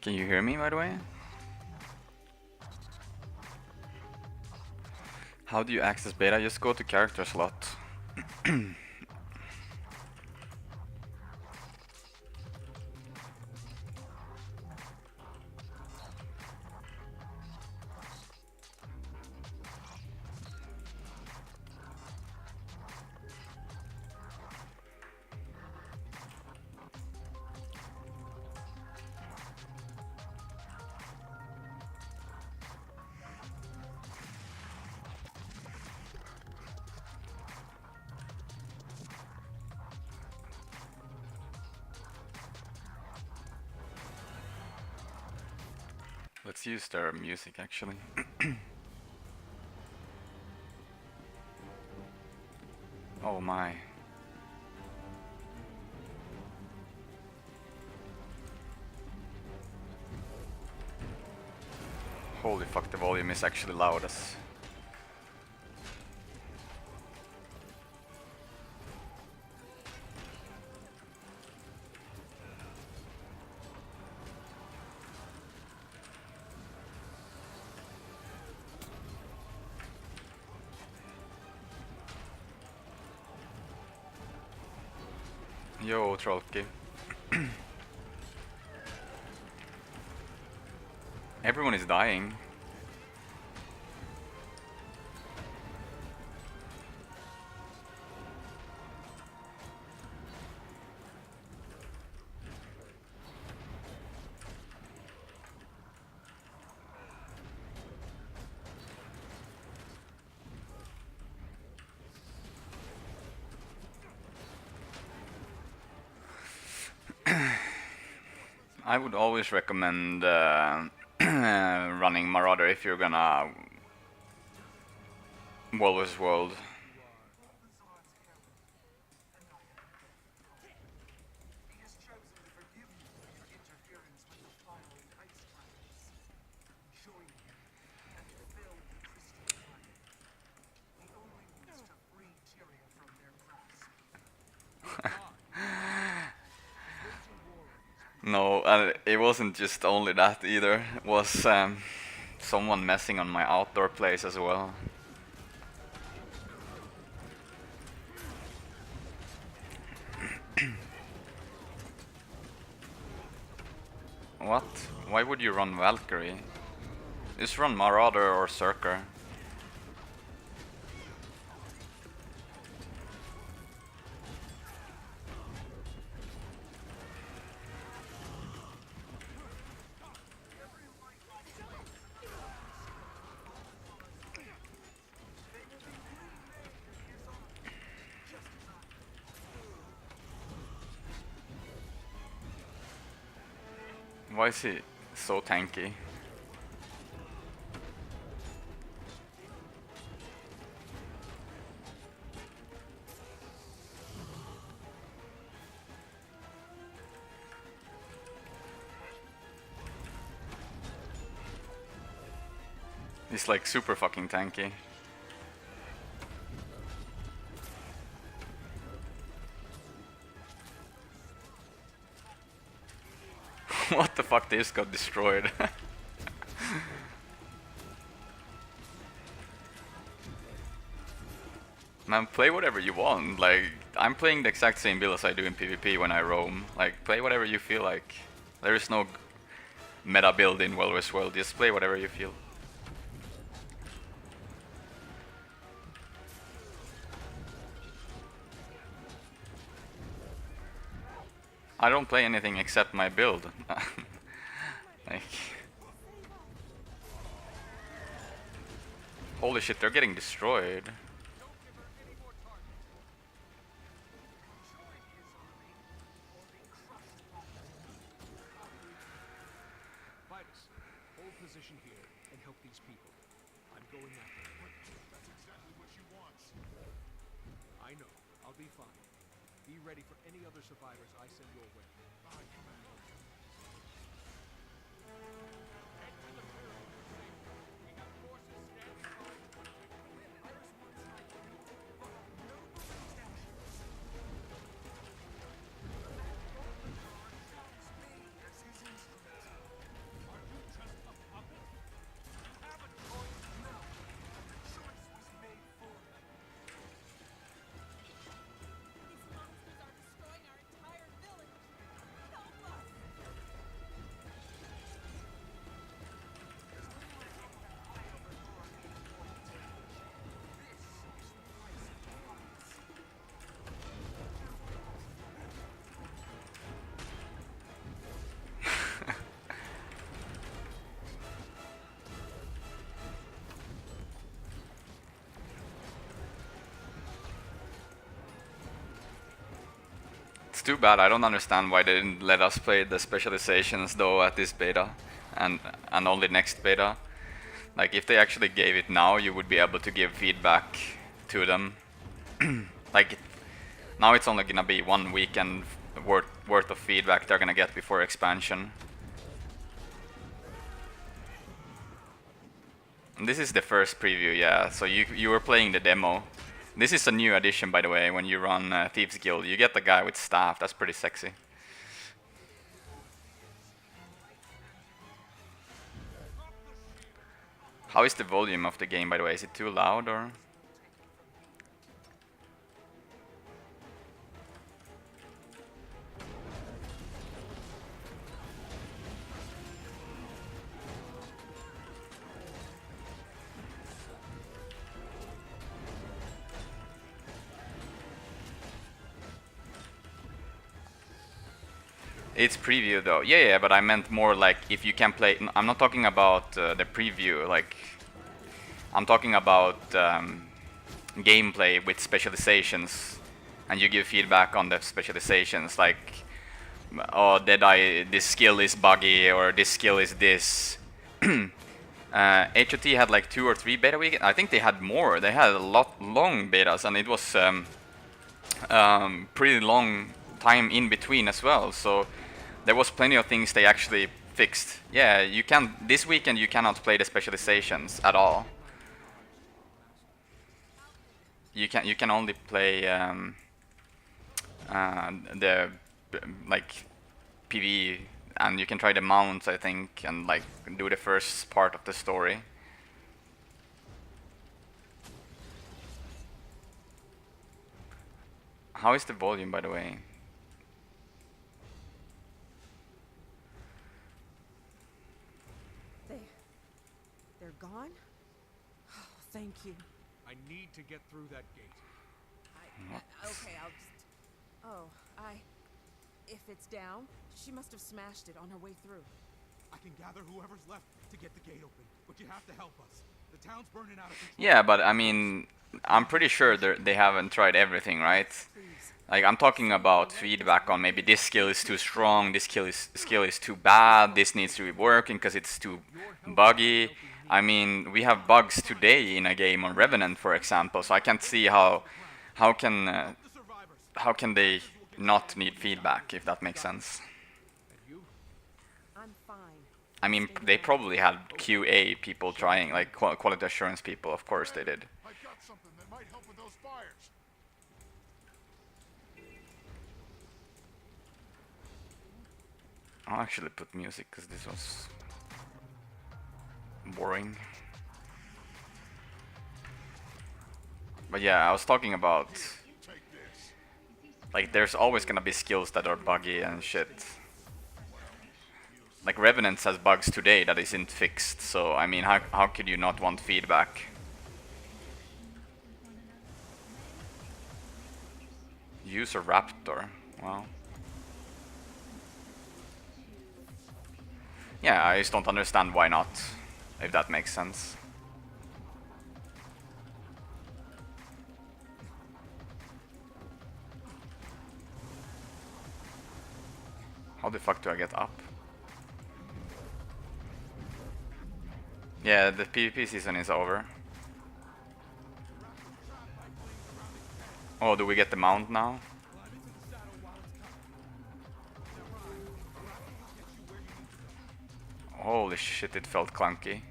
Can you hear me, by the way? How do you access beta? Just go to character slot. Let's use their music actually. Oh my. Holy fuck, the volume is actually loud as... Yo, Trollkey. Everyone is dying. I would always recommend running Marauder if you're gonna World vs. World. No, it wasn't just only that either. It was someone messing on my outdoor place as well. What? Why would you run Valkyrie? Just run Marauder or Circer. Why is he so tanky? He's like super fucking tanky. What the fuck, this got destroyed. Man, play whatever you want. Like, I'm playing the exact same build as I do in PvP when I roam. Like, play whatever you feel like. There is no meta build in Walrus World, just play whatever you feel. I don't play anything except my build. Like... Holy shit, they're getting destroyed. Position here and help these people. I'm going after them. That's exactly what she wants. I know. I'll be fine. Be ready for any other survivors I send your way. I command. Head to the pyramid. We have forces standing by. There's one side. It's too bad. I don't understand why they didn't let us play the specializations though at this beta and only next beta. Like, if they actually gave it now, you would be able to give feedback to them. Like, now it's only gonna be 1 weekend worth of feedback they're gonna get before expansion. And this is the first preview, yeah. So you were playing the demo. This is a new addition, by the way. When you run Thieves Guild, you get the guy with staff. That's pretty sexy. How is the volume of the game, by the way? Is it too loud or? It's preview though. Yeah, but I meant more like if you can play. I'm not talking about the preview. Like, I'm talking about gameplay with specializations, and you give feedback on the specializations. Like, oh, this skill is buggy, or this skill is this. HOT had like 2 or 3 beta weekends. I think they had more. They had a lot long betas, and it was pretty long time in between as well. So there was plenty of things they actually fixed. Yeah, you can. This weekend you cannot play the specializations at all. You can only play the like PvE, and you can try the mounts, I think, and like do the first part of the story. How is the volume, by the way? They're gone? Oh, thank you. I need to get through that gate. Okay, I'll just... Oh, if it's down, she must have smashed it on her way through. I can gather whoever's left to get the gate open, but you have to help us. The town's burning out of control. Yeah, but I mean, I'm pretty sure they haven't tried everything, right? Like, I'm talking about feedback on maybe this skill is too strong, this skill is too bad, this needs to be working because it's too buggy. I mean, we have bugs today in a game on Revenant, for example, so I can't see how can they not need feedback, if that makes sense. I'm fine. I mean, they probably had QA people trying, like quality assurance people. Of course they did. I've got something that might help with those fires. I'll actually put music because this was boring. But yeah, I was talking about, like, there's always gonna be skills that are buggy and shit. Like Revenant has bugs today that isn't fixed, so I mean, how could you not want feedback? Use a raptor, well. Yeah, I just don't understand why not, if that makes sense. How the fuck do I get up? Yeah, the PvP season is over. Oh, do we get the mount now? Holy shit, it felt clunky.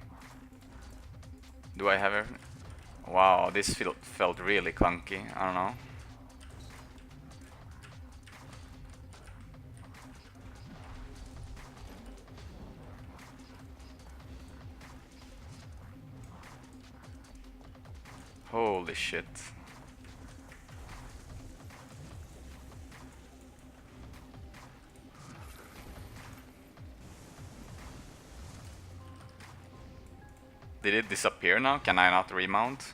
Do I have everything? Wow, this felt really clunky. I don't know. Holy shit. Did it disappear now? Can I not remount?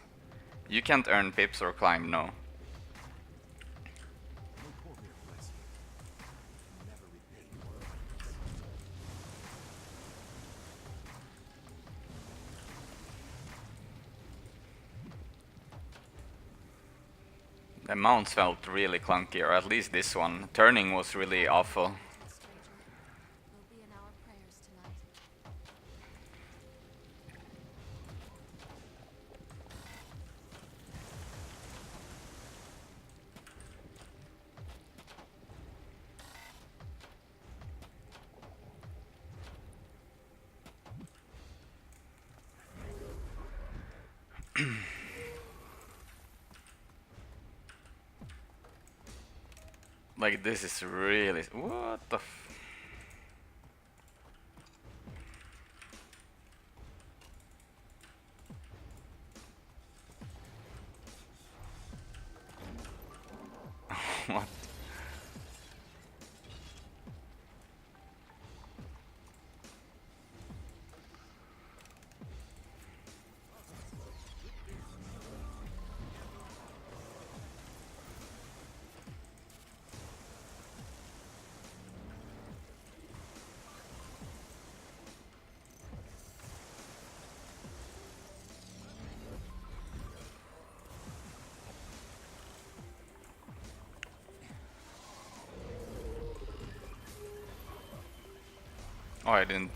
You can't earn pips or climb, no. The mounts felt really clunky, or at least this one. Turning was really awful. Will be in our prayers tonight. Like, this is really... What the f... What? Oh, I didn't...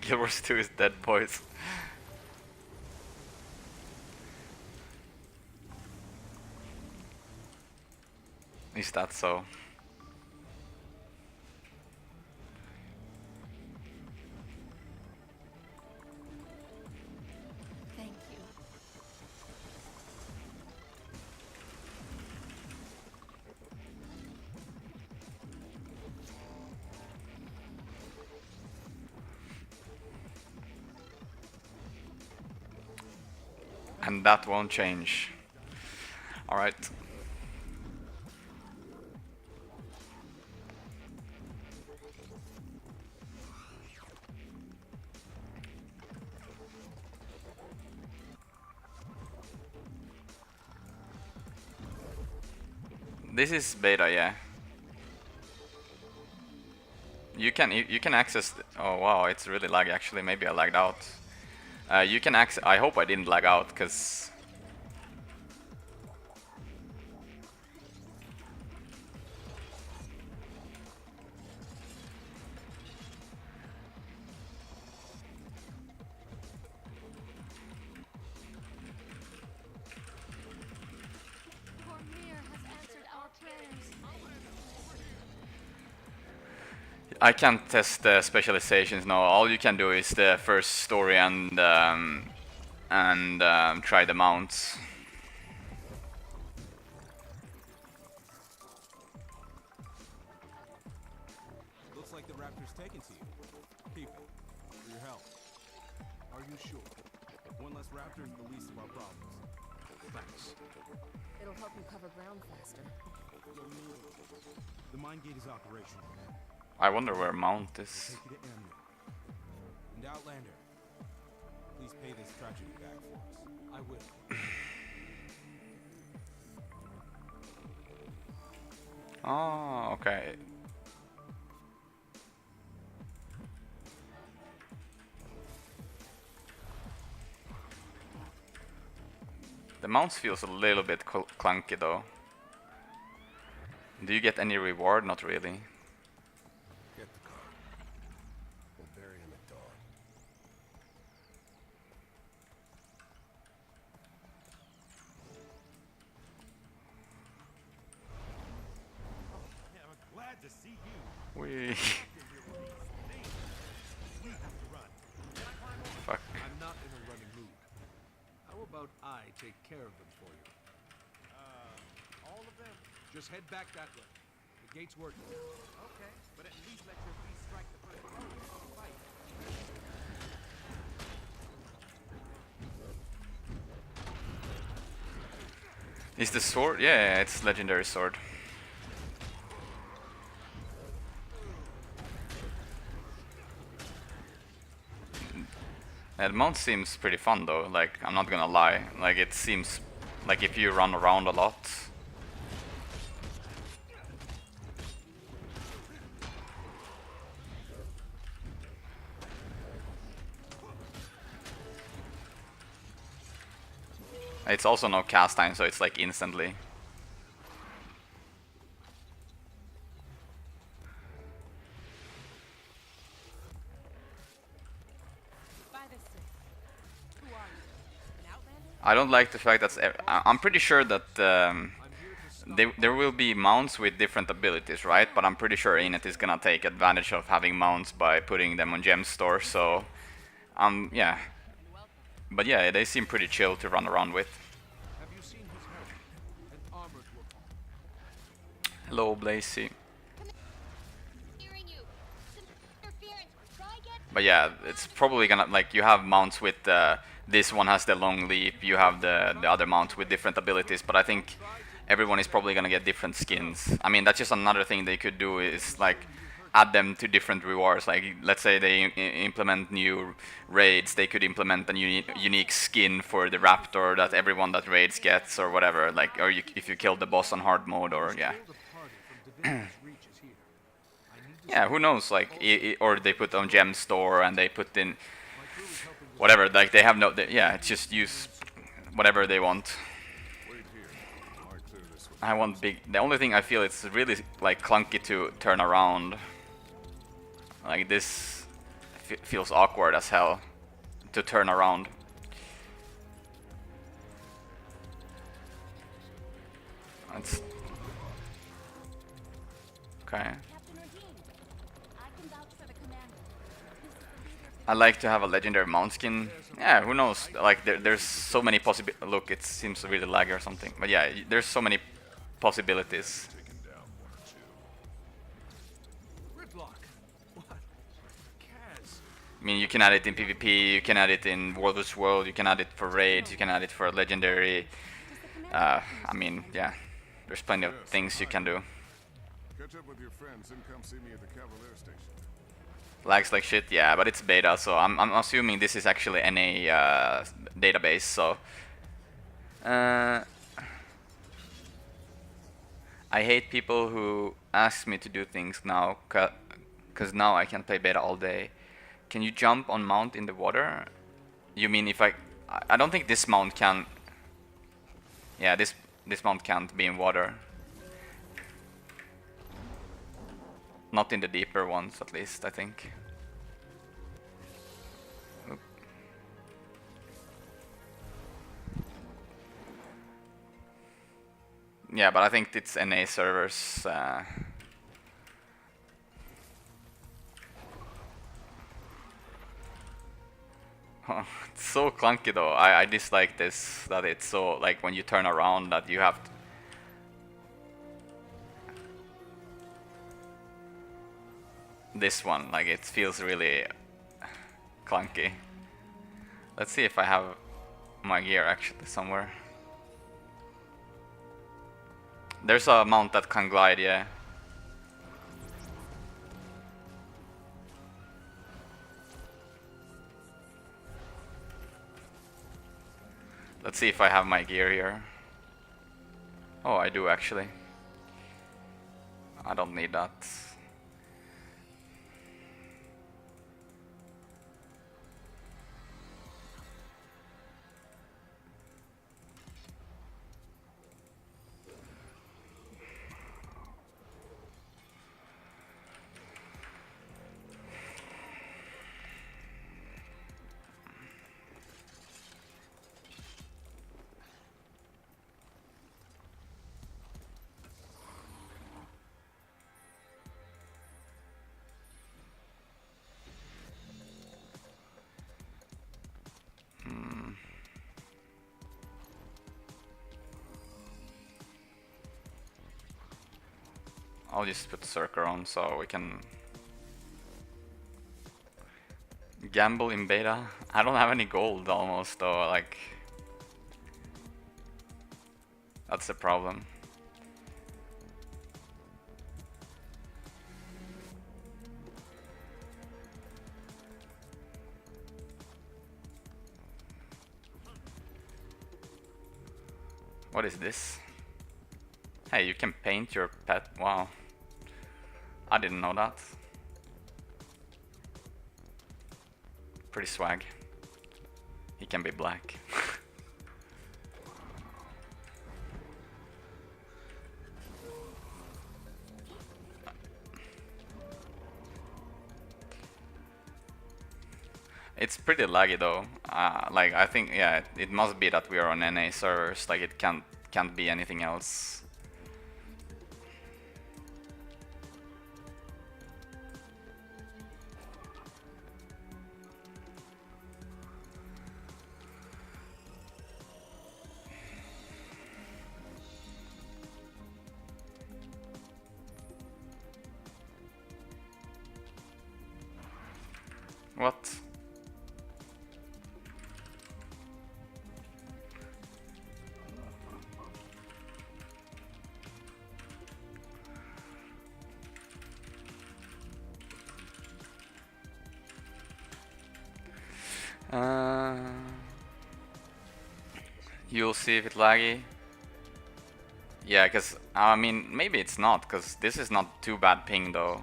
Guild Wars 2 is dead, boys. Is that so? Thank you. And that won't change. Alright. This is beta, yeah. You can access... Oh wow, it's really laggy actually. Maybe I lagged out. You can access... I hope I didn't lag out, because... I can't test the specializations. No, all you can do is the first story and try the mounts. Looks like the raptor's taken to you. Keep it. For your health. Are you sure? One less raptor is the least of our problems. Thanks. It'll help you cover ground faster. The mine gate is operational. I wonder where mount We'll is. take you to Amnon. And Outlander, please pay this tragedy back for us. I will. Oh, okay. The mounts feels a little bit clunky though. Do you get any reward? Not really. Get the car. We'll bury him at dawn. I'm glad to see you. We We have to run. fuck. I'm not in a running mood. How about I take care of them for you? All of them? Just head back that way. The gate's working. Okay, but at least let your beast strike the first blow. Fight. Is the sword? Yeah, it's legendary sword. The mount seems pretty fun though, like, I'm not gonna lie. Like, it seems like if you run around a lot. It's also no cast time, so it's like instantly. By the six. Who are you? An outlander? I don't like the fact that I'm pretty sure that there will be mounts with different abilities, right? But I'm pretty sure Inet is gonna take advantage of having mounts by putting them on gem store. So, yeah. And welcome. But yeah, they seem pretty chill to run around with. Have you seen his helmet? An armored weapon. Hello, Blazy. Hearing you. Interference. Try again. But yeah, it's probably gonna, like, you have mounts with this one has the long leap, you have the other mounts with different abilities, but I think everyone is probably gonna get different skins. I mean, that's just another thing they could do is like add them to different rewards. Like, let's say they implement new raids, they could implement a unique skin for the raptor that everyone that raids gets, or whatever. Like, or if you kill the boss on hard mode, or yeah. Still departed from Divinity's reaches here. I need to Yeah, who knows? Like, or they put on gem store and they put in my crew is helping with whatever. Like, they have no. Yeah, it's just use whatever they want. wait here. I clear this with I want big. The only thing I feel it's really like clunky to turn around. Like this feels awkward as hell to turn around. That's okay. Captain Radine. I can vouch for the commander. He's the leader of the I like to have a legendary mount skin. Yeah, who knows? Like there's so many possibilities. Look, it seems really laggy or something. But yeah, there's so many possibilities. Gridlock. What? Kaz. I mean, you can add it in PvP, you can add it in World vs. World, you can add it for raids, you can add it for legendary. I mean, yeah, there's plenty of things you can do. Catch up with your friends and come see me at the Cavalier station. Lags like shit, yeah, but it's beta, so I'm assuming this is actually NA database, so. I hate people who ask me to do things now, cause now I can play beta all day. Can you jump on mount in the water? You mean if I don't think this mount can. Yeah, this mount can't be in water. Not in the deeper ones, at least, I think. Oop. Yeah, but I think it's NA servers. It's so clunky though. I dislike this, that it's so, like, when you turn around that you have to... This one, like, it feels really clunky. Let's see if I have my gear actually somewhere. There's a mount that can glide, yeah. Let's see if I have my gear here. Oh, I do actually. I don't need that. I'll just put Circle on so we can gamble in beta. I don't have any gold almost though, like, that's the problem. What is this? Hey, you can paint your pet. Wow. I didn't know that. Pretty swag. He can be black. It's pretty laggy though. Like, I think, yeah, it must be that we are on NA servers. Like, it can't be anything else. What? You'll see if it's laggy. Yeah, cause I mean, maybe it's not, cause this is not too bad ping though.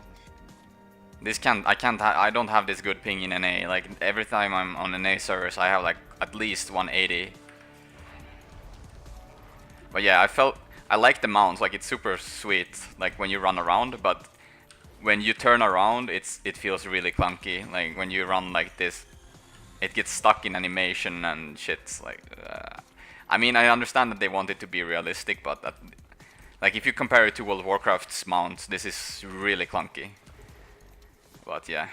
This I don't have this good ping in NA. Like, every time I'm on NA servers, I have like at least 180. But yeah, I like the mounts. Like, it's super sweet. Like, when you run around, but when you turn around, it feels really clunky. Like, when you run like this, it gets stuck in animation and shit. Like, I mean, I understand that they want it to be realistic, but that, like, if you compare it to World of Warcraft's mounts, this is really clunky. But yeah.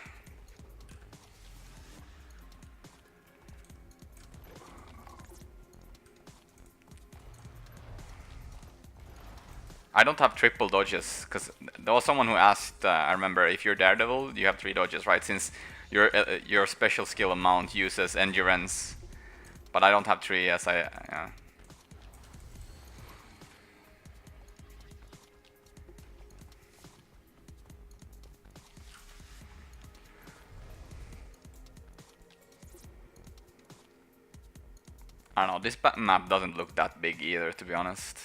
I don't have triple dodges, because there was someone who asked, I remember, if you're Daredevil, you have 3 dodges, right? Since your special skill amount uses endurance. But I don't have 3, as yeah. I don't know, this map doesn't look that big either, to be honest.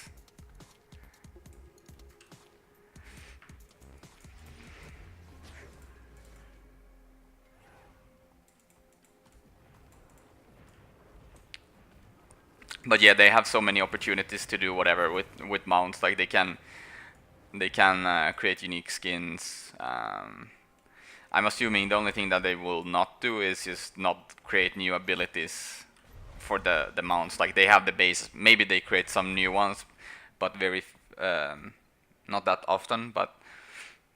But yeah, they have so many opportunities to do whatever with mounts. Like, they can create unique skins. I'm assuming the only thing that they will not do is just not create new abilities for the mounts. Like, they have the base. Maybe they create some new ones, but very not that often. But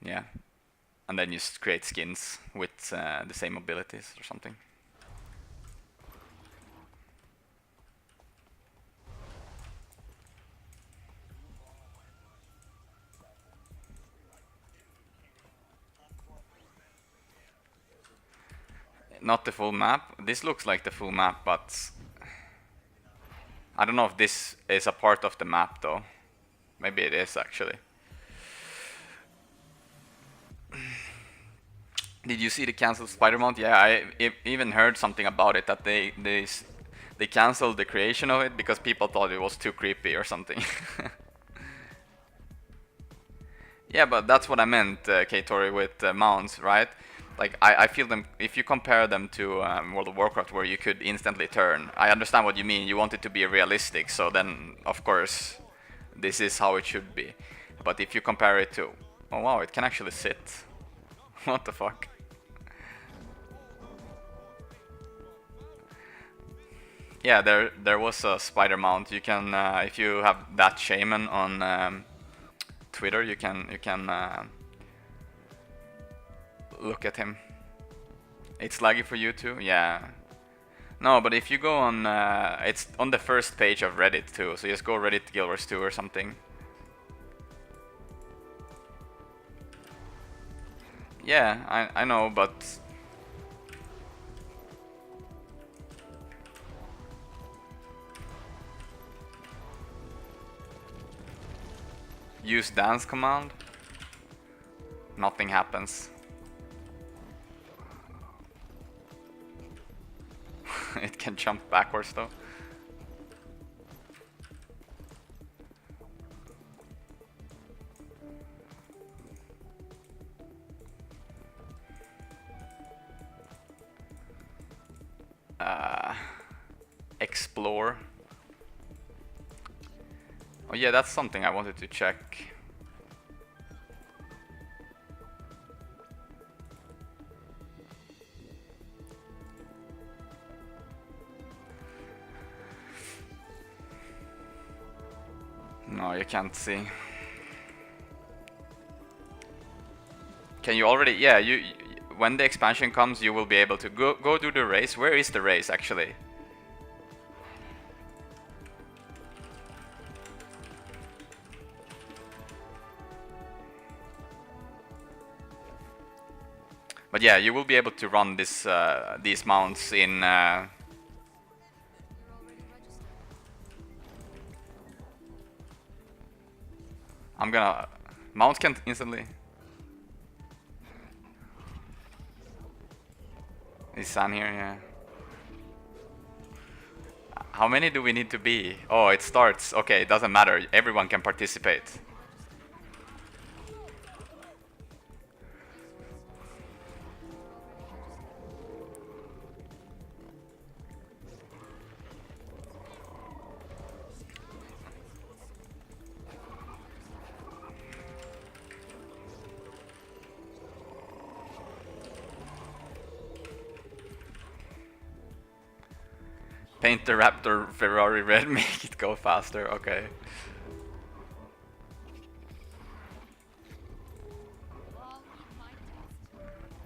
yeah, and then just create skins with the same abilities or something. Not the full map. This looks like the full map, but I don't know if this is a part of the map though. Maybe it is actually. Did you see the cancelled spider mount? Yeah, I even heard something about it, that they canceled the creation of it because people thought it was too creepy or something. Yeah, but that's what I meant, K-Tori, with mounts, right? Like, I feel them, if you compare them to World of Warcraft where you could instantly turn, I understand what you mean, you want it to be realistic, so then, of course, this is how it should be. But if you compare it to, oh wow, it can actually sit. What the fuck? Yeah, there was a spider mount. You can, if you have that shaman on Twitter, you can look at him. It's laggy for you too? Yeah. No, but if you go on, it's on the first page of Reddit too, so just go Reddit Guild Wars 2 or something. Yeah, I know, but use dance command, nothing happens. It can jump backwards though. Explore. Oh yeah, that's something I wanted to check. No, you can't see. Can you already? Yeah, you. When the expansion comes, you will be able to go do the race. Where is the race actually? But yeah, you will be able to run this these mounts in. I'm gonna mounts can instantly. Is San here? Yeah. How many do we need to be? Oh, it starts. Okay, it doesn't matter. Everyone can participate. Paint the Raptor Ferrari red, make it go faster. Okay.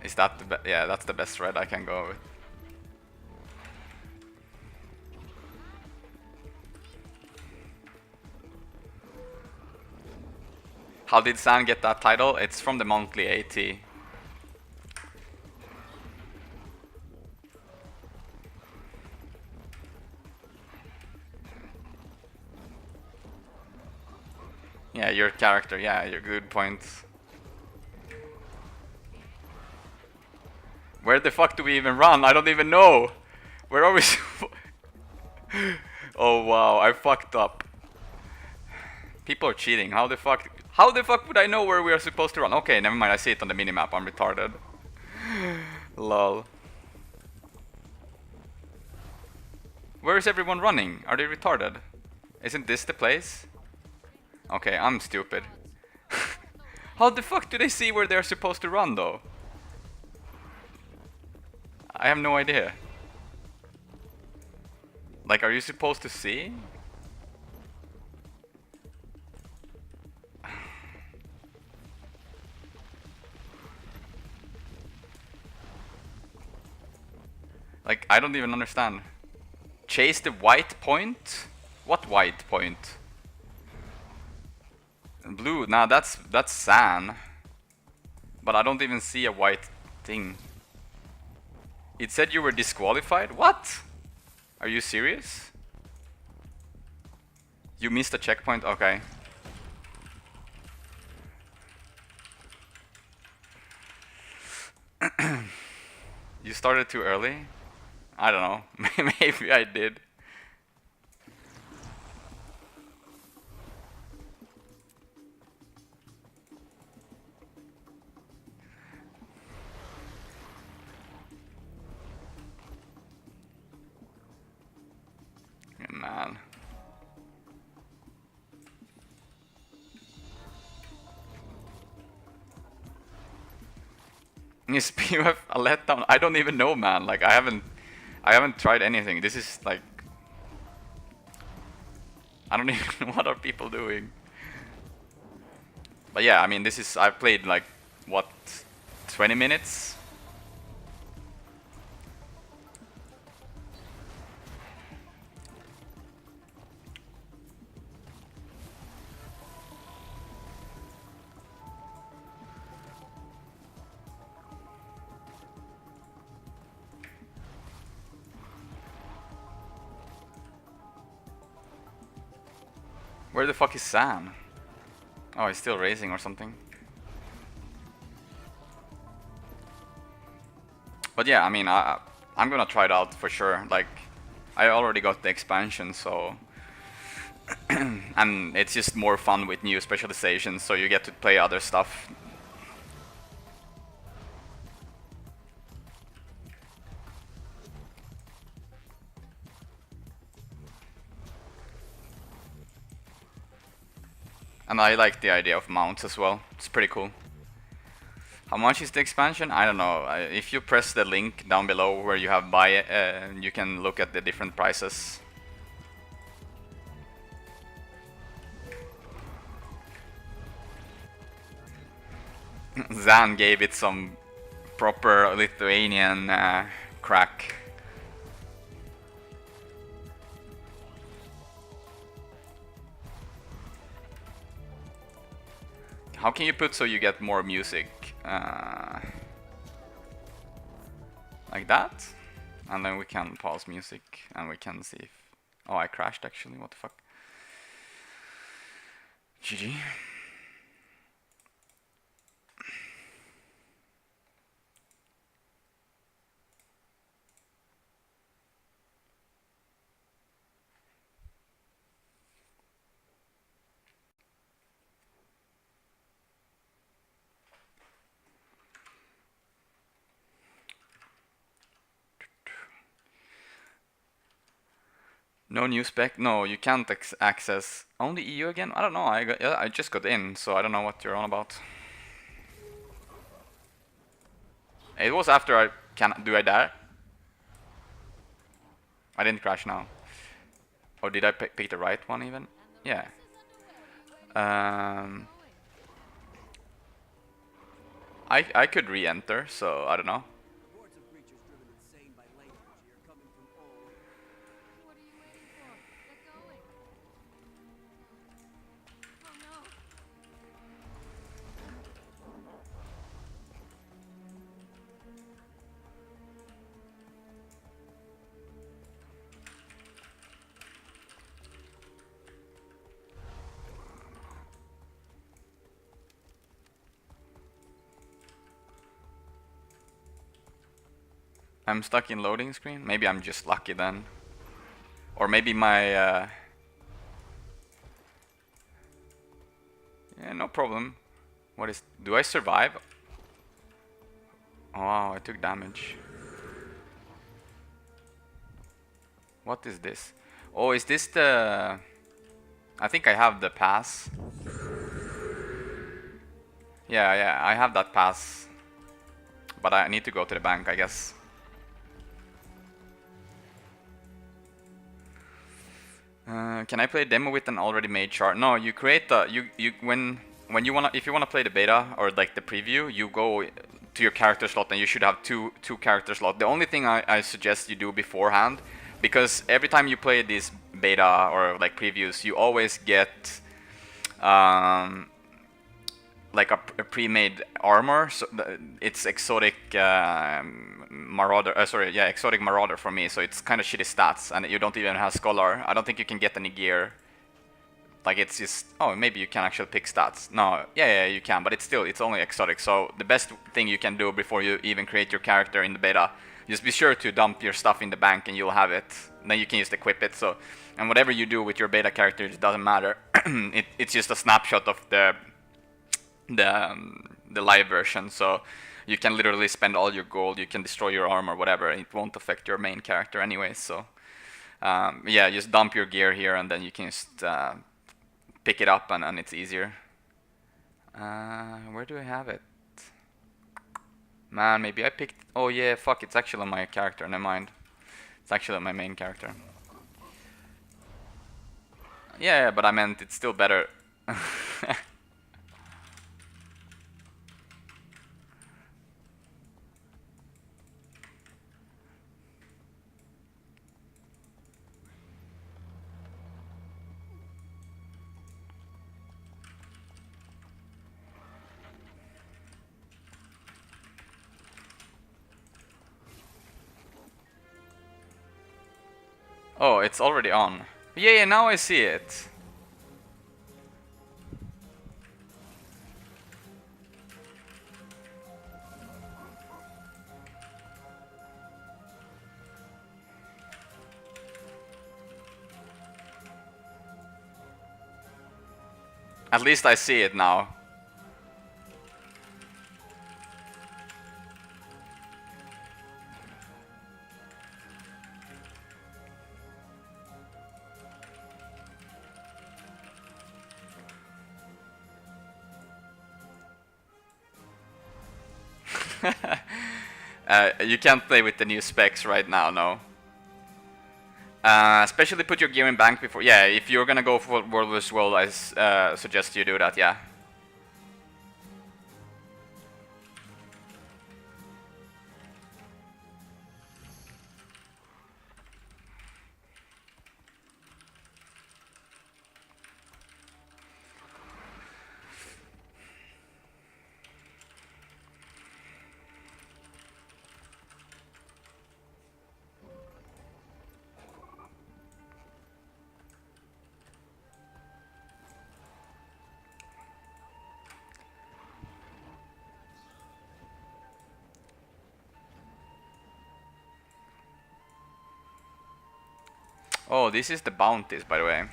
Is that the best? Yeah, that's the best red I can go with. How did San get that title? It's from the monthly AT. Yeah, your character, yeah, your good points. Where the fuck do we even run? I don't even know. Where are we? Oh wow, I fucked up. People are cheating. How the fuck would I know where we are supposed to run? Okay, never mind, I see it on the minimap. I'm retarded. Lol. Where is everyone running? Are they retarded? Isn't this the place? Okay, I'm stupid. How the fuck do they see where they're supposed to run though? I have no idea. Like, are you supposed to see? Like, I don't even understand. Chase the white point? What white point? Blue, nah, that's San. But I don't even see a white thing. It said you were disqualified? What? Are you serious? You missed a checkpoint? Okay. You started too early? I don't know. Maybe I did. Man. Is PUF a letdown? I don't even know, man. Like I haven't tried anything. This is like I don't even know what are people doing. But yeah, I mean this is I've played like what 20 minutes? Where the fuck is Sam? Oh, he's still racing or something. But yeah, I mean, I'm gonna try it out for sure. Like, I already got the expansion, so... and it's just more fun with new specializations, so you get to play other stuff. And I like the idea of mounts as well. It's pretty cool. How much is the expansion? I don't know. If you press the link down below where you have buy, you can look at the different prices. Zan gave it some proper Lithuanian crack. How can you put so you get more music? Like that? And then we can pause music and we can see if... Oh, I crashed actually, what the fuck? GG. No new spec? No, you can't access only EU again? I don't know, I just got in, so I don't know what you're on about. It was after I do I dare? I didn't crash now. Or did I pick the right one even? Yeah. I could re-enter, so I don't know. Reports of creatures driven insane by language here coming from all over. What are you waiting for? Get going. Oh no. I'm stuck in loading screen? Maybe I'm just lucky then. Or maybe my... Yeah, no problem. What is... Do I survive? Oh, wow, I took damage. What is this? Oh, is this the... I think I have the pass. Yeah, I have that pass. But I need to go to the bank, I guess. Can I play a demo with an already made chart? No, you create the when you wanna if you wanna play the beta or like the preview, you go to your character slot and you should have two character slots. The only thing I suggest you do beforehand, because every time you play this beta or like previews, you always get like a pre-made armor. So it's exotic marauder. Sorry, yeah, exotic marauder for me. So it's kind of shitty stats, and you don't even have scholar. I don't think you can get any gear. Like it's just, oh, maybe you can actually pick stats. No, yeah, you can, but it's only exotic. So the best thing you can do before you even create your character in the beta, just be sure to dump your stuff in the bank and you'll have it. Then you can just equip it. So, and whatever you do with your beta character, it doesn't matter. It's just a snapshot of the live version. So you can literally spend all your gold, you can destroy your armor, whatever. It won't affect your main character anyway. So yeah, just dump your gear here and then you can just pick it up and it's easier. Where do I have it? Man, maybe I picked... Oh yeah, fuck, it's actually my character, never mind. It's actually my main character. Yeah, but I meant it's still better. Oh, it's already on. Yeah, now I see it. At least I see it now. You can't play with the new specs right now, no. Especially put your gear in bank before. Yeah, if you're gonna go for World vs. World, I suggest you do that, yeah. Oh, this is the bounties, by the way.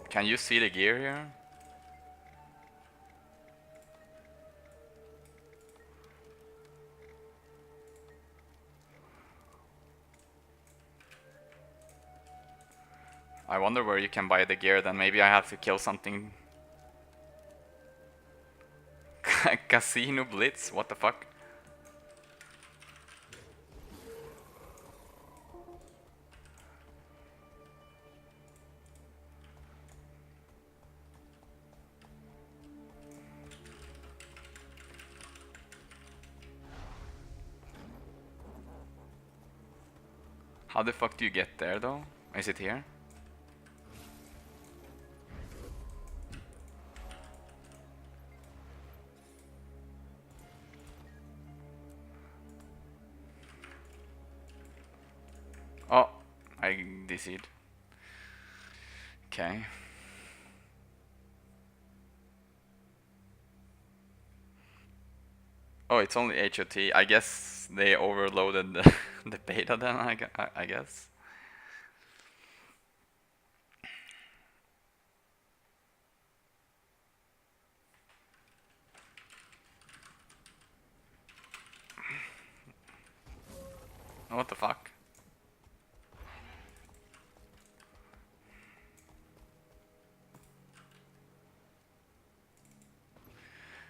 Can you see the gear here? I wonder where you can buy the gear, then maybe I have to kill something. Casino Blitz? What the fuck? How the fuck do you get there though? Is it here? Oh, I DC'd. Okay. Oh, it's only HOT. I guess they overloaded the beta then, I guess. What the fuck?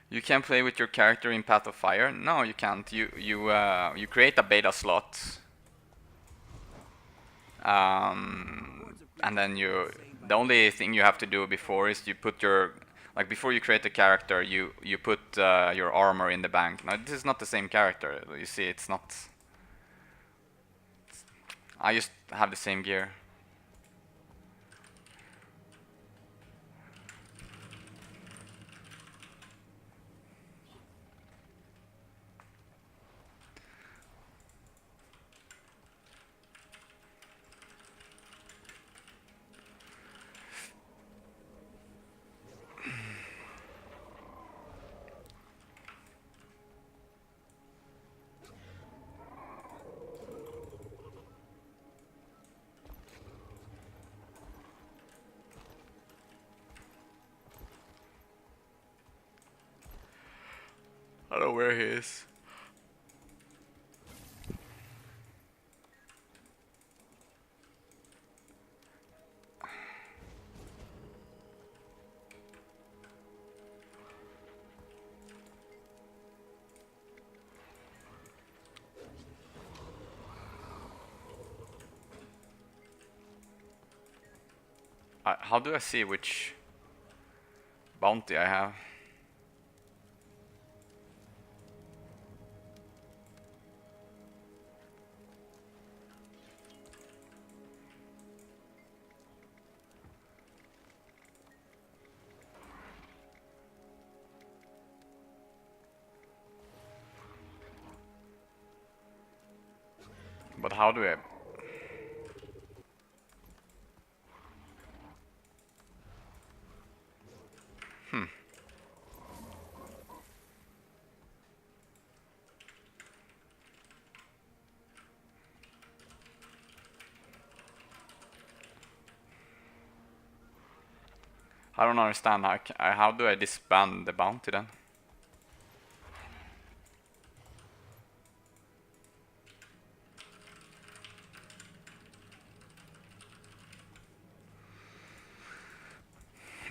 You can play with your character in Path of Fire? No, you can't. You create a beta slot, and then the only thing you have to do before is you put your, like before you create the character, you put your armor in the bank. Now this is not the same character. You see, it's not. I just have the same gear. know where he is. How do I see which bounty I have? But how do I? I don't understand. How do I disband the bounty then?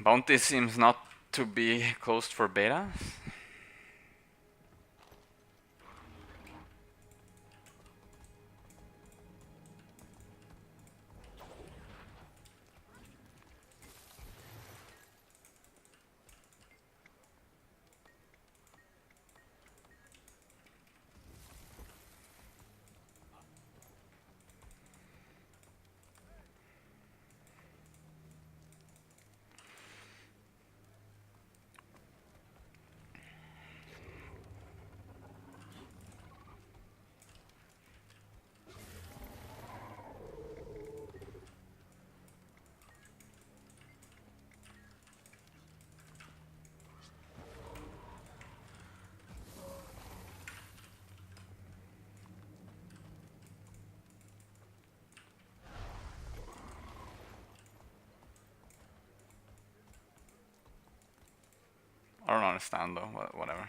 Bounty seems not to be closed for beta. I don't understand though. Whatever.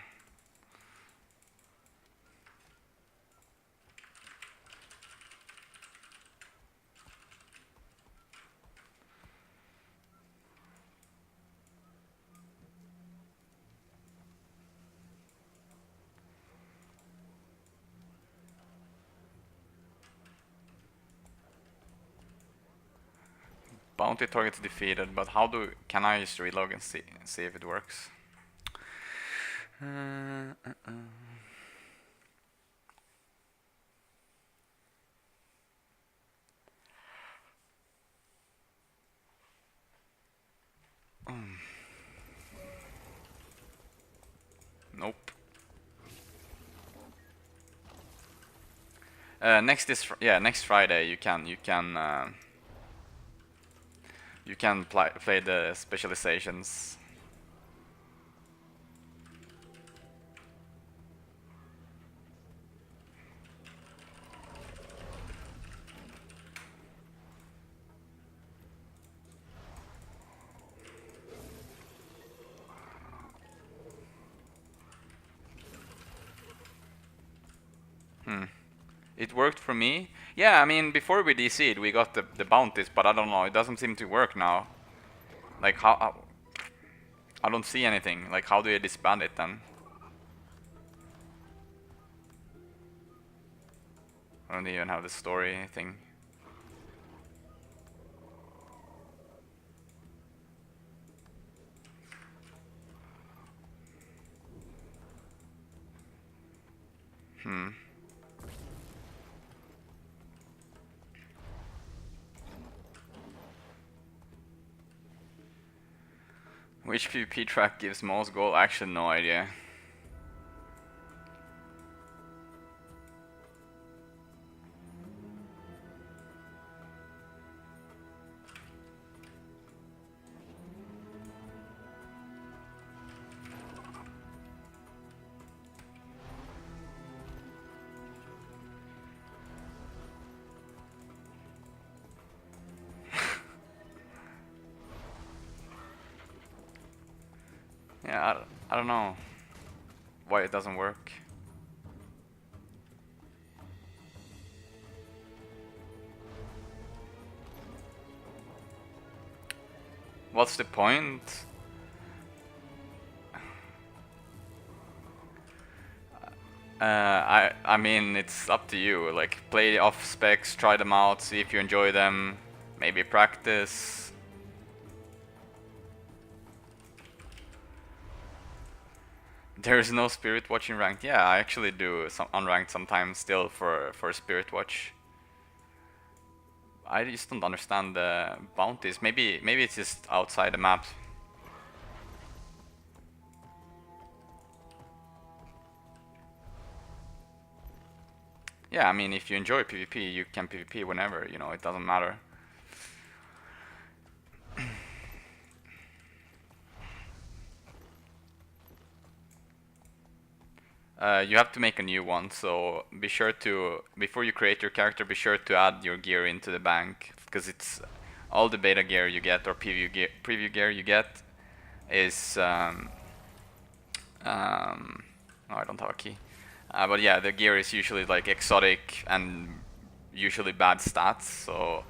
Bounty targets defeated, but can I just relog and see if it works? Nope. Next Friday you can play the specializations. It worked for me. Yeah, I mean, before we DC'd, we got the bounties, but I don't know, it doesn't seem to work now. Like, how I don't see anything. Like, how do you disband it then? I don't even have the story thing. Which PvP track gives most gold? Actually, no idea. Yeah, I don't know. why it doesn't work. What's the point? I mean, it's up to you. Like, play off specs, try them out, see if you enjoy them, maybe practice. There is no Spirit Watch in ranked. Yeah, I actually do some unranked sometimes still for Spirit Watch. I just don't understand the bounties. Maybe it's just outside the map. Yeah, I mean, if you enjoy PvP, you can PvP whenever, you know, it doesn't matter. You have to make a new one, so be sure to, before you create your character, be sure to add your gear into the bank, because it's all the beta gear you get, or preview gear you get, is, oh, I don't have a key. But yeah, the gear is usually like exotic and usually bad stats, so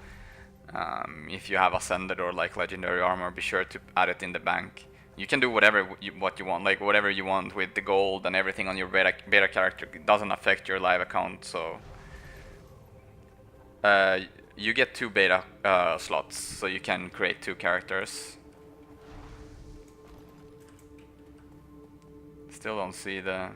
if you have Ascended or like legendary armor, be sure to add it in the bank. You can do whatever what you want, like whatever you want with the gold and everything on your beta character. It doesn't affect your live account, so you get 2 beta slots, so you can create 2 characters. Still don't see the...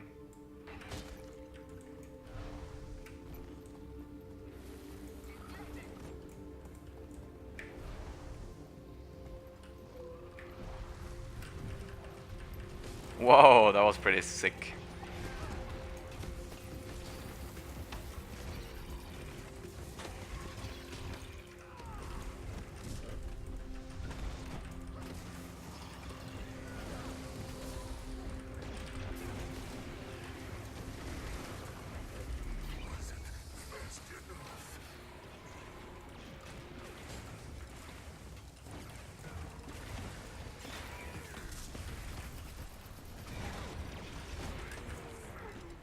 Whoa, that was pretty sick.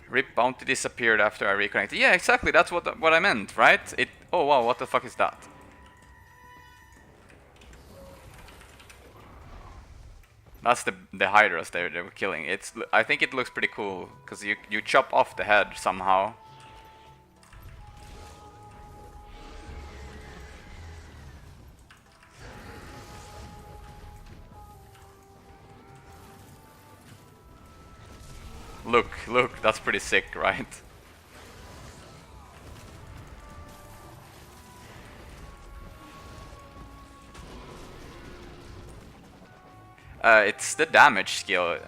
Rip bounty disappeared after I reconnected. Yeah, exactly. That's what I meant, right? It. Oh wow, what the fuck is that? That's the hydras they were killing. I think it looks pretty cool because you chop off the head somehow. Look, that's pretty sick, right? It's the damage skill.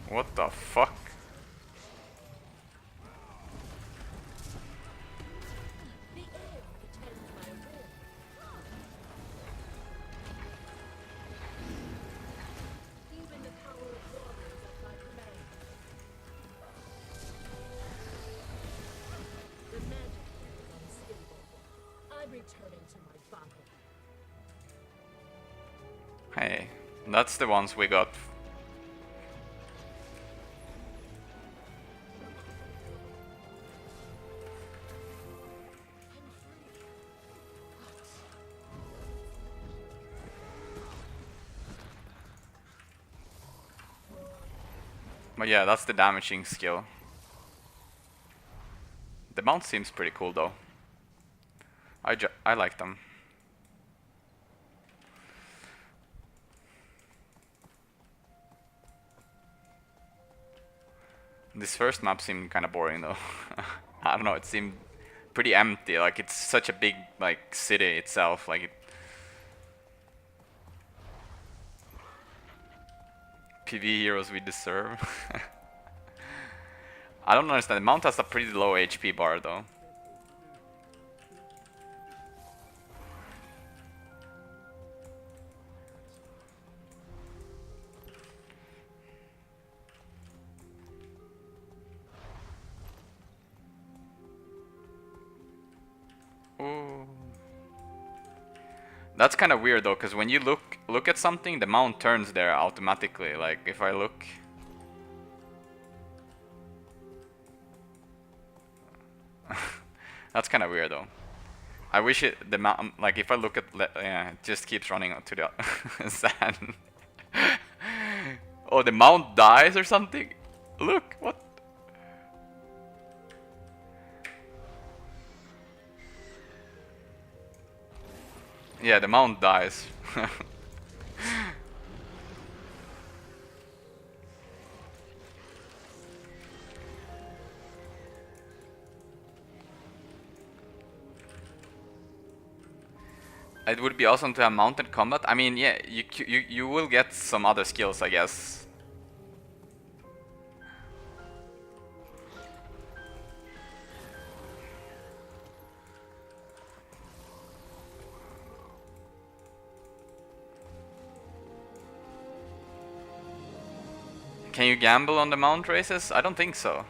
What the fuck? Hey, that's the ones we got. But yeah, that's the damaging skill. The mount seems pretty cool though. I like them. This first map seemed kind of boring though. I don't know, it seemed pretty empty. Like it's such a big like city itself. Like it PV heroes we deserve. I don't understand. The mount has a pretty low HP bar though. That's kind of weird though, because when you look at something, the mount turns there automatically. Like if I look, that's kind of weird though. I wish the mount, like if I look at, yeah, it just keeps running to the sand. Oh, the mount dies or something. Look, what? Yeah, the mount dies. It would be awesome to have mounted combat. I mean, yeah, you will get some other skills, I guess. Can you gamble on the mount races? I don't think so.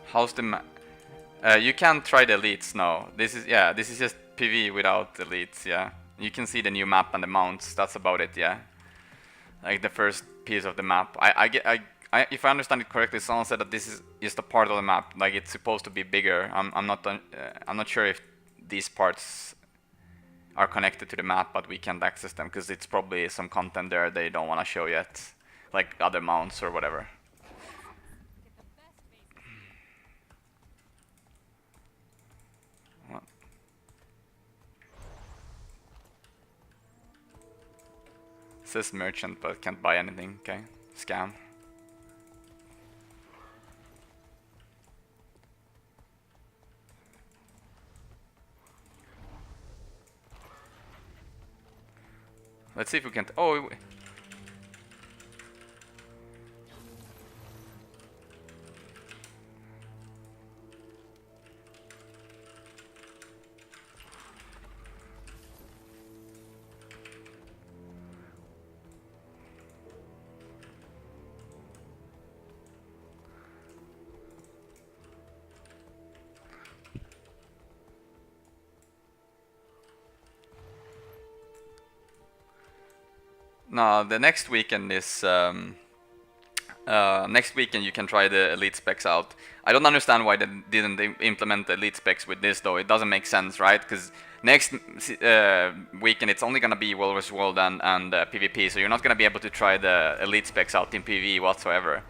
How's the map? You can't try the elites now. This is, yeah, this is just PV without elites. Yeah, you can see the new map and the mounts. That's about it. Yeah, like the first piece of the map. If I understand it correctly, someone said that this is just a part of the map. Like it's supposed to be bigger. I'm not sure if these parts are connected to the map, but we can't access them because it's probably some content there they don't want to show yet, like other mounts or whatever. Says merchant, but can't buy anything. Okay, scam. Let's see if we can. Oh. No, the next weekend is next weekend you can try the elite specs out. I don't understand why they didn't implement the elite specs with this though. It doesn't make sense, right? Because next weekend it's only gonna be World vs World and PvP, so you're not gonna be able to try the elite specs out in PvE whatsoever.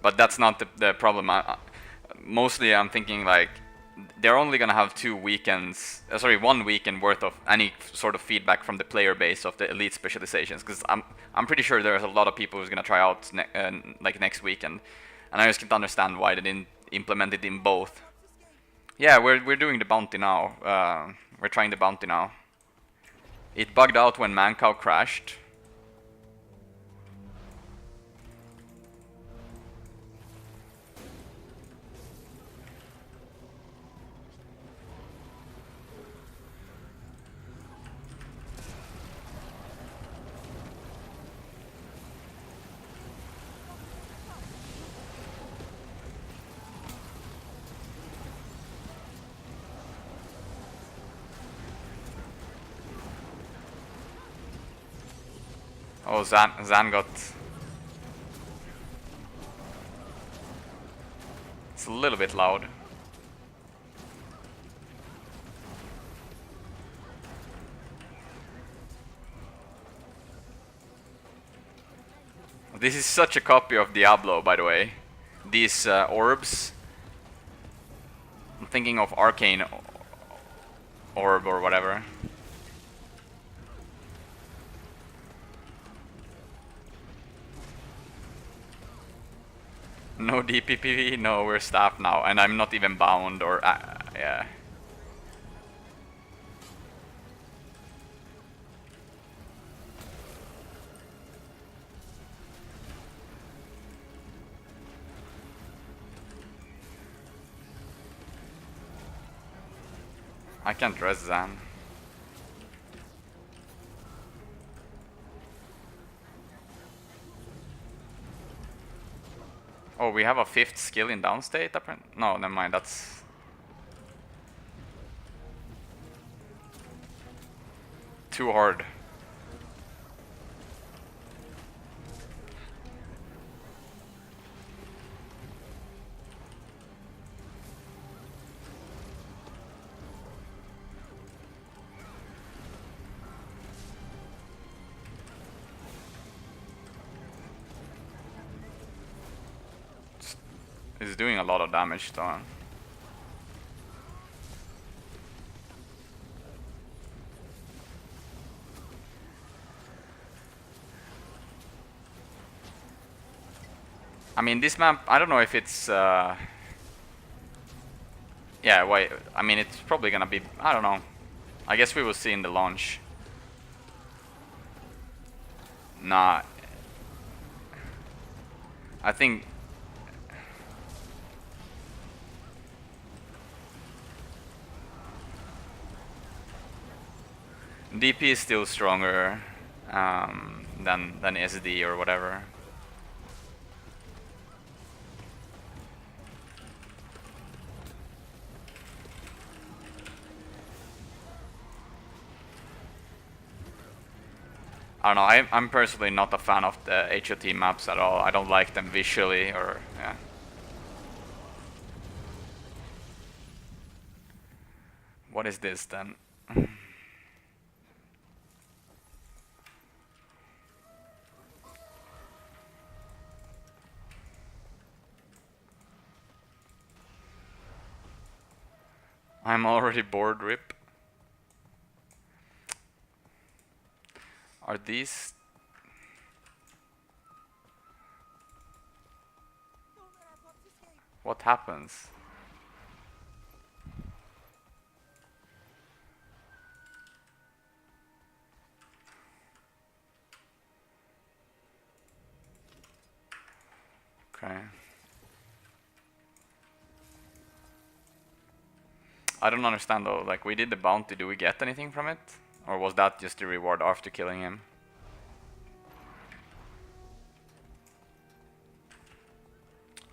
But that's not the problem. Mostly I'm thinking like they're only gonna have 2 weekends, one weekend worth of any sort of feedback from the player base of the elite specializations. Because I'm pretty sure there's a lot of people who's gonna try out like next weekend, and I just can't understand why they didn't implement it in both. Yeah, we're doing the bounty now. We're trying the bounty now. It bugged out when Mancow crashed. Oh, Zan got... It's a little bit loud. This is such a copy of Diablo, by the way. These orbs. I'm thinking of Arcane Orb or whatever. No DPPV, no, we're staffed now, and I'm not even bound or yeah. I can't res Zan. Oh, we have a 5th skill in downstate apparently? No, never mind, that's... too hard. It's doing a lot of damage though. I mean, this map, I don't know if it's yeah, wait, I mean, it's probably gonna be, I don't know. I guess we will see in the launch. Nah. I think... DP is still stronger than SD or whatever. I don't know, I'm personally not a fan of the HOT maps at all. I don't like them visually or, yeah. What is this then? I'm already bored, rip. Are these... What happens? Okay. I don't understand though, like we did the bounty, do we get anything from it? Or was that just the reward after killing him?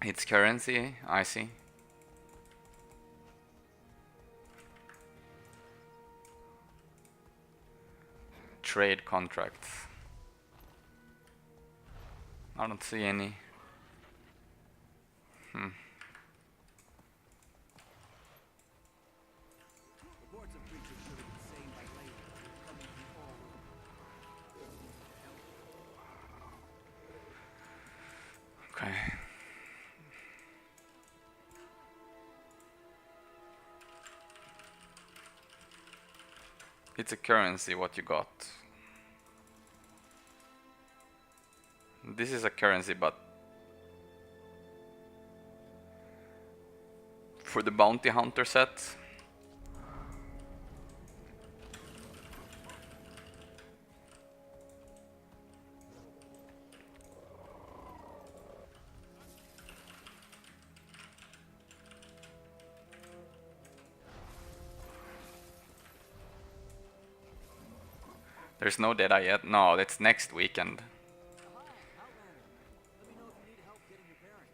It's currency, I see. Trade contracts. I don't see any. Reports of creatures driven insane by lasers are coming from all over. Okay. It's a currency, what you got. This is a currency, but for the bounty hunter set. There's no Deadeye yet. No, that's next weekend. Aha, Outlander. Let me know if you need help getting your bearings.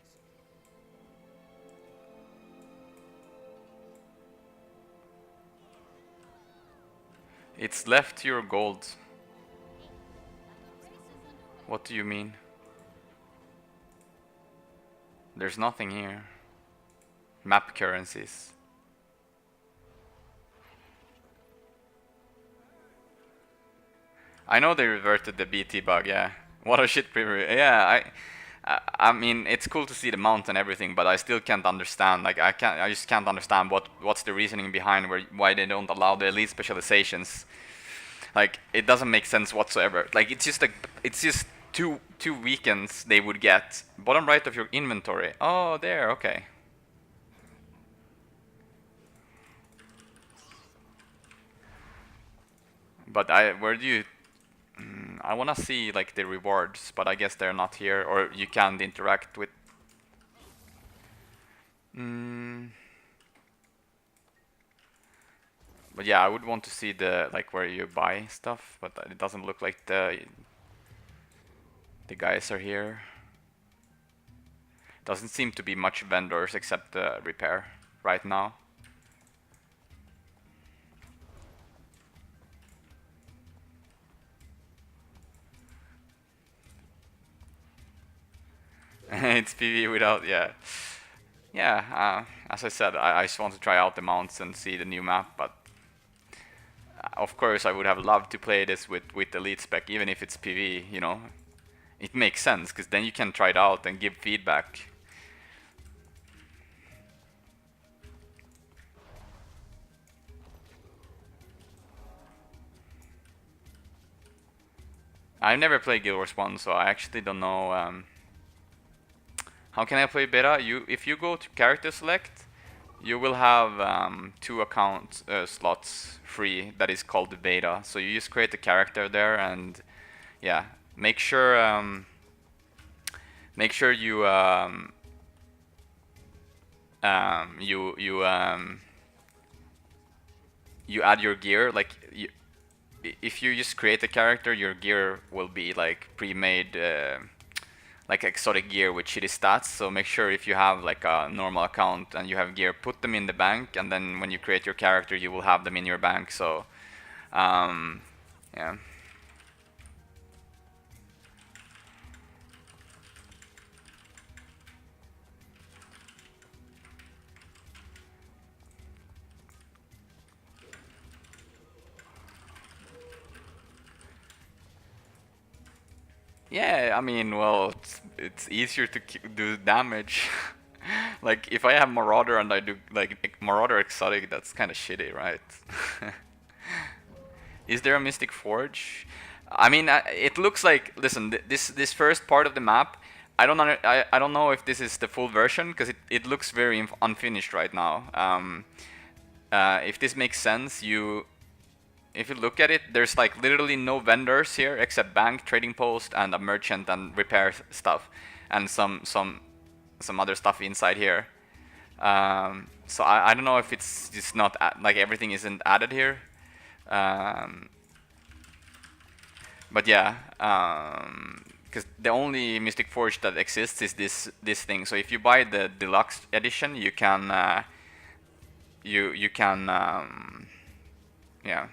It's left your gold. What do you mean? There's nothing here. Map currencies. I know they reverted the BT bug, yeah. What a shit preview. Yeah, I mean, it's cool to see the mount and everything, but I still can't understand. Like, I just can't understand what's the reasoning behind why they don't allow the elite specializations. Like, it doesn't make sense whatsoever. Like, it's just two weekends they would get. Bottom right of your inventory. Oh, there, okay. But where do you... I wanna see like the rewards, but I guess they're not here, or you can't interact with... But yeah, I would want to see the like where you buy stuff, but it doesn't look like the guys are here. Doesn't seem to be much vendors except the repair right now. It's PvE without, yeah. Yeah, as I said, I just want to try out the mounts and see the new map, but of course I would have loved to play this with Elite Spec, even if it's PvE, you know. It makes sense, because then you can try it out and give feedback. I've never played Guild Wars 1, so I actually don't know... How can I play beta? If you go to character select, you will have 2 account slots free that is called the beta. So you just create a character there, and yeah, make sure you you add your gear. Like if you just create a character, your gear will be like pre-made. Like exotic gear with shitty stats, so make sure if you have like a normal account and you have gear, put them in the bank, and then when you create your character you will have them in your bank, so yeah. Yeah, I mean, well, it's easier to do damage. Like, if I have Marauder and I do, like, Marauder Exotic, that's kind of shitty, right? Is there a Mystic Forge? I mean, it looks like, listen, this first part of the map, I don't know if this is the full version, because it looks very unfinished right now. If this makes sense, if you look at it, there's like literally no vendors here except bank, trading post, and a merchant and repair stuff, and some other stuff inside here. So I don't know if it's just not like everything isn't added here. But yeah, because the only Mystic Forge that exists is this thing. So if you buy the deluxe edition, you can you can yeah.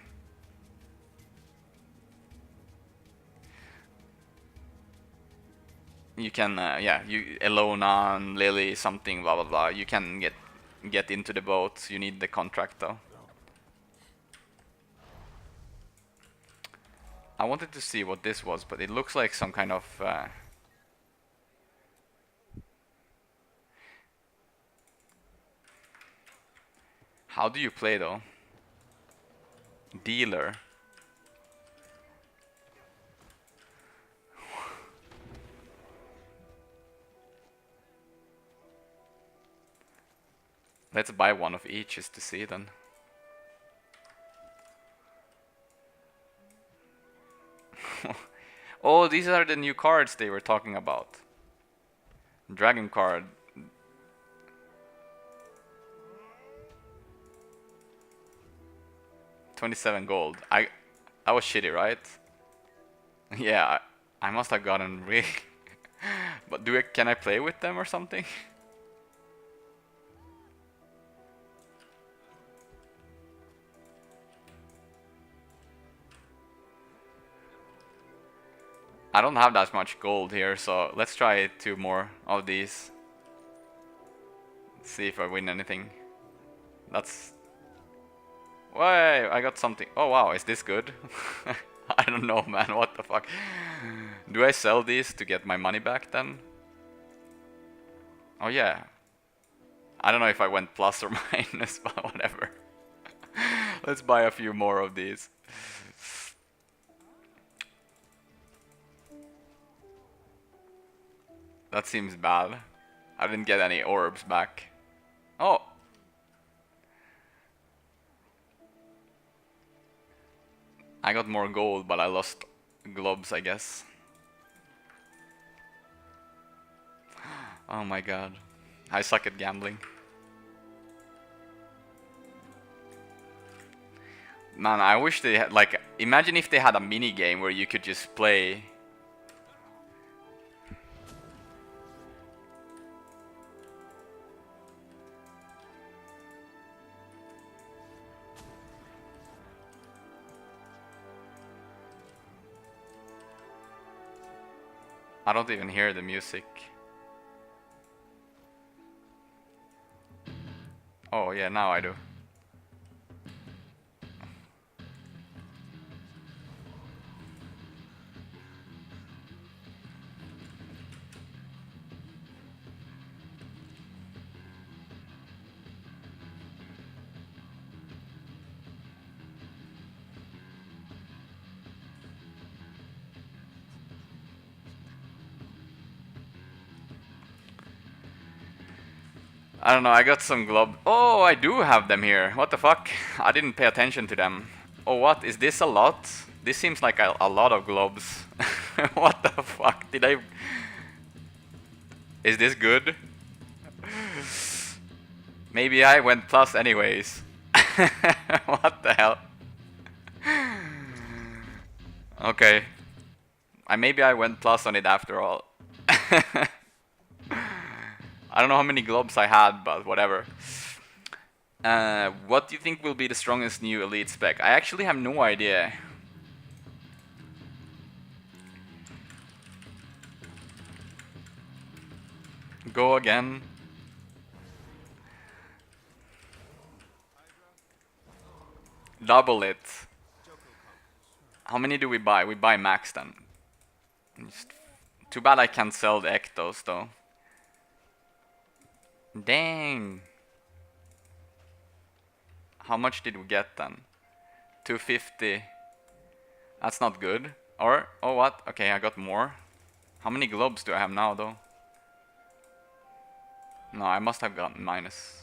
You can yeah, you Elona and Lily something blah blah blah. You can get into the boat. You need the contract though. I wanted to see what this was, but it looks like some kind of how do you play though? Dealer. Let's buy one of each just to see then. Oh, these are the new cards they were talking about. Dragon card. $27 gold. I was shitty, right? Yeah, I must have gotten really. But can I play with them or something? I don't have that much gold here, so let's try 2 more of these. See if I win anything. That's... Wait, I got something. Oh wow, is this good? I don't know, man, what the fuck. Do I sell these to get my money back then? Oh yeah. I don't know if I went plus or minus, but whatever. Let's buy a few more of these. That seems bad. I didn't get any orbs back. Oh! I got more gold, but I lost globes, I guess. Oh my god. I suck at gambling. Man, I wish they had, like, imagine if they had a mini game where you could just play. I don't even hear the music. Oh yeah, now I do. I don't know, I got some glob. Oh, I do have them here. What the fuck? I didn't pay attention to them. Oh, what? Is this a lot? This seems like a lot of globes. What the fuck? Did I... Is this good? Maybe I went plus anyways. What the hell? Okay. Maybe I went plus on it after all. I don't know how many globes I had, but whatever. What do you think will be the strongest new elite spec? I actually have no idea. Go again. Double it. How many do we buy? We buy max then. Too bad I can't sell the Ectos though. Dang. How much did we get then? 250. That's not good. Or, oh what? Okay, I got more. How many globes do I have now though? No, I must have gotten minus.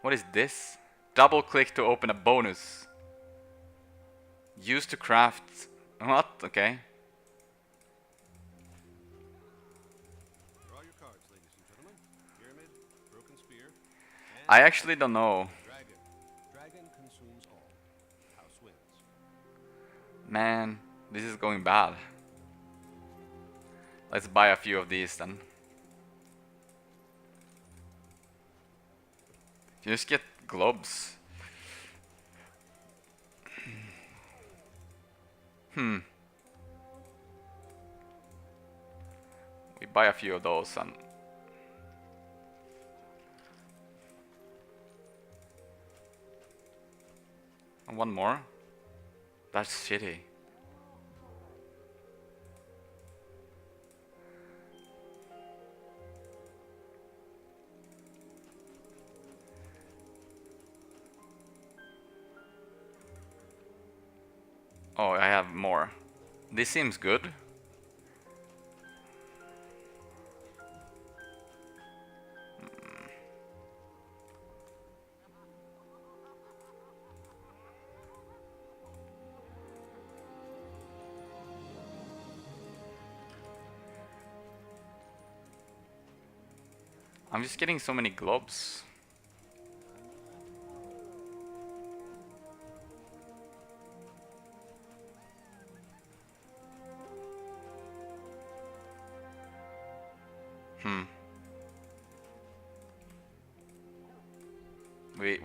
What is this? Double click to open a bonus. Use to craft. What? Okay. Draw your cards, ladies and gentlemen. Pyramid, broken spear, and I actually don't know. dragon. Dragon consumes all. House wins. Man, this is going bad. Let's buy a few of these then. Just get globes. We buy a few of those and... And one more? That's shitty. Oh, I have more. This seems good. I'm just getting so many globes.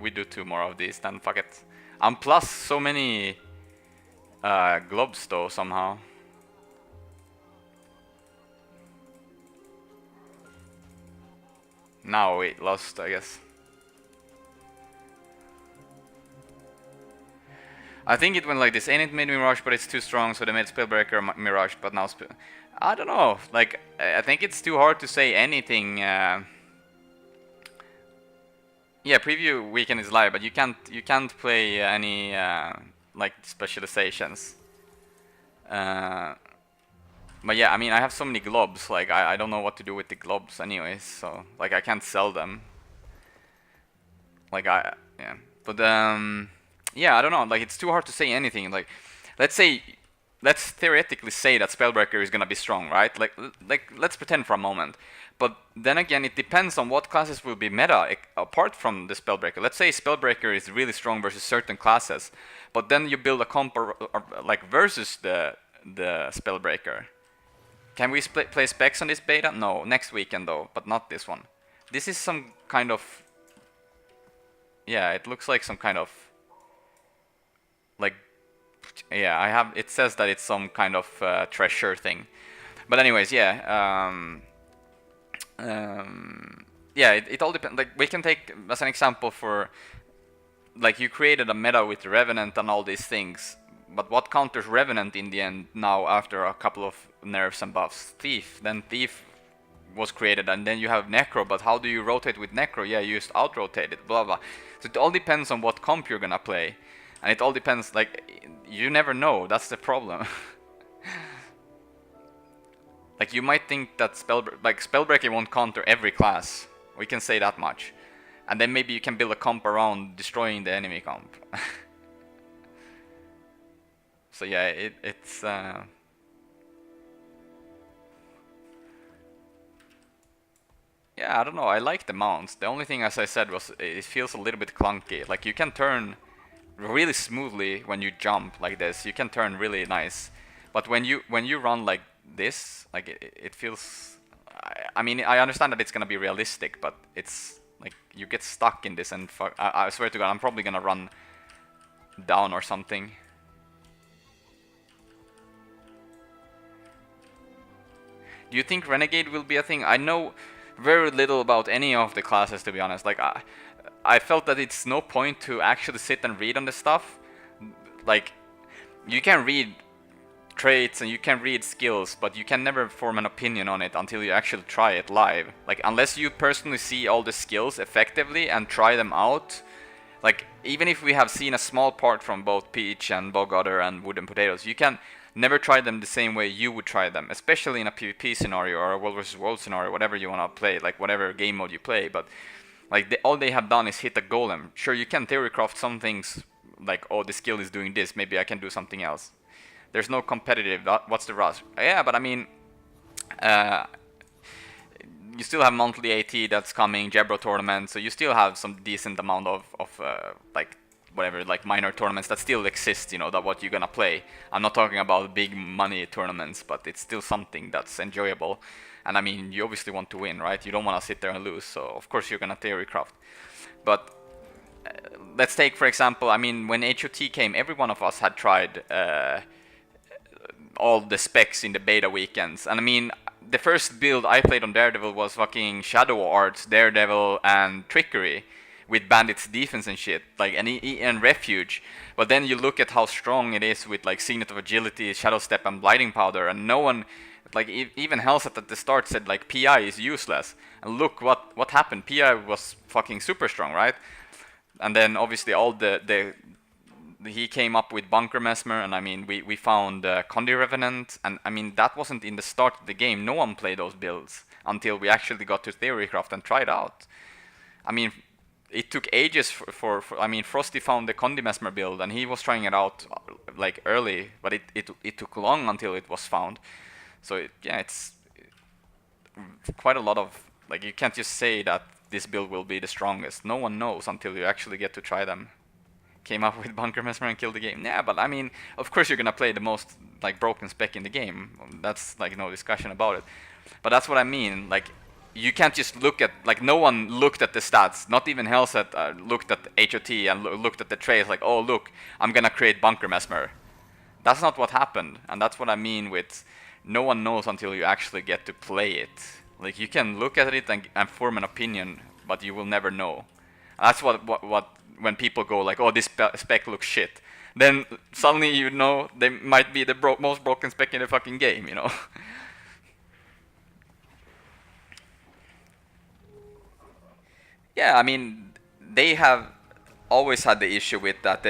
We do 2 more of these, then fuck it. I'm plus so many globes though somehow. Now we lost, I guess. I think it went like this. Ain't it made Mirage, but it's too strong, so they made Spellbreaker Mirage, but now I don't know. Like, I think it's too hard to say anything. Yeah, preview weekend is live, but you can't play any like specializations. But yeah, I mean, I have so many globs, like, I don't know what to do with the globs anyways, so, like, I can't sell them. Like, yeah. But, yeah, I don't know, like, it's too hard to say anything, like, let's theoretically say that Spellbreaker is gonna be strong, right? Like, let's pretend for a moment. But then again, it depends on what classes will be meta, apart from the Spellbreaker. Let's say Spellbreaker is really strong versus certain classes, but then you build a comp like versus the Spellbreaker. Can we play specs on this beta? No, next weekend though, but not this one. This is some kind of... Yeah, it looks like some kind of... Like... Yeah, it says that it's some kind of treasure thing. But anyways, yeah. Yeah, it all depends. Like, we can take as an example for... Like, you created a meta with Revenant and all these things. But what counters Revenant in the end now after a couple of nerfs and buffs? Thief. Then Thief was created, and then you have Necro, but how do you rotate with Necro? Yeah, you just out-rotate it, blah blah. So it all depends on what comp you're gonna play. And it all depends, like, you never know, that's the problem. Like, you might think that Spellbreaker won't counter every class. We can say that much. And then maybe you can build a comp around destroying the enemy comp. So yeah, it's yeah, I don't know, I like the mounts. The only thing, as I said, was it feels a little bit clunky. Like, you can turn really smoothly when you jump like this. You can turn really nice. But when you run like this, like, it feels... I mean, I understand that it's gonna be realistic, but it's like you get stuck in this, and I swear to God, I'm probably gonna run down or something. Do you think Renegade will be a thing? I know very little about any of the classes, to be honest. Like, I felt that it's no point to actually sit and read on the stuff. Like, you can read traits and you can read skills, but you can never form an opinion on it until you actually try it live. Like, unless you personally see all the skills effectively and try them out. Like, even if we have seen a small part from both Peach and Bogodder and Wooden Potatoes, you can never try them the same way you would try them, especially in a PvP scenario or a World vs. World scenario, whatever you want to play, like whatever game mode you play. But like, all they have done is hit a golem. Sure, you can theorycraft some things, like, oh, the skill is doing this, maybe I can do something else. There's no competitive, what's the rush? Yeah, but I mean, you still have monthly AT that's coming, Jebro tournament, so you still have some decent amount of like, whatever, like minor tournaments that still exist, you know, that what you're gonna play. I'm not talking about big money tournaments, but it's still something that's enjoyable. And I mean, you obviously want to win, right? You don't want to sit there and lose, so of course you're gonna theorycraft. But let's take, for example, I mean, when HOT came, every one of us had tried all the specs in the beta weekends. And I mean, the first build I played on Daredevil was fucking Shadow Arts, Daredevil, and Trickery with Bandit's defense and shit, like, and Refuge. But then you look at how strong it is with like Signet of Agility, Shadow Step, and Blighting Powder, and no one, like, even Hellset at the start said like PI is useless. And look what happened. PI was fucking super strong, right? And then obviously all he came up with Bunker Mesmer, and I mean, we found Condi Revenant, and I mean, that wasn't in the start of the game. No one played those builds until we actually got to Theorycraft and tried out. I mean, it took ages for I mean, Frosty found the Condi Mesmer build, and he was trying it out like early, but it took long until it was found. So yeah, it's quite a lot of, like, you can't just say that this build will be the strongest. No one knows until you actually get to try them. Came up with Bunker Mesmer and killed the game. Yeah, but I mean, of course you're gonna play the most like broken spec in the game. That's like no discussion about it. But that's what I mean. Like, you can't just look at, like, no one looked at the stats. Not even Hellset looked at HOT and looked at the traits like, oh look, I'm gonna create Bunker Mesmer. That's not what happened, and that's what I mean with no one knows until you actually get to play it. Like, you can look at it and form an opinion, but you will never know. And that's what when people go like, oh, this spec looks shit, then suddenly you know they might be the most broken spec in the fucking game, you know. Yeah, I mean, they have always had the issue with that.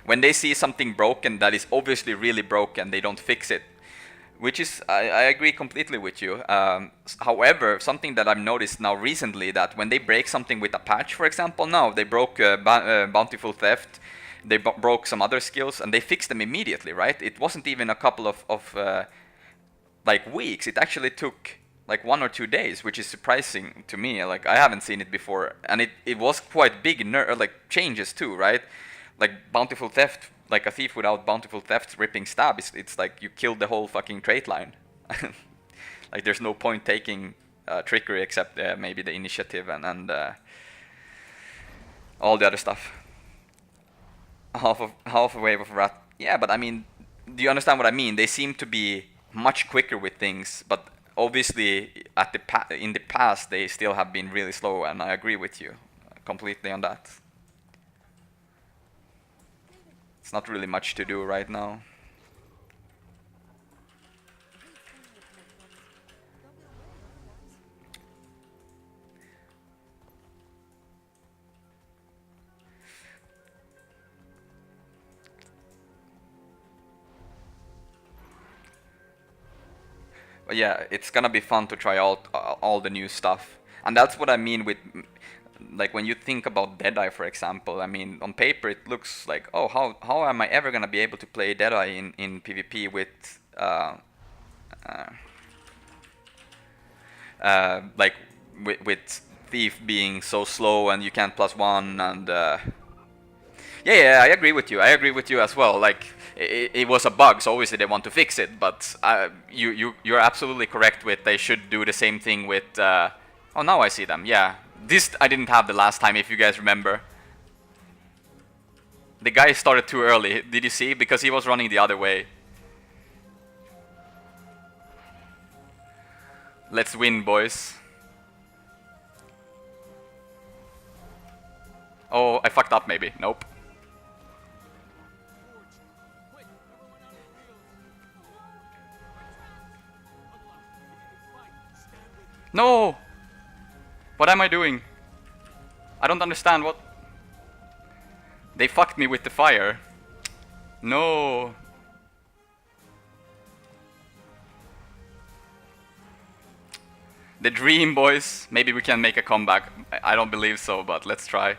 When they see something broken that is obviously really broken, they don't fix it. Which is, I agree completely with you. However, something that I've noticed now recently, that when they break something with a patch, for example, now they broke Bountiful Theft, they broke some other skills, and they fixed them immediately, right? It wasn't even a couple of like weeks. It actually took like 1 or 2 days, which is surprising to me. Like, I haven't seen it before, and it was quite big like changes too, right? Like Bountiful Theft, like a thief without Bountiful Theft's ripping stab, it's like you killed the whole fucking trait line. Like, there's no point taking trickery except maybe the initiative and all the other stuff. Half a wave of rat. Yeah, but I mean, do you understand what I mean? They seem to be much quicker with things, but obviously in the past they still have been really slow, and I agree with you completely on that. It's not really much to do right now. But yeah, it's gonna be fun to try out all the new stuff. And that's what I mean with, like, when you think about Deadeye, for example. I mean, on paper it looks like, oh, how am I ever gonna be able to play Deadeye in PvP with like with Thief being so slow and you can't +1 and yeah, I agree with you. I agree with you as well. Like, it was a bug, so obviously they want to fix it. But you're absolutely correct with they should do the same thing with. Oh, now I see them. Yeah, this I didn't have the last time, if you guys remember. The guy started too early. Did you see? Because he was running the other way. Let's win, boys. Oh, I fucked up maybe. Nope. No! What am I doing? I don't understand what... They fucked me with the fire. No. The dream, boys. Maybe we can make a comeback. I don't believe so, but let's try.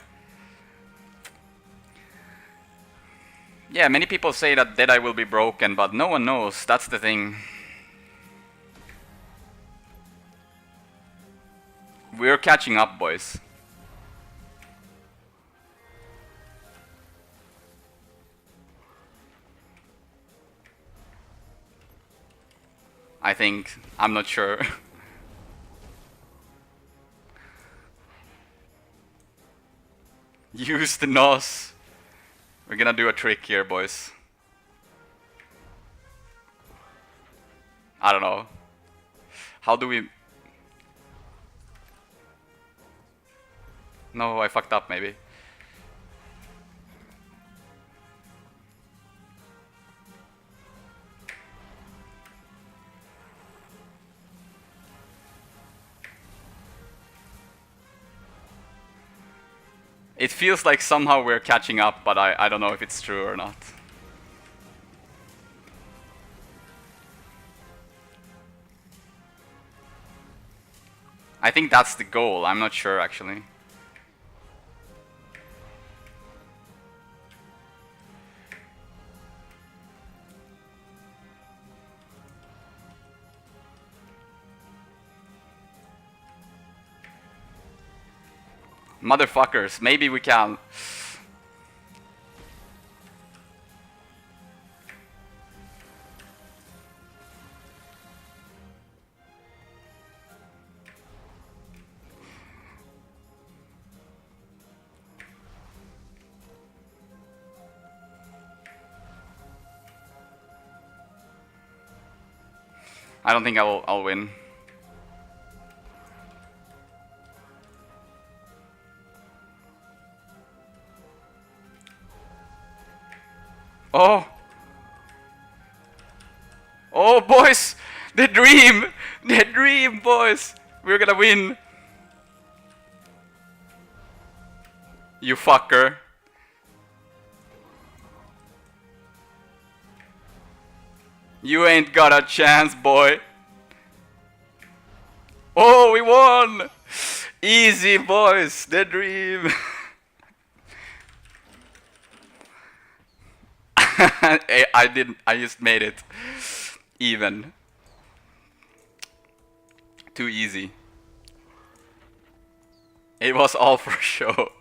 Yeah, many people say that Deadeye will be broken, but no one knows. That's the thing. We're catching up, boys. I think. I'm not sure. Use the NOS. We're gonna do a trick here, boys. I don't know. How do we... No, I fucked up maybe. It feels like somehow we're catching up, but I don't know if it's true or not. I think that's the goal, I'm not sure actually. Motherfuckers, maybe we can. I don't think I'll win. Oh! Oh, boys! The dream! The dream, boys! We're gonna win! You fucker. You ain't got a chance, boy. Oh, we won! Easy, boys. The dream. I didn't. I just made it even. Too easy. It was all for show.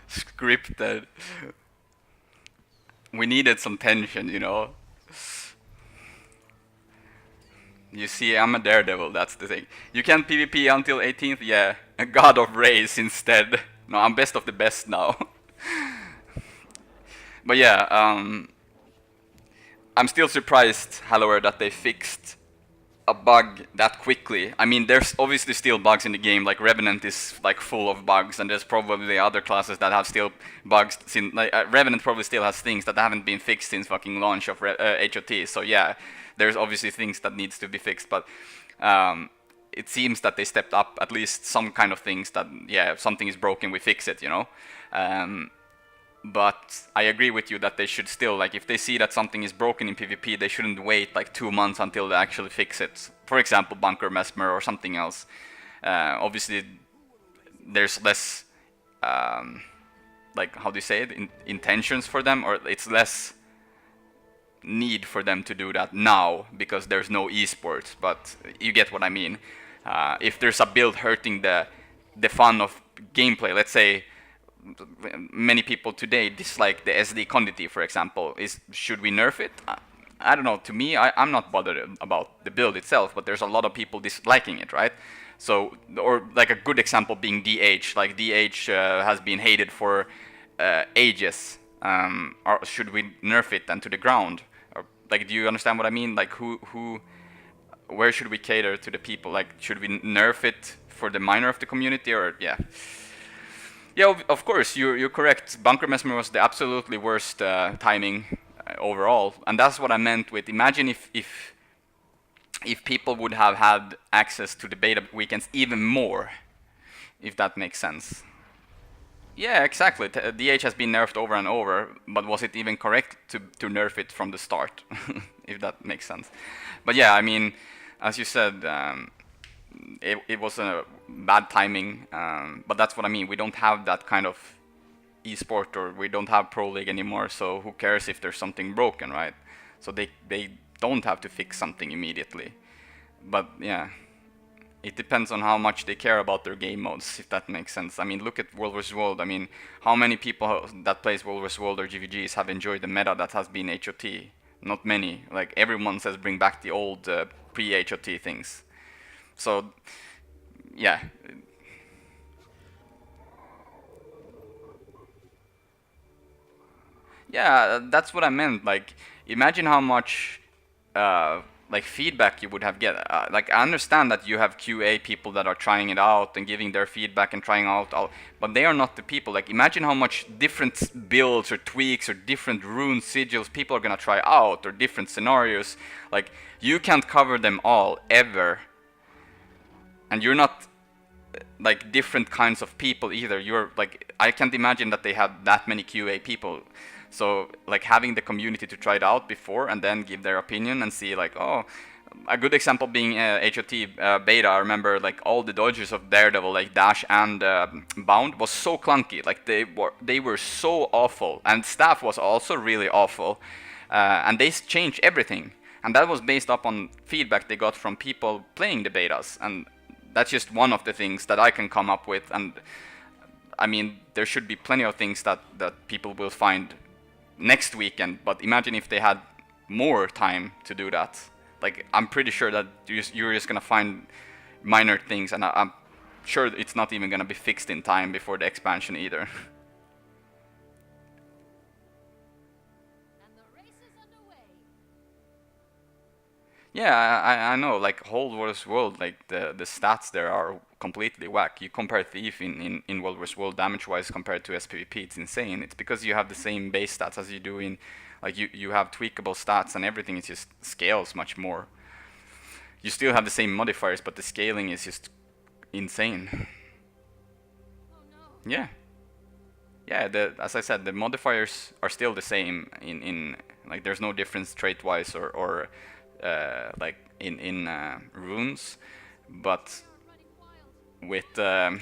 Scripted. We needed some tension, you know. You see, I'm a daredevil, that's the thing. You can't PvP until 18th? Yeah. A god of race instead. No, I'm best of the best now. But yeah, I'm still surprised, however, that they fixed a bug that quickly. I mean, there's obviously still bugs in the game, like Revenant is like full of bugs, and there's probably other classes that have still bugs. Like, Revenant probably still has things that haven't been fixed since fucking launch of HOT, so yeah, there's obviously things that needs to be fixed, but it seems that they stepped up at least some kind of things that, yeah, if something is broken, we fix it, you know? But I agree with you that they should still, like, if they see that something is broken in PvP, they shouldn't wait like 2 months until they actually fix it. For example, Bunker Mesmer or something else. Obviously, there's less, like, how do you say it, intentions for them, or it's less need for them to do that now because there's no esports. But you get what I mean. If there's a build hurting the fun of gameplay, let's say. Many people today dislike the SD quantity, for example. Should we nerf it? I don't know. To me, I'm not bothered about the build itself, but there's a lot of people disliking it, right? So, or like a good example being DH. Like DH has been hated for ages. Or should we nerf it and to the ground? Or, like, do you understand what I mean? Like, where should we cater to the people? Like, should we nerf it for the minor of the community, or yeah? Yeah, of course, you're correct. Bunker Mesmer was the absolutely worst timing overall, and that's what I meant with. Imagine if people would have had access to the beta weekends even more, if that makes sense. Yeah, exactly. DH has been nerfed over and over, but was it even correct to nerf it from the start, if that makes sense? But yeah, I mean, as you said. It was a bad timing, but that's what I mean. We don't have that kind of esport, or we don't have Pro League anymore, so who cares if there's something broken, right? So they don't have to fix something immediately. But yeah, it depends on how much they care about their game modes, if that makes sense. I mean, look at World vs. World. I mean, how many people that plays World vs. World or GVGs have enjoyed the meta that has been HOT? Not many. Like, everyone says bring back the old pre-HOT things. So, yeah. Yeah, that's what I meant. Like, imagine how much, like, feedback you would have get. Like, I understand that you have QA people that are trying it out and giving their feedback and trying out, but they are not the people. Like, imagine how much different builds or tweaks or different rune sigils people are gonna try out, or different scenarios. Like, you can't cover them all, ever. And you're not like different kinds of people either. You're like, I can't imagine that they have that many QA people. So like, having the community to try it out before and then give their opinion and see, like, oh, a good example being HOT beta. I remember like all the dodges of Daredevil, like dash and bound, was so clunky. Like, they were so awful, and staff was also really awful, and they changed everything. And that was based upon feedback they got from people playing the betas. And that's just one of the things that I can come up with, and I mean, there should be plenty of things that people will find next weekend, but imagine if they had more time to do that. Like, I'm pretty sure that you're just gonna find minor things, and I'm sure it's not even gonna be fixed in time before the expansion either. And the race is underway. Yeah, I know, like, whole World World, like, the stats there are completely whack. You compare Thief in World vs. World damage-wise compared to SPVP, it's insane. It's because you have the same base stats as you do in, like, you have tweakable stats and everything, it just scales much more. You still have the same modifiers, but the scaling is just insane. Oh no. Yeah. yeah, as I said, the modifiers are still the same in like there's no difference trait wise or like in runes, but with but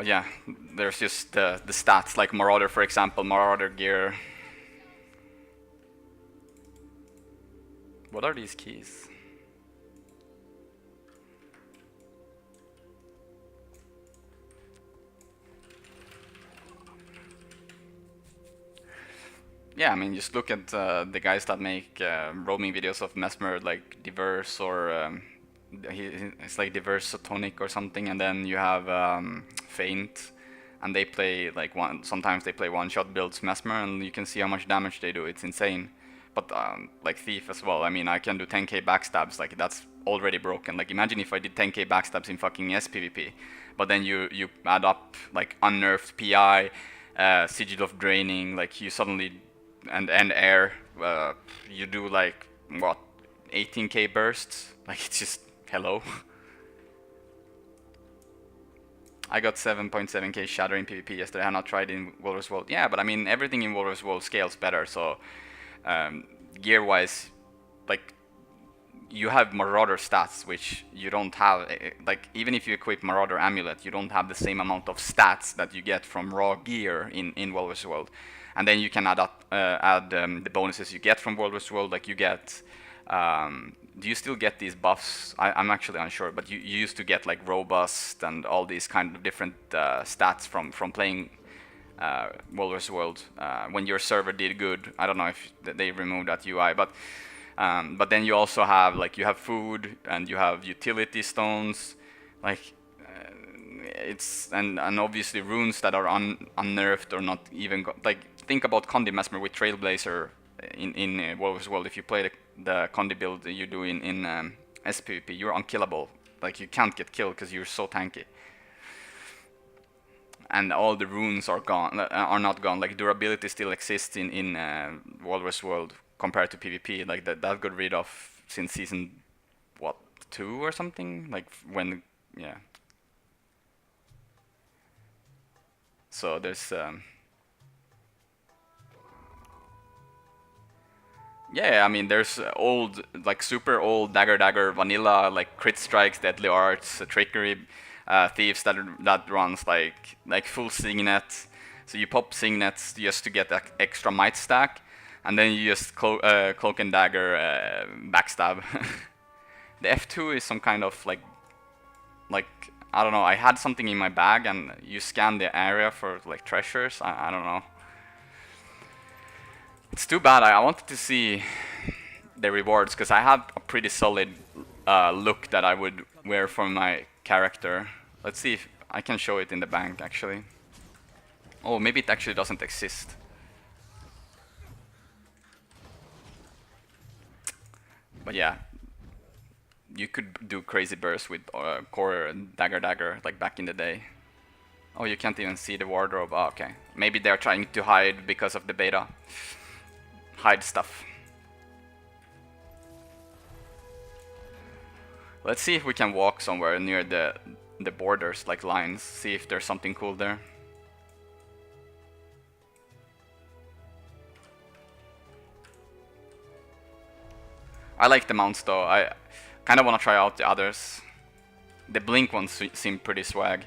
yeah, there's just the stats like Marauder, for example, Marauder gear. What are these keys? Yeah, I mean, just look at the guys that make roaming videos of Mesmer, like Diverse or it's like Diverse Tonic or something, and then you have Feint, and they play like sometimes they play one-shot builds Mesmer, and you can see how much damage they do. It's insane. But like Thief as well. I mean, I can do 10k backstabs. Like that's already broken. Like imagine if I did 10k backstabs in fucking SPVP, but then you add up like unnerved PI, Sigil of Draining, like you suddenly and air, you do like what 18k bursts. Like it's just hello. I got 7.7k shatter in PvP yesterday. I have not tried in Walrus World. Yeah, but I mean everything in Walrus World scales better. So gear-wise, like you have Marauder stats, which you don't have. Like even if you equip Marauder Amulet, you don't have the same amount of stats that you get from raw gear in Walrus World. And then you can add up, the bonuses you get from Walrus World. Like you get, do you still get these buffs? I'm actually unsure, but you used to get like robust and all these kind of different stats from playing Walrus World when your server did good. I don't know if they removed that UI, but then you also have like you have food and you have utility stones, like it's and obviously runes that are unnerved or not even like think about Condi Mesmer with Trailblazer in Walrus World. If you play the Condi build you do in SPVP, you're unkillable. Like you can't get killed because you're so tanky. And all the runes are gone, are not gone. Like durability still exists in Walrus World compared to PvP. Like that got rid of since season what 2 or something. Like when yeah. So there's yeah, I mean there's old like super old dagger vanilla like crit strikes, deadly arts, trickery. Thieves that runs like full signet, so you pop signets just to get that extra might stack, and then you just cloak and dagger backstab. The F2 is some kind of like I don't know. I had something in my bag, and you scan the area for like treasures. I don't know. It's too bad. I wanted to see the rewards because I have a pretty solid look that I would wear for my character. Let's see if I can show it in the bank actually. Oh, maybe it actually doesn't exist. But yeah, you could do crazy bursts with core and dagger like back in the day. Oh, you can't even see the wardrobe. Oh, okay, maybe they're trying to hide because of the beta. Hide stuff. Let's see if we can walk somewhere near the borders, like lines, see if there's something cool there. I like the mounts though. I kind of want to try out the others. The blink ones seem pretty swag.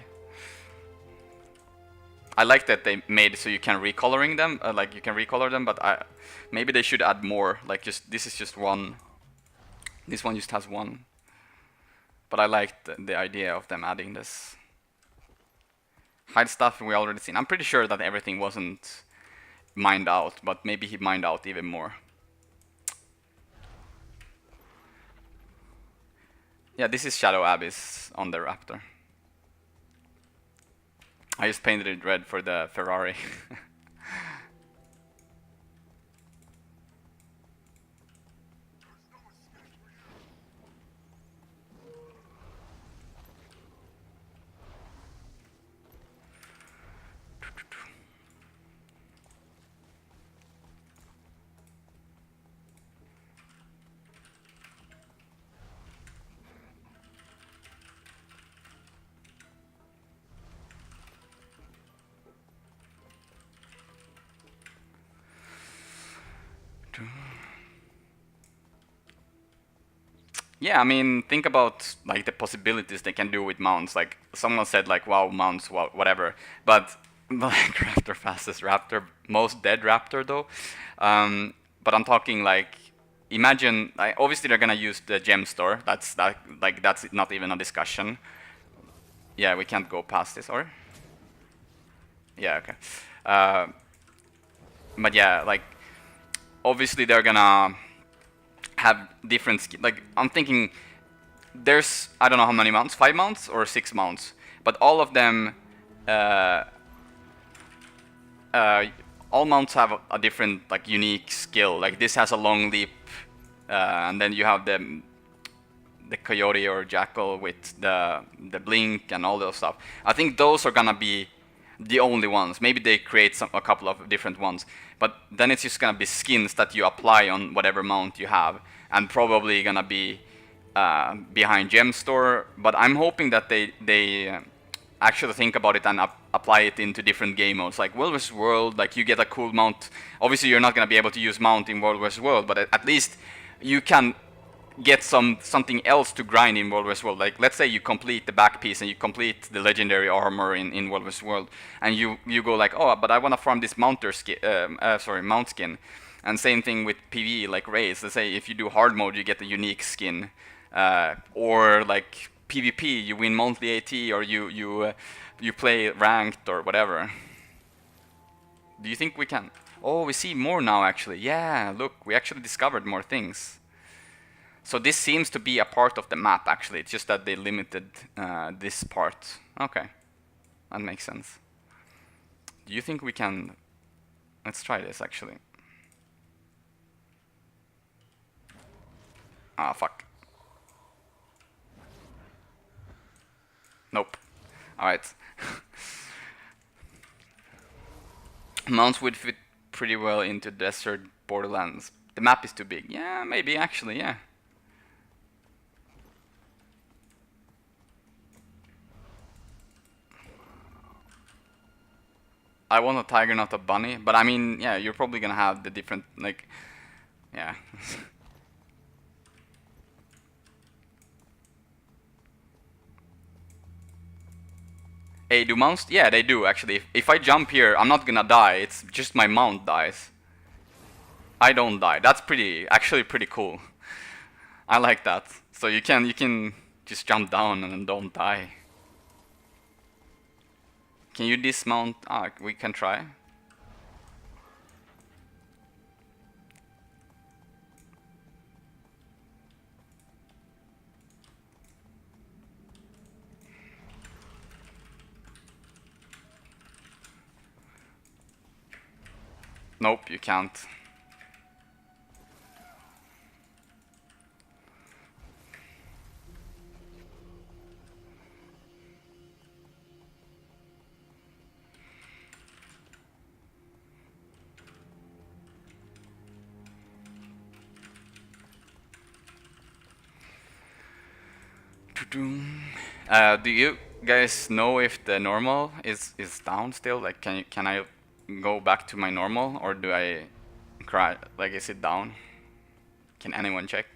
I like that they made so you can recoloring them, like you can recolor them, but maybe they should add more. Like just this is just one. This one just has one. But I liked the idea of them adding this. Hide stuff we already seen. I'm pretty sure that everything wasn't mined out, but maybe he mined out even more. Yeah, this is Shadow Abyss on the Raptor. I just painted it red for the Ferrari. yeah, I mean, think about like the possibilities they can do with mounts. Like someone said, like, wow, mounts, whatever. But like raptor fastest raptor, most dead raptor though. But I'm talking like, imagine, like, obviously they're gonna use the gem store. That's not even a discussion. Yeah, we can't go past this, or? Yeah, okay. But yeah, like, obviously they're gonna have different like, I'm thinking there's, I don't know how many mounts, 5 mounts or 6 mounts, but all of them, uh, all mounts have a different like unique skill. Like this has a long leap, and then you have the coyote or jackal with the blink and all those stuff. I think those are gonna be the only ones. Maybe they create a couple of different ones, but then it's just gonna be skins that you apply on whatever mount you have, and probably gonna be behind gem store. But I'm hoping that they actually think about it and apply it into different game modes, like World vs. World. Like you get a cool mount. Obviously, you're not gonna be able to use mount in World vs. World, but at least you can get something else to grind in World vs. World. Like let's say you complete the back piece and you complete the legendary armor in World vs. World, and you go like, oh, but I want to farm this mounter skin, mount skin. And same thing with PvE, like raids. Let's say if you do hard mode, you get a unique skin, or like PvP, you win monthly AT, or you play ranked or whatever. Do you think we can? Oh, we see more now actually. Yeah, look, we actually discovered more things. So this seems to be a part of the map actually. It's just that they limited this part. Okay, that makes sense. Do you think we can? Let's try this actually. Ah, fuck. Nope. Alright. Mounts would fit pretty well into desert borderlands. The map is too big. Yeah, maybe actually, yeah. I want a tiger, not a bunny. But I mean, yeah, you're probably gonna have the different, like, yeah. Hey, do mounts? Yeah, they do actually. If I jump here, I'm not gonna die. It's just my mount dies. I don't die. That's actually pretty cool. I like that. So you can just jump down and don't die. Can you dismount? Ah, we can try. Nope, you can't. Do you guys know if the normal is down still? Like, can I go back to my normal, or do I cry? Like, is it down? Can anyone check?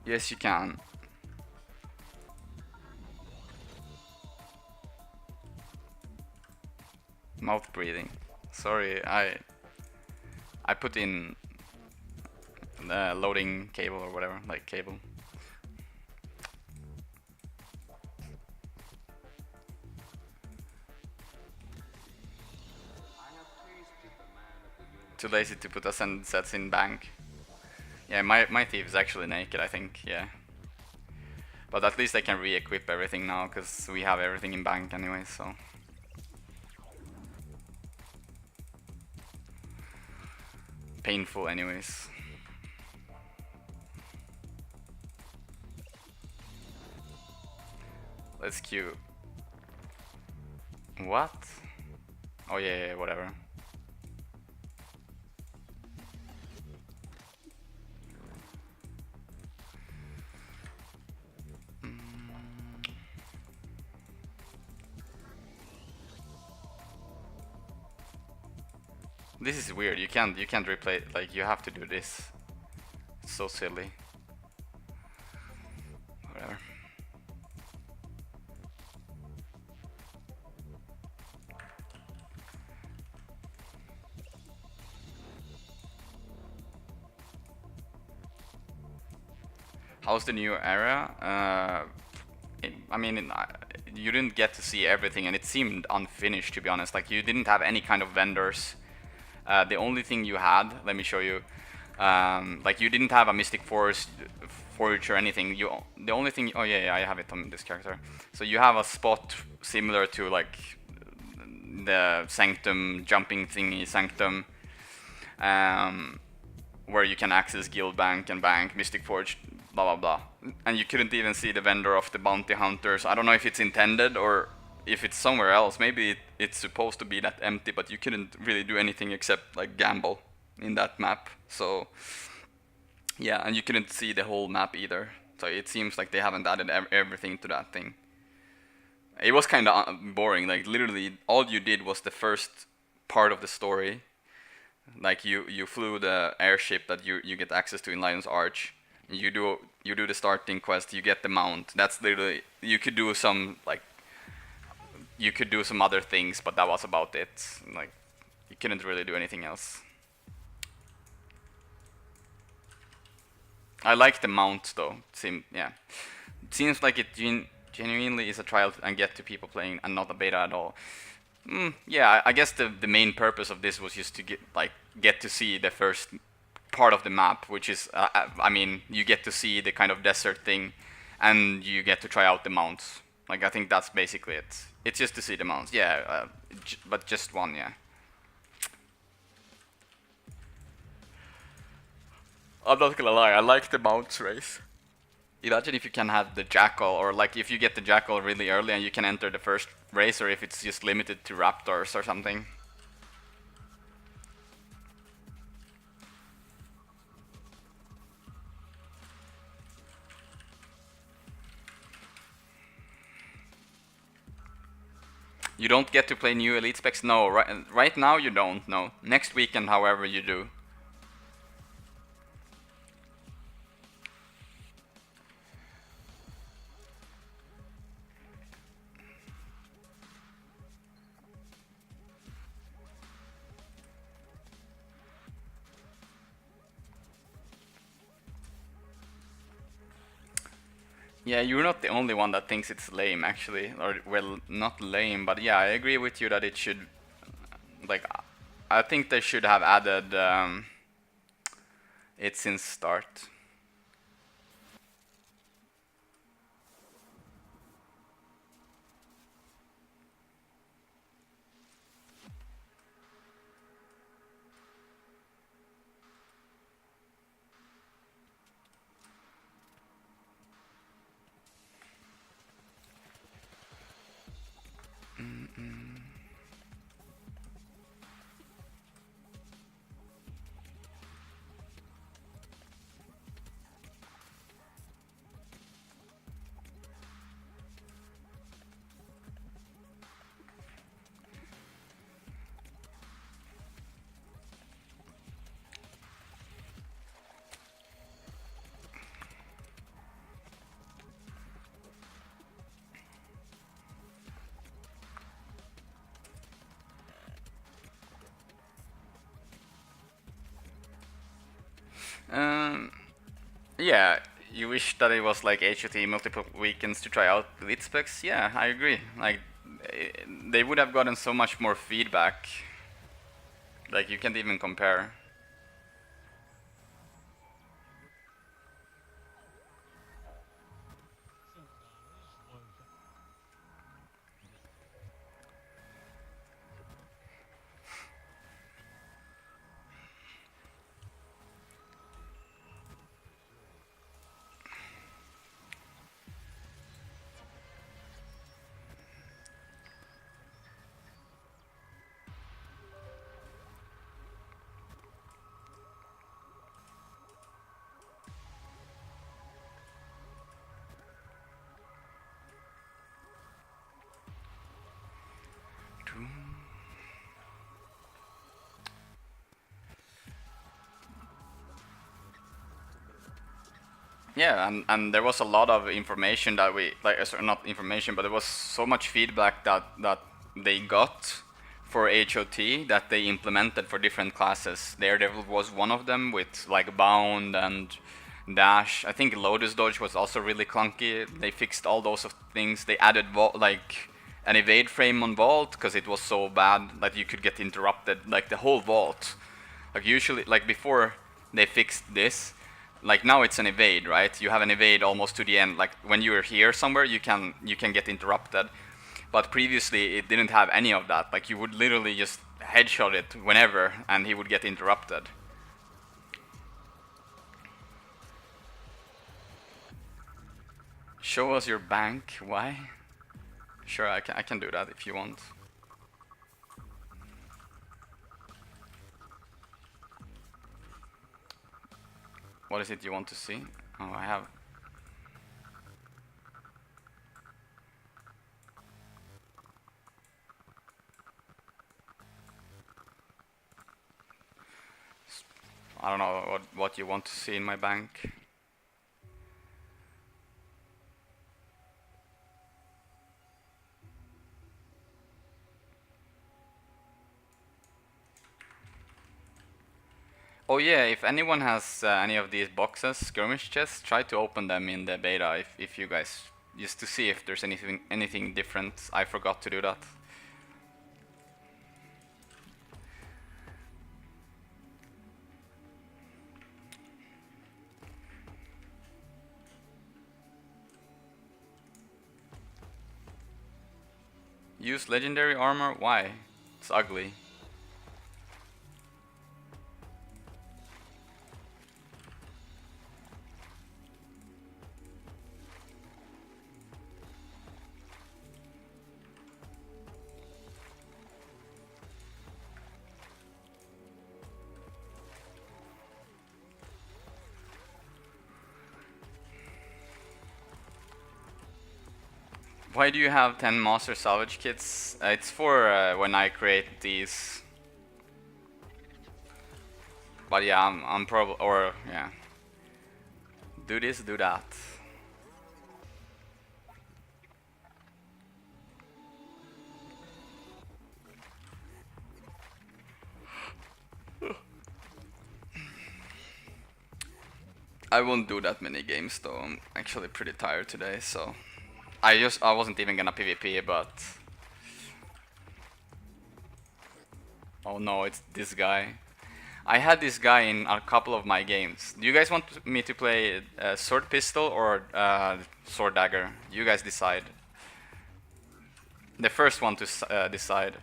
Yes, you can. Mouth breathing. Sorry, I put in the loading cable or whatever, like cable. Too lazy to put ascended sets in bank. Yeah, my thief is actually naked, I think, yeah. But at least I can re-equip everything now, because we have everything in bank anyway, so. painful anyways. Let's queue. What? Oh yeah, whatever. This is weird. You can't replay, like, you have to do this. It's so silly. Whatever. How's the new era? I mean, you didn't get to see everything, and it seemed unfinished, to be honest. Like, you didn't have any kind of vendors. The only thing you had, let me show you, like, you didn't have a Mystic Forest Forge or anything. The only thing, oh yeah, I have it on this character. So you have a spot similar to, like, the Sanctum jumping thingy, Sanctum, where you can access Guild Bank and Bank, Mystic Forge, blah blah blah. And you couldn't even see the vendor of the bounty hunters. I don't know if it's intended or if it's somewhere else. Maybe it's supposed to be that empty, but you couldn't really do anything except like gamble in that map. So yeah, and you couldn't see the whole map either. So it seems like they haven't added everything to that thing. It was kind of boring. Like, literally all you did was the first part of the story. Like, you flew the airship that you get access to in Lion's Arch. You do the starting quest. You get the mount. That's literally, you could do some, like, you could do some other things, but that was about it. Like, you couldn't really do anything else. I like the mount though. Yeah, it seems like it genuinely is a trial and get to people playing, and not a beta at all. Yeah, I guess the main purpose of this was just to get to see the first part of the map, which is, I mean, you get to see the kind of desert thing, and you get to try out the mounts. Like, I think that's basically it. It's just to see the mounts, yeah, but just one, yeah. I'm not gonna lie, I like the mounts race. Imagine if you can have the Jackal, or like if you get the Jackal really early and you can enter the first race, or if it's just limited to Raptors or something. You don't get to play new elite specs? No, right now you don't, no. Next weekend, however, you do. Yeah, you're not the only one that thinks it's lame, actually. Or, well, not lame, but yeah, I agree with you that it should... Like, I think they should have added it since start. Yeah, you wish that it was like HOT multiple weekends to try out elite specs? Yeah, I agree. Like, they would have gotten so much more feedback. Like, you can't even compare. Yeah, and there was a lot of information that we like, sorry, not information, but there was so much feedback that they got for HOT that they implemented for different classes. Daredevil was one of them with like bound and dash. I think Lotus Dodge was also really clunky. They fixed all those things. They added like an evade frame on vault because it was so bad that you could get interrupted, like the whole vault. Like usually, like before they fixed this, like now it's an evade, right? You have an evade almost to the end. Like when you're here somewhere, you can get interrupted. But previously it didn't have any of that. Like you would literally just headshot it whenever, and he would get interrupted. Show us your bank. Why? Sure, I can do that if you want. What is it you want to see? Oh, I have. I don't know what you want to see in my bank. Oh yeah, if anyone has any of these boxes, skirmish chests, try to open them in the beta if you guys, just to see if there's anything different. I forgot to do that. Use legendary armor? Why? It's ugly. Why do you have 10 Master Salvage kits? It's for when I create these. But yeah, I'm probably, or yeah. Do this, do that. I won't do that many games though. I'm actually pretty tired today, so I wasn't even gonna PvP, but oh no, it's this guy. I had this guy in a couple of my games. Do you guys want me to play sword pistol or sword dagger? You guys decide. The first one to decide.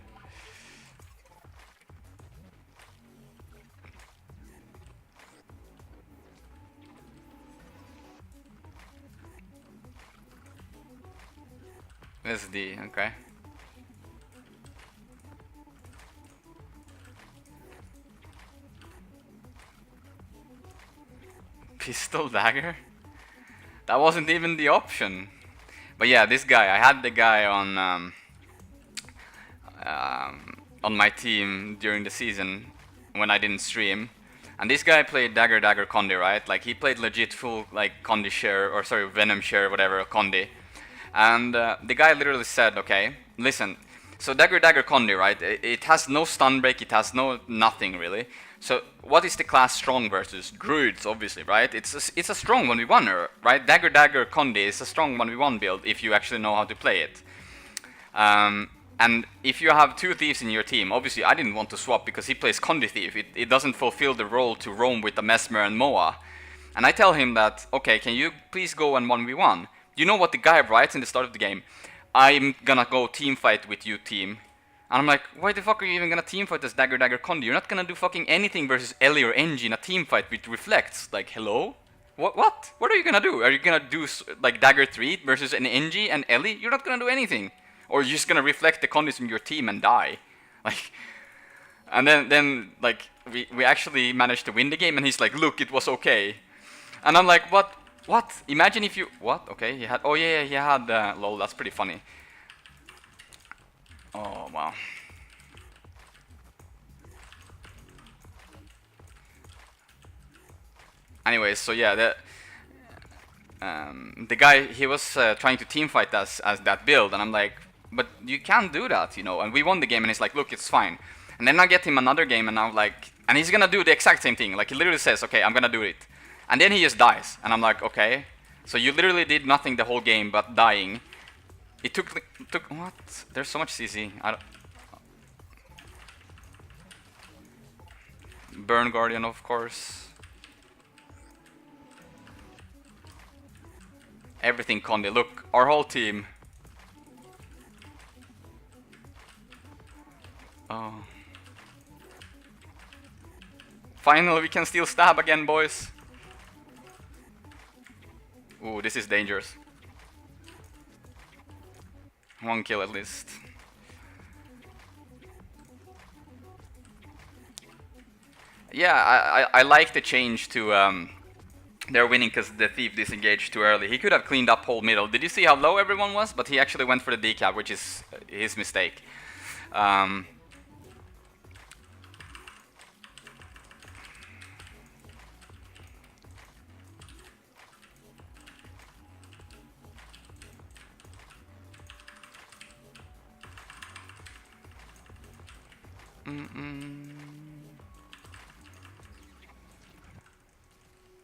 This is D, okay. Pistol dagger? That wasn't even the option. But yeah, this guy, I had the guy on my team during the season when I didn't stream. And this guy played Dagger Condi, right? Like he played legit full like Condi share, or sorry, Venom share, whatever, Condi. And the guy literally said, okay, listen, so Dagger Condi, right? It has no stun break, it has no nothing really. So what is the class strong versus? Druids, obviously, right? It's a strong 1v1, right? Dagger Condi is a strong 1v1 build if you actually know how to play it. And if you have two thieves in your team, obviously I didn't want to swap because he plays Condi Thief. It doesn't fulfill the role to roam with the Mesmer and Moa. And I tell him that, okay, can you please go and 1v1? You know what the guy writes in the start of the game? I'm gonna go team fight with you, team. And I'm like, why the fuck are you even gonna team fight as Dagger Condi? You're not gonna do fucking anything versus Ellie or Engie in a team fight with reflects. Like, hello? What? What are you gonna do? Are you gonna do like Dagger 3 versus an Engie and Ellie? You're not gonna do anything. Or you're just gonna reflect the Condis in your team and die. Like, and then like we actually managed to win the game, and he's like, look, it was okay. And I'm like, what? What? Imagine if you... What? Okay, he had... Oh, yeah, he had... lol, that's pretty funny. Oh, wow. Anyways, so yeah, the guy, he was trying to team fight us as that build, and I'm like, but you can't do that, you know. And we won the game, and he's like, look, it's fine. And then I get him another game, and I'm like, and he's gonna do the exact same thing. Like, he literally says, okay, I'm gonna do it. And then he just dies, and I'm like, okay. So you literally did nothing the whole game but dying. It took what? There's so much CC. Burn Guardian, of course. Everything Condi. Look, our whole team. Oh. Finally, we can still stab again, boys. Ooh, this is dangerous. 1 kill at least. Yeah, I like the change to they're winning because the thief disengaged too early. He could have cleaned up whole middle. Did you see how low everyone was? But he actually went for the decap, which is his mistake.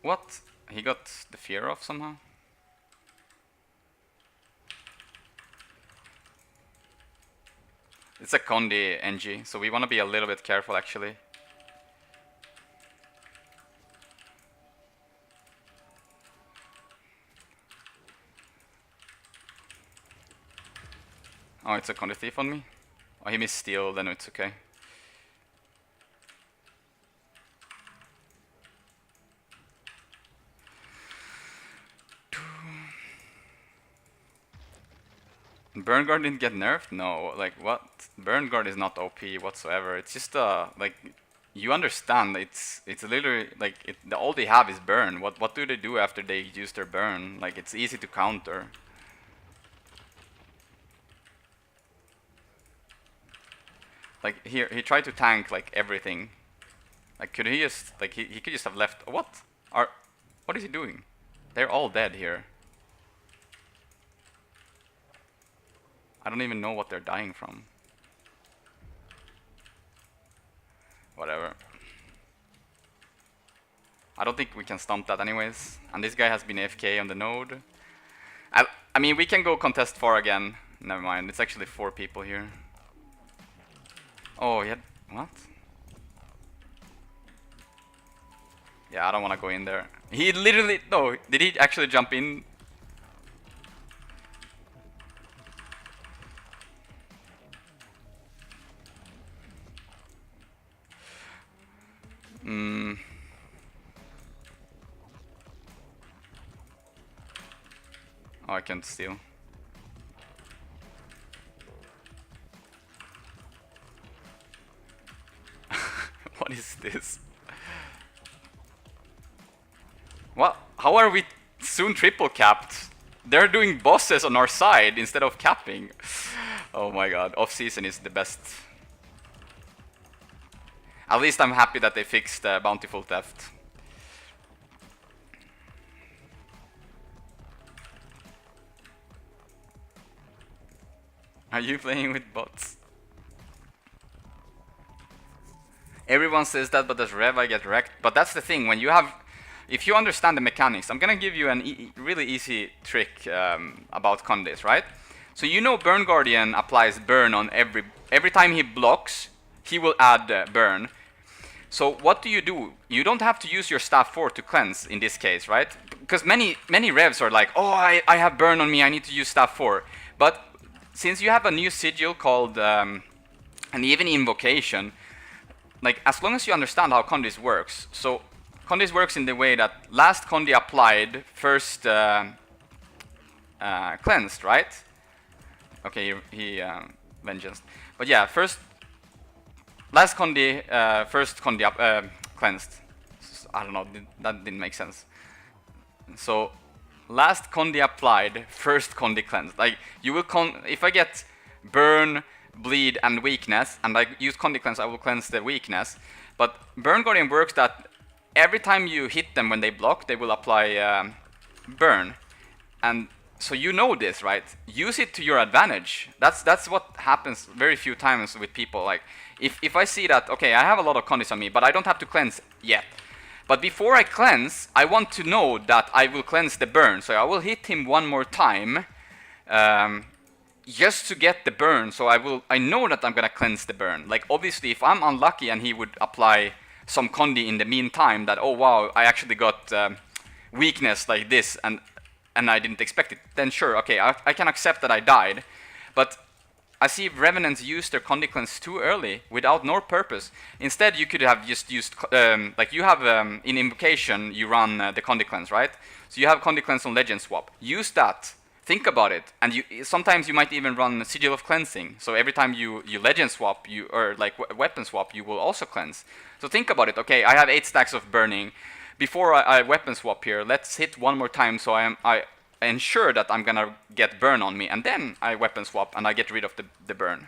What? He got the fear off somehow? It's a Condi NG, so we want to be a little bit careful actually. Oh, it's a Condi thief on me? Oh, he missed steal, then it's okay. Burn Guard didn't get nerfed? No, like what? Burn Guard is not OP whatsoever. It's just like you understand. It's literally like all they have is burn. What do they do after they use their burn? Like it's easy to counter. Like here, he tried to tank like everything. Like could he just like he could just have left? What is he doing? They're all dead here. I don't even know what they're dying from. Whatever. I don't think we can stomp that anyways. And this guy has been AFK on the node. I mean, we can go contest 4 again. Never mind, it's actually 4 people here. Oh, he had... what? Yeah, I don't want to go in there. He literally... no, did he actually jump in? Oh, I can't steal. What is this? What? How are we soon triple capped? They're doing bosses on our side instead of capping. Oh my god, off-season is the best. At least I'm happy that they fixed bountiful theft. Are you playing with bots? Everyone says that, but as Rev I get wrecked. But that's the thing, when you have... if you understand the mechanics, I'm gonna give you a really easy trick about Condis, right? So you know Burn Guardian applies burn on every time he blocks, he will add burn. So what do? You don't have to use your staff 4 to cleanse in this case, right? Because many revs are like, oh, I have burn on me, I need to use staff 4. But since you have a new sigil called an even invocation, like as long as you understand how Condis works, so Condis works in the way that last Condi applied, first cleansed, right? Okay, he vengeance. But yeah, last Condi, first Condi cleansed. I don't know, that didn't make sense. So last Condi applied, first Condi cleansed. Like you will if I get burn, bleed, and weakness, and I use Condi cleanse, I will cleanse the weakness. But Burn Guardian works that every time you hit them when they block, they will apply burn. And so you know this, right? Use it to your advantage. That's what happens very few times with people. Like, if I see that, okay, I have a lot of condis on me, but I don't have to cleanse yet. But before I cleanse, I want to know that I will cleanse the burn. So I will hit him one more time, just to get the burn. So I know that I'm gonna cleanse the burn. Like, obviously, if I'm unlucky and he would apply some condi in the meantime, that, oh wow, I actually got weakness like this, and I didn't expect it, then sure, okay, I can accept that I died. But I see Revenants use their condi cleanse too early, without no purpose. Instead, you could have just used, like you have, in Invocation, you run the condi cleanse, right? So you have condi cleanse on Legend Swap. Use that, think about it, and sometimes you might even run Sigil of Cleansing. So every time you Legend Swap, or like Weapon Swap, you will also cleanse. So think about it, okay, I have 8 stacks of burning. Before I weapon swap here, let's hit one more time so I ensure that I'm gonna get burn on me, and then I weapon swap and I get rid of the burn.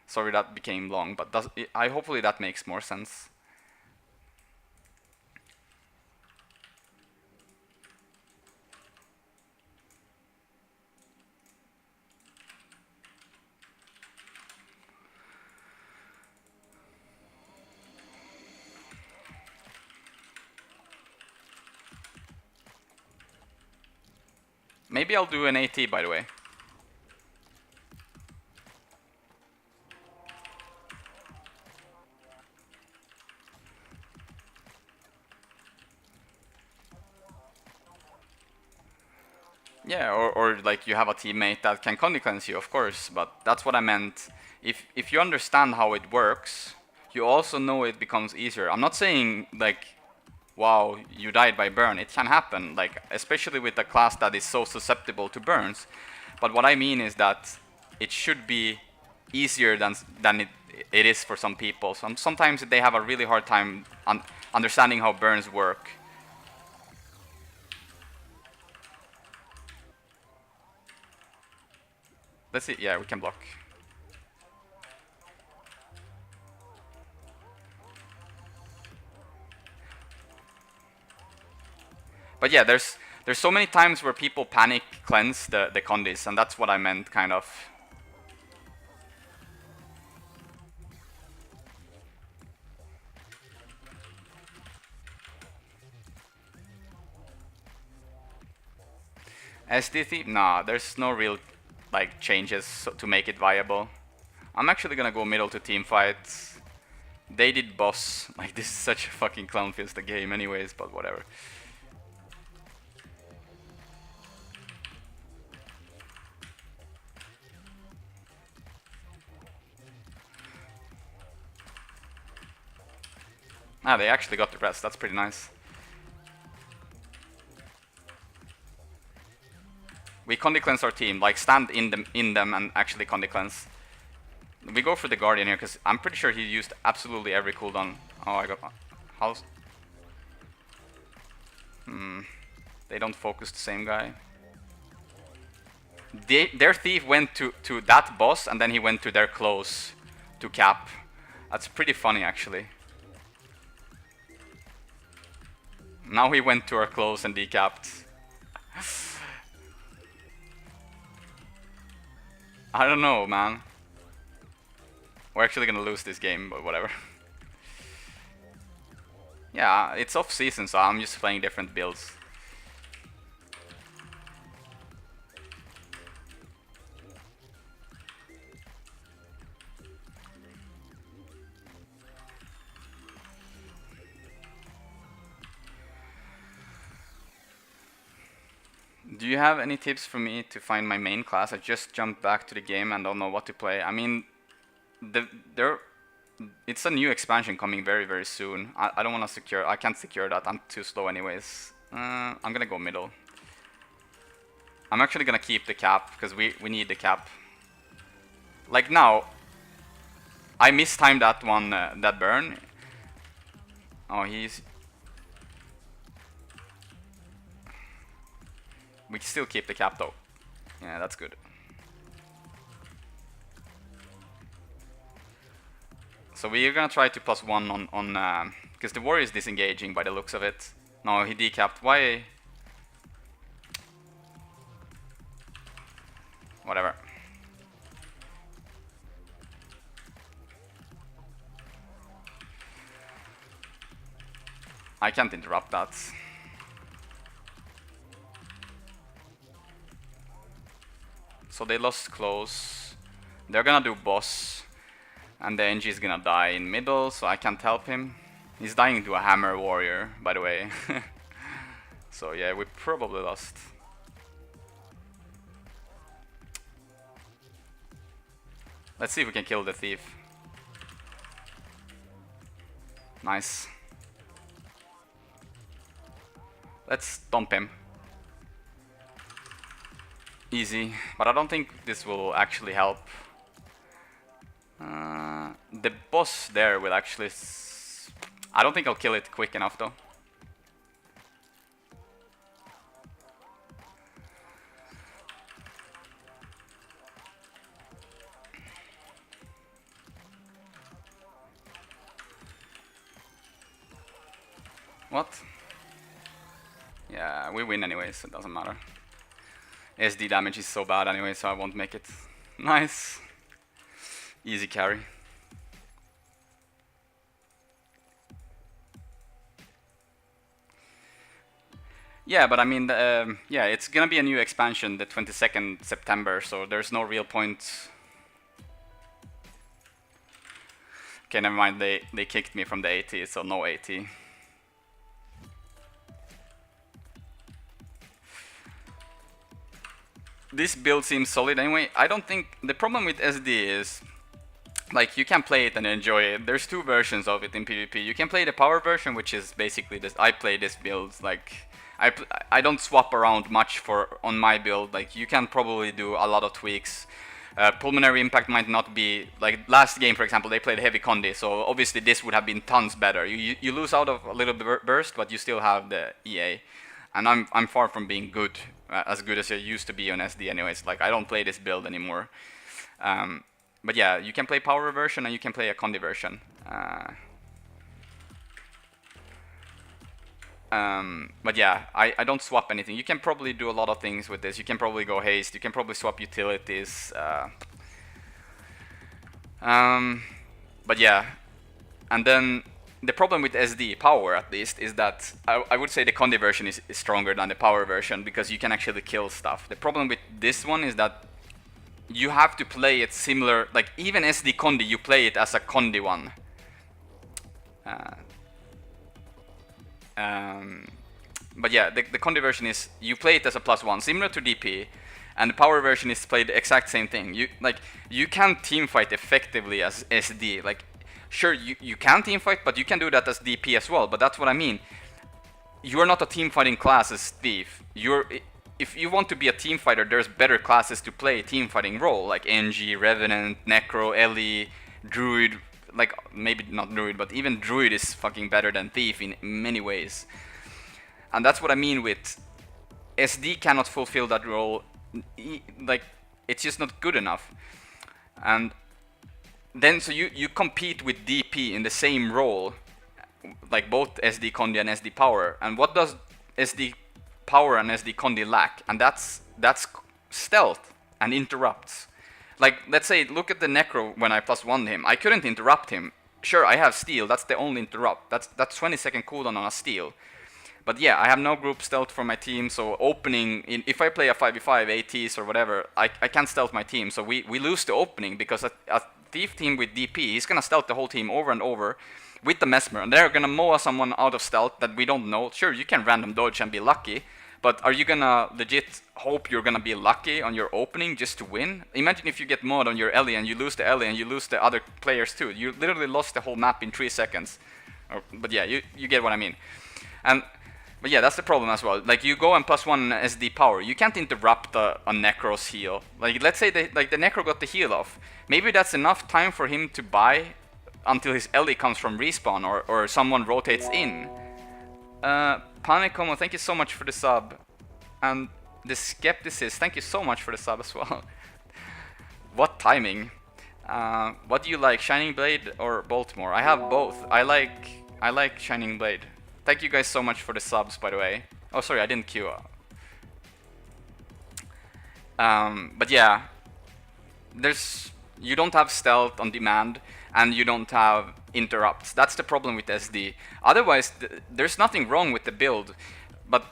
Sorry that became long, but hopefully that makes more sense. Maybe I'll do an AT, by the way. Yeah, or like you have a teammate that can condi cleanse you, of course, but that's what I meant. If you understand how it works, you also know it becomes easier. I'm not saying like, wow, you died by burn. It can happen, like especially with a class that is so susceptible to burns. But what I mean is that it should be easier than it is for some people. Sometimes they have a really hard time understanding how burns work. Let's see, yeah, we can block. But yeah, there's so many times where people panic cleanse the condis, and that's what I meant, kind of. SDT? Nah, there's no real like changes to make it viable. I'm actually gonna go middle to team fights. They did boss. Like, this is such a fucking clownfiesta game anyways, but whatever. Ah, they actually got the rest. That's pretty nice. We condi cleanse our team, like stand in them and actually condi cleanse. We go for the Guardian here because I'm pretty sure he used absolutely every cooldown. Oh, I got house. They don't focus the same guy. Their thief went to that boss and then he went to their close to cap. That's pretty funny actually. Now he went to our close and decapped. I don't know, man. We're actually gonna lose this game, but whatever. Yeah, it's off season, so I'm just playing different builds. Do you have any tips for me to find my main class? I just jumped back to the game and don't know what to play. I mean, it's a new expansion coming very, very soon. I don't want to secure. I can't secure that. I'm too slow anyways. I'm gonna go middle. I'm actually gonna keep the cap because we need the cap. Like now, I mistimed that one, that burn. Oh, we can still keep the cap though. Yeah, that's good. So we're gonna try to +1 on because the warrior is disengaging by the looks of it. No, he decapped. Why? whatever. I can't interrupt that. So they lost close. They're gonna do boss. And the NG is gonna die in middle, so I can't help him. He's dying to a hammer warrior, by the way. So yeah, we probably lost. Let's see if we can kill the thief. Nice. Let's stomp him. Easy, but I don't think this will actually help. The boss there will actually... I don't think I'll kill it quick enough though. What? Yeah, we win anyway, so it doesn't matter. SD damage is so bad anyway, so I won't make it. Nice. Easy carry. Yeah, but I mean, yeah, it's gonna be a new expansion the 22nd September, so there's no real point. Okay, never mind, they kicked me from the AT, so no AT. This build seems solid anyway. I don't think... The problem with SD is... Like, you can play it and enjoy it. There's two versions of it in PvP. You can play the power version, which is basically this... I play this build, like... I don't swap around much on my build. Like, you can probably do a lot of tweaks. Pulmonary impact might not be... Like, last game, for example, they played heavy condi, so obviously this would have been tons better. You lose out of a little burst, but you still have the EA. And I'm far from being good, as good as I used to be on SD anyways. Like, I don't play this build anymore. But yeah, you can play power version and you can play a condi version. But yeah, I don't swap anything. You can probably do a lot of things with this. You can probably go haste. You can probably swap utilities. But yeah, and then the problem with SD power, at least, is that I would say the condi version is stronger than the power version because you can actually kill stuff. The problem with this one is that you have to play it similar, like even SD condi, you play it as a condi one. But yeah, the condi version is, you play it as a +1, similar to DP, and the power version is played the exact same thing. You can teamfight effectively as SD. Like, sure, you can teamfight, but you can do that as DP as well. But that's what I mean. You are not a teamfighting class as Thief. If you want to be a teamfighter, there's better classes to play teamfighting role, like NG, Revenant, Necro, Ellie, Druid. Like, maybe not Druid, but even Druid is fucking better than Thief in many ways. And that's what I mean with SD cannot fulfill that role. Like, it's just not good enough. And then, so you compete with DP in the same role, like both SD Condi and SD Power. And what does SD Power and SD Condi lack? And that's stealth and interrupts. Like, let's say, look at the Necro when I +1'd him. I couldn't interrupt him. Sure, I have steal, that's the only interrupt. That's 20-second cooldown on a steal. But yeah, I have no group stealth for my team, so opening, if I play a 5v5, ATs or whatever, I can't stealth my team. So we lose the opening because a Thief team with DP, he's gonna stealth the whole team over and over with the Mesmer. And they're gonna mow someone out of stealth that we don't know. Sure, you can random dodge and be lucky, but are you gonna legit hope you're gonna be lucky on your opening just to win? Imagine if you get mowed on your Ellie and you lose the Ellie and you lose the other players too. You literally lost the whole map in 3 seconds. But yeah, you get what I mean. But yeah, that's the problem as well. Like, you go and +1 SD power, you can't interrupt a Necro's heal. Like, let's say the Necro got the heal off. Maybe that's enough time for him to buy until his Ellie comes from respawn or someone rotates in. Panicomo, thank you so much for the sub. And the Skepticist, thank you so much for the sub as well. What timing? What do you like, Shining Blade or Baltimore? I have both. I like Shining Blade. Thank you guys so much for the subs, by the way. Oh, sorry, I didn't queue. But yeah, you don't have stealth on demand, and you don't have interrupts. That's the problem with SD. Otherwise, there's nothing wrong with the build, but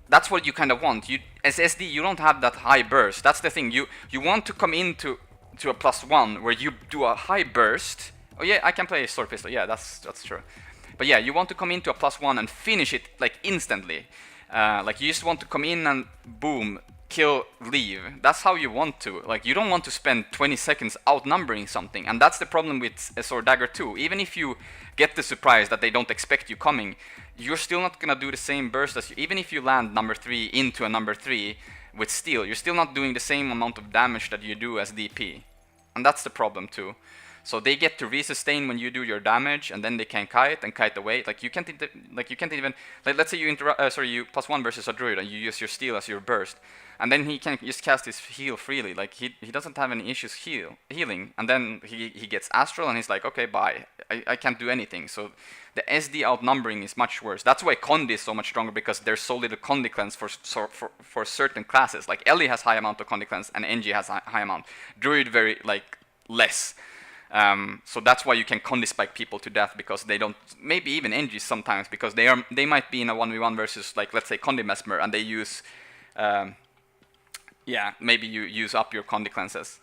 that's what you kind of want. As SD, you don't have that high burst. That's the thing. You want to come into a +1 where you do a high burst. Oh yeah, I can play sword pistol. Yeah, that's true. But yeah, you want to come into a +1 and finish it like instantly. Like you just want to come in and boom, kill, leave. That's how you want to. Like you don't want to spend 20 seconds outnumbering something, and that's the problem with a sword dagger too. Even if you get the surprise that they don't expect you coming, you're still not gonna do the same burst as you. Even if you land number 3 into a number 3 with steel, you're still not doing the same amount of damage that you do as DP, and that's the problem too. So they get to resustain when you do your damage, and then they can kite away. Like you can't even like let's say you you +1 versus a druid and you use your steel as your burst, and then he can just cast his heal freely. Like he doesn't have any issues healing, and then he gets astral and he's like, okay, bye. I can't do anything. So the SD outnumbering is much worse. That's why Condi is so much stronger, because there's so little Condi cleanse for certain classes. Like Ellie has high amount of Condi cleanse and NG has high amount. Druid very like less. So that's why you can Condi spike people to death, because they don't, maybe even NG sometimes, because they might be in a 1v1 versus, like, let's say Condi Mesmer, and they use, yeah, maybe you use up your Condi cleanses.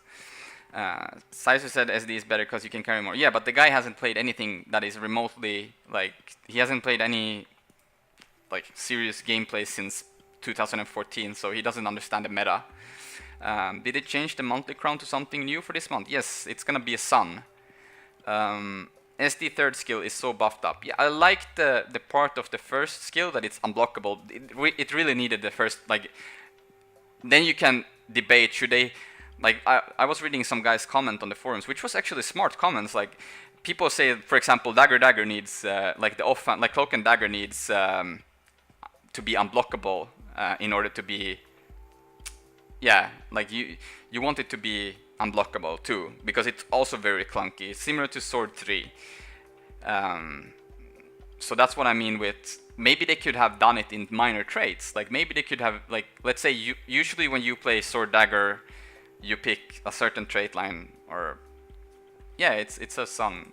Sizer said SD is better because you can carry more. Yeah, but the guy hasn't played anything that is remotely, like, he hasn't played any, like, serious gameplay since 2014, so he doesn't understand the meta. Did it change the monthly crown to something new for this month? Yes, it's gonna be a sun. SD third skill is so buffed up. Yeah, I like the part of the first skill that it's unblockable. It really needed the first, like, then you can debate, should they, like, I was reading some guy's comment on the forums, which was actually smart comments. Like, people say, for example, Dagger needs, like the offhand, like Cloak and Dagger needs to be unblockable in order to be, yeah, like you want it to be unblockable too, because it's also very clunky. It's similar to Sword 3. So that's what I mean with, maybe they could have done it in minor traits. Like maybe they could have, like, let's say usually when you play Sword Dagger, you pick a certain trait line, or yeah, it's a sun.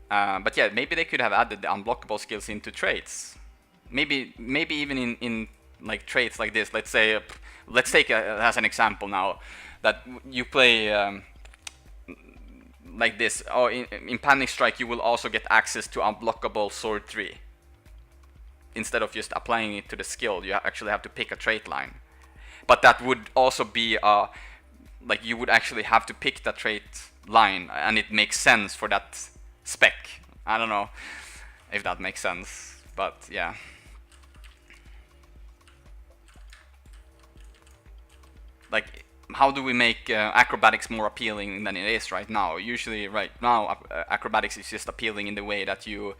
But yeah, maybe they could have added the unblockable skills into traits. Maybe even in like traits like this. Let's say, let's take as an example now that you play like this. Oh, in Panic Strike you will also get access to unblockable Sword 3. Instead of just applying it to the skill, you actually have to pick a trait line. But that would also be like you would actually have to pick that trait line, and it makes sense for that spec. I don't know if that makes sense, but yeah. Like, how do we make acrobatics more appealing than it is right now? Usually, right now, acrobatics is just appealing in the way that you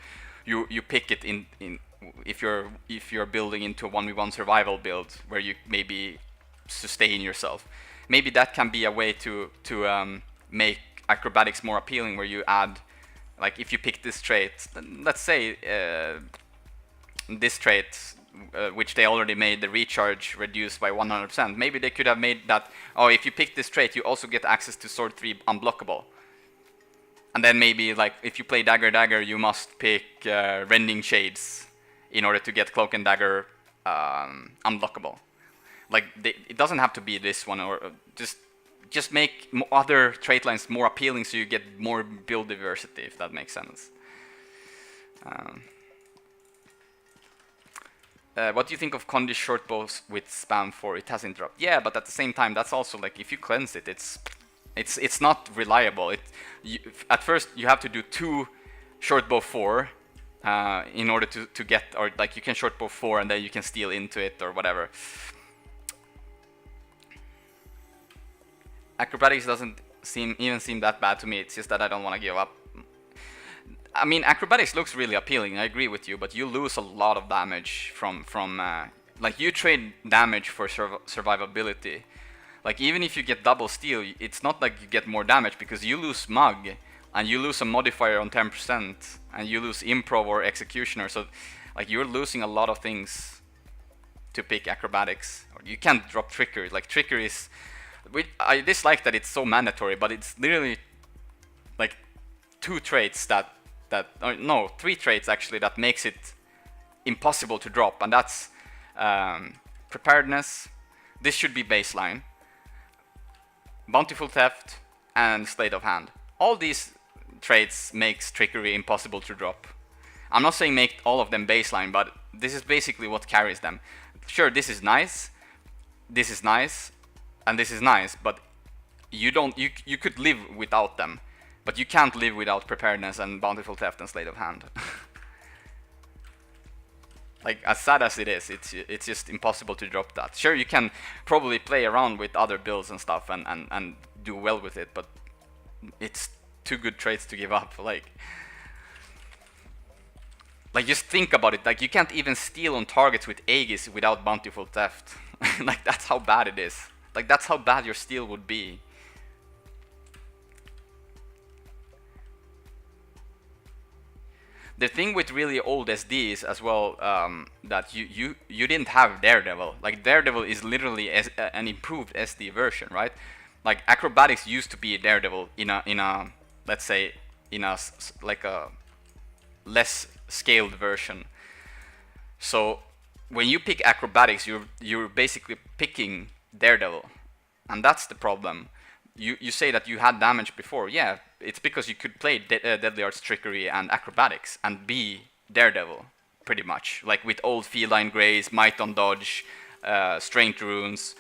pick it in if you're building into a 1v1 survival build where you maybe sustain yourself. Maybe that can be a way to make acrobatics more appealing, where you add, like, if you pick this trait, let's say this trait, which they already made the recharge reduced by 100%. Maybe they could have made that, oh, if you pick this trait, you also get access to Sword 3 unblockable. And then maybe, like, if you play Dagger, you must pick Rending Shades in order to get Cloak and Dagger unblockable. Like, it doesn't have to be this one, or just make other trait lines more appealing so you get more build diversity, if that makes sense. What do you think of Condi short bows with spam 4? It has interrupt. Yeah, but at the same time, that's also, like, if you cleanse it, it's not reliable. At first you have to do 2 short bow 4 in order to get, or like you can short bow 4 and then you can steal into it or whatever. Acrobatics doesn't even seem that bad to me. It's just that I don't want to give up. I mean, acrobatics looks really appealing, I agree with you, but you lose a lot of damage from like, you trade damage for survivability. Like, even if you get double steal, it's not like you get more damage, because you lose mug, and you lose a modifier on 10%, and you lose improv or executioner, so, like, you're losing a lot of things to pick acrobatics. You can't drop trickery. Like trickery is, I dislike that it's so mandatory, but it's literally like 2 traits no, 3 traits actually that makes it impossible to drop, and that's preparedness. This should be baseline. Bountiful theft and sleight of hand. All these traits makes trickery impossible to drop. I'm not saying make all of them baseline, but this is basically what carries them. Sure, this is nice, and this is nice, but you could live without them, but you can't live without preparedness and bountiful theft and sleight of hand. Like, as sad as it is, it's just impossible to drop that. Sure, you can probably play around with other builds and stuff and do well with it, but it's too good traits to give up. Like just think about it. Like, you can't even steal on targets with Aegis without bountiful theft. Like, that's how bad it is. Like, that's how bad your steal would be. The thing with really old SDs as well, that you didn't have Daredevil. Like, Daredevil is literally an improved SD version, right? Like, acrobatics used to be Daredevil in a let's say like a less scaled version. So when you pick acrobatics, you're basically picking Daredevil, and that's the problem. You say that you had damage before. Yeah, it's because you could play Deadly Arts, Trickery, and Acrobatics and be Daredevil, pretty much. Like with old Feline Grace, Might on Dodge, Strength Runes.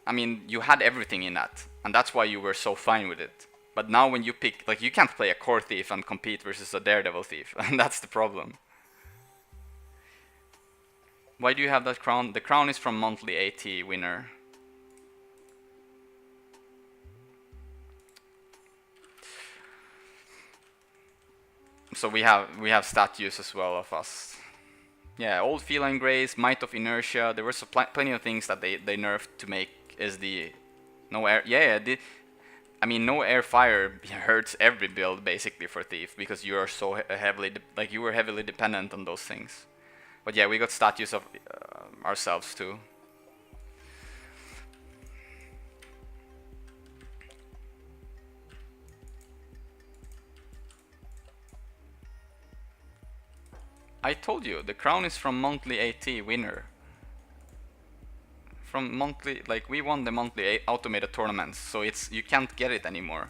I mean, you had everything in that, and that's why you were so fine with it. But now when you pick, like, you can't play a Core Thief and compete versus a Daredevil Thief, and that's the problem. Why do you have that crown? The crown is from monthly AT winner. So we have statues as well of us. Yeah, old Feline Grace, Might of Inertia. There were plenty of things that they nerfed to make SD no air. Yeah, I mean, no air fire hurts every build basically for Thief, because you are so heavily you were heavily dependent on those things. But yeah, we got statues of ourselves too. I told you, the crown is from monthly AT winner. From monthly, like, we won the monthly automated tournaments, so you can't get it anymore.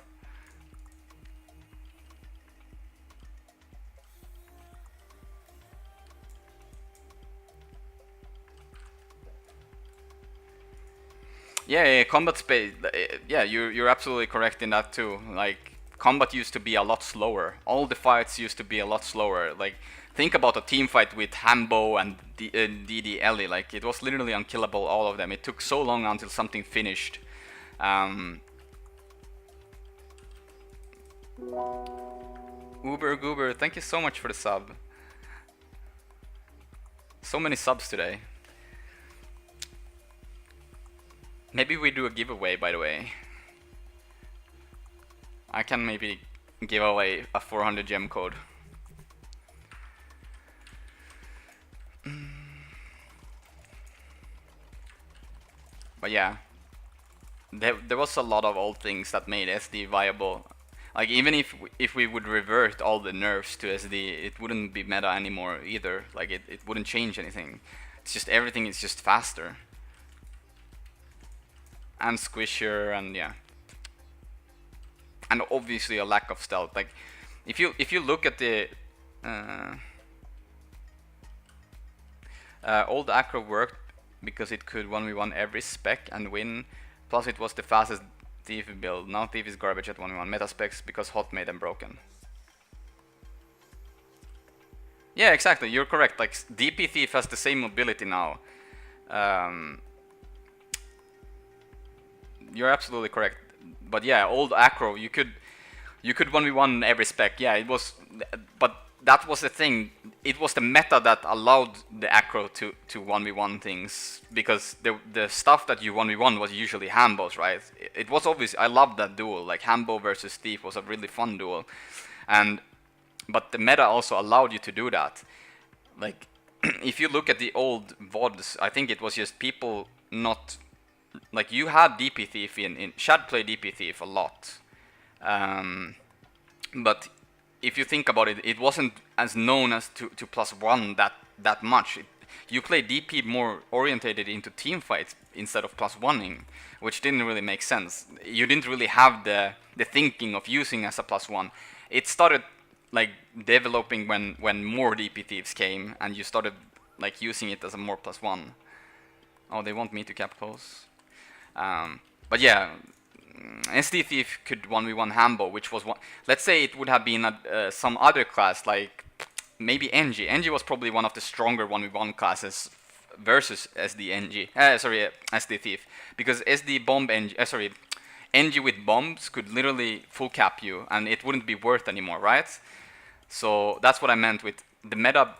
Yeah, combat space. Yeah, you're absolutely correct in that too. Like, combat used to be a lot slower. All the fights used to be a lot slower. Like, think about a team fight with Hambo and DD Ellie. Like, it was literally unkillable, all of them. It took so long until something finished. Uber Goober, thank you so much for the sub. So many subs today. Maybe we do a giveaway, by the way. I can maybe give away a 400 gem code. But yeah, there was a lot of old things that made SD viable. Like, even if we would revert all the nerfs to SD, it wouldn't be meta anymore either. Like, it wouldn't change anything. It's just everything is just faster. And squishier, and yeah. And obviously a lack of stealth. Like, if you look at the old Acro worked because it could 1v1 every spec and win. Plus it was the fastest Thief build. Now Thief is garbage at 1v1 meta specs because Hot made them broken. Yeah, exactly, you're correct. Like, DP Thief has the same mobility now. You're absolutely correct. But yeah, old Acro, you could 1v1 every spec. Yeah, it was, but that was the thing. It was the meta that allowed the Acro to 1v1 things, because the stuff that you 1v1 was usually Hambos, right? It was obvious. I loved that duel. Like, Hambo versus Thief was a really fun duel, but the meta also allowed you to do that. Like, if you look at the old VODs, I think it was just people not like you had DP Thief in Shad played DP Thief a lot, but if you think about it, it wasn't as known as to +1 that much. You played DP more orientated into team fights instead of +1ing, which didn't really make sense. You didn't really have the thinking of using as a +1. It started like developing when more DP Thieves came and you started like using it as a more +1. Oh, they want me to cap close. But yeah, SD Thief could 1v1 Hambo, which was one. Let's say it would have been some other class, like maybe NG. NG was probably one of the stronger 1v1 classes versus SD NG. SD Thief, because SD bomb NG. NG with bombs could literally full cap you, and it wouldn't be worth anymore, right? So that's what I meant with the meta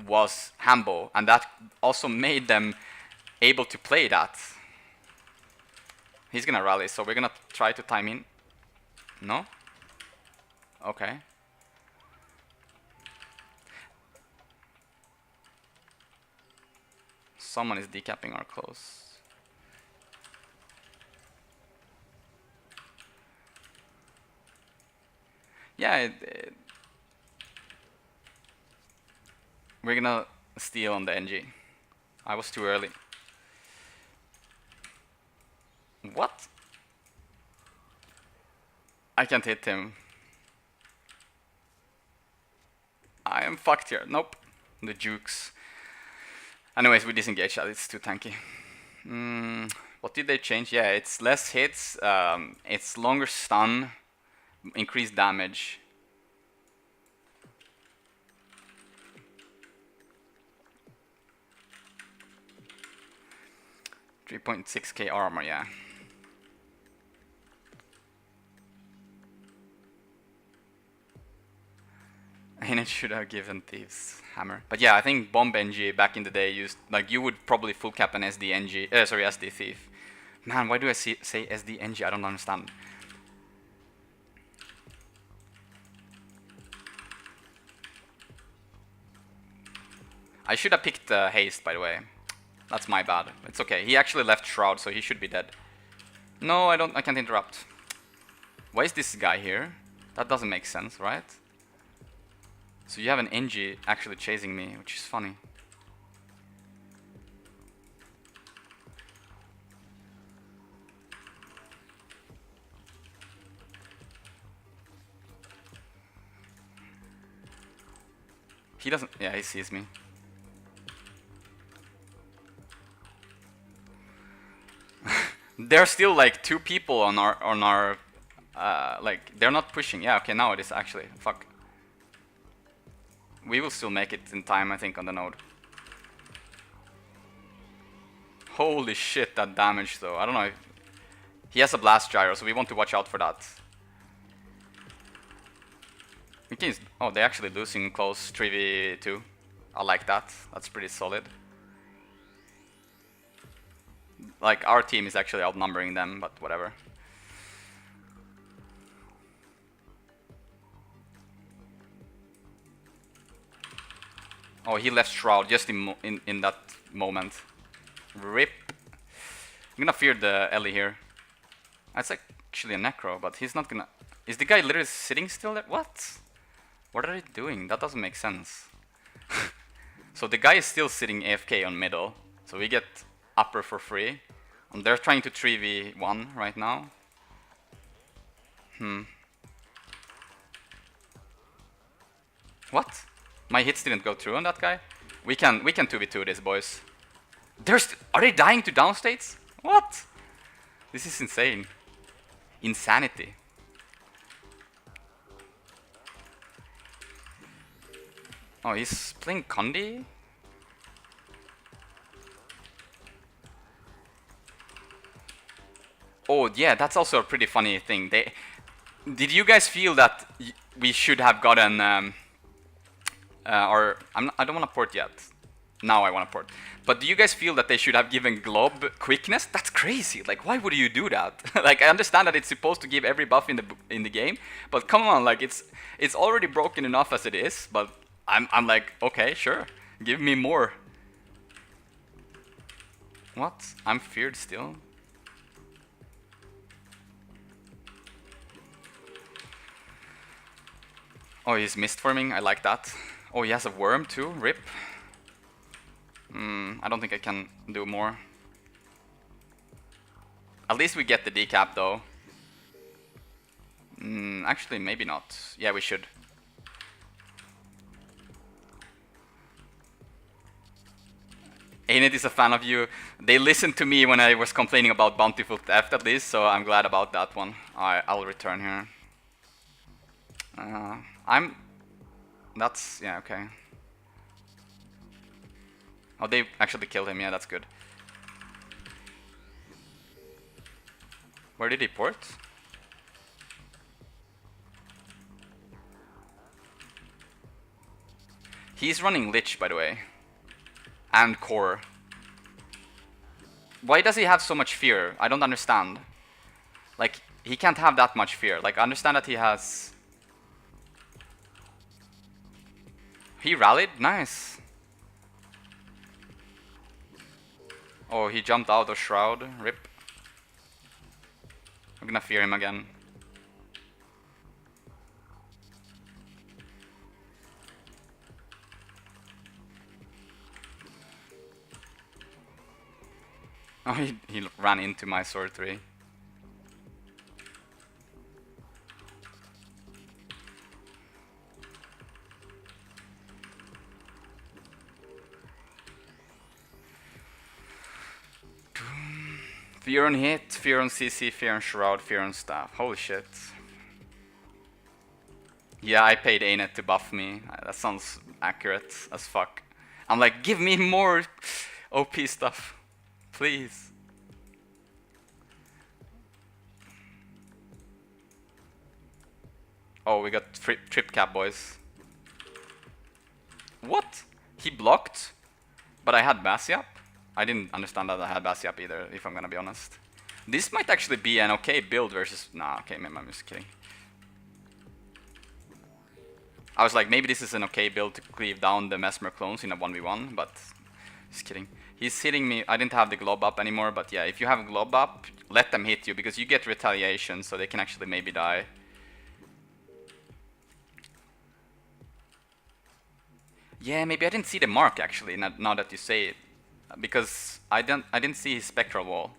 was Hambo, and that also made them able to play that. He's gonna rally, so we're gonna try to time in. No? Okay. Someone is decapping our close. Yeah, we're gonna steal on the NG. I was too early. What? I can't hit him. I am fucked here. Nope. The jukes. Anyways, we disengage that. It's too tanky. What did they change? Yeah, it's less hits. It's longer stun. Increased damage. $3.6k armor, yeah. And it should have given Thieves Hammer. But yeah, I think Bomb NG back in the day used, like, you would probably full cap an SD NG, SD Thief. Man, why do I say SD NG? I don't understand. I should have picked Haste, by the way. That's my bad. It's okay. He actually left Shroud, so he should be dead. No, I can't interrupt. Why is this guy here? That doesn't make sense, right? So you have an NG actually chasing me, which is funny. He doesn't, yeah, he sees me. There's still like 2 people on our like they're not pushing. Yeah, okay, now it is actually. Fuck. We will still make it in time, I think, on the node. Holy shit, that damage though. I don't know if he has a blast gyro, so we want to watch out for that. We can, oh, they're actually losing close 3v2. I like that. That's pretty solid. Like, our team is actually outnumbering them, but whatever. Oh, he left Shroud just in that moment. RIP. I'm gonna fear the Ellie here. That's actually a Necro, but he's not gonna... Is the guy literally sitting still there? What? What are they doing? That doesn't make sense. So the guy is still sitting AFK on middle. So we get upper for free. And they're trying to 3v1 right now. What? My hits didn't go through on that guy? We can 2v2 this, boys. Are they dying to downstates? What? This is insane. Insanity. Oh, he's playing Condi? Oh yeah, that's also a pretty funny thing. Did you guys feel that we should have gotten I don't want to port yet. Now I want to port. But do you guys feel that they should have given Glob quickness? That's crazy. Like, why would you do that? Like, I understand that it's supposed to give every buff in the game, but come on, like it's already broken enough as it is. But I'm like, okay, sure. Give me more. What? I'm feared still? Oh, he's mist forming. I like that. Oh, he has a worm too. Rip. I don't think I can do more. At least we get the decap though. Actually, maybe not. Yeah, we should. Ain't is a fan of you. They listened to me when I was complaining about bountiful theft at least, so I'm glad about that one. Alright, I'll return here. That's... yeah, okay. Oh, they actually killed him. Yeah, that's good. Where did he port? He's running Lich, by the way. And Core. Why does he have so much fear? I don't understand. Like, he can't have that much fear. Like, I understand that he has... He rallied? Nice. Oh, he jumped out of Shroud. Rip. I'm gonna fear him again. Oh, he ran into my sword 3. Fear on hit, fear on CC, fear on shroud, fear on staff. Holy shit. Yeah, I paid Anet to buff me. That sounds accurate as fuck. I'm like, give me more OP stuff. Please. Oh, we got trip cap, boys. What? He blocked? But I had Basiap? I didn't understand that I had Basiap either, if I'm gonna be honest. This might actually be an okay build versus... Nah, okay, maybe I'm just kidding. I was like, maybe this is an okay build to cleave down the Mesmer clones in a 1v1, but... Just kidding. He's hitting me. I didn't have the glob up anymore, but yeah, if you have a glob up, let them hit you, because you get retaliation, so they can actually maybe die. Yeah, maybe I didn't see the mark actually, now that you say it. Because I didn't see his spectral wall.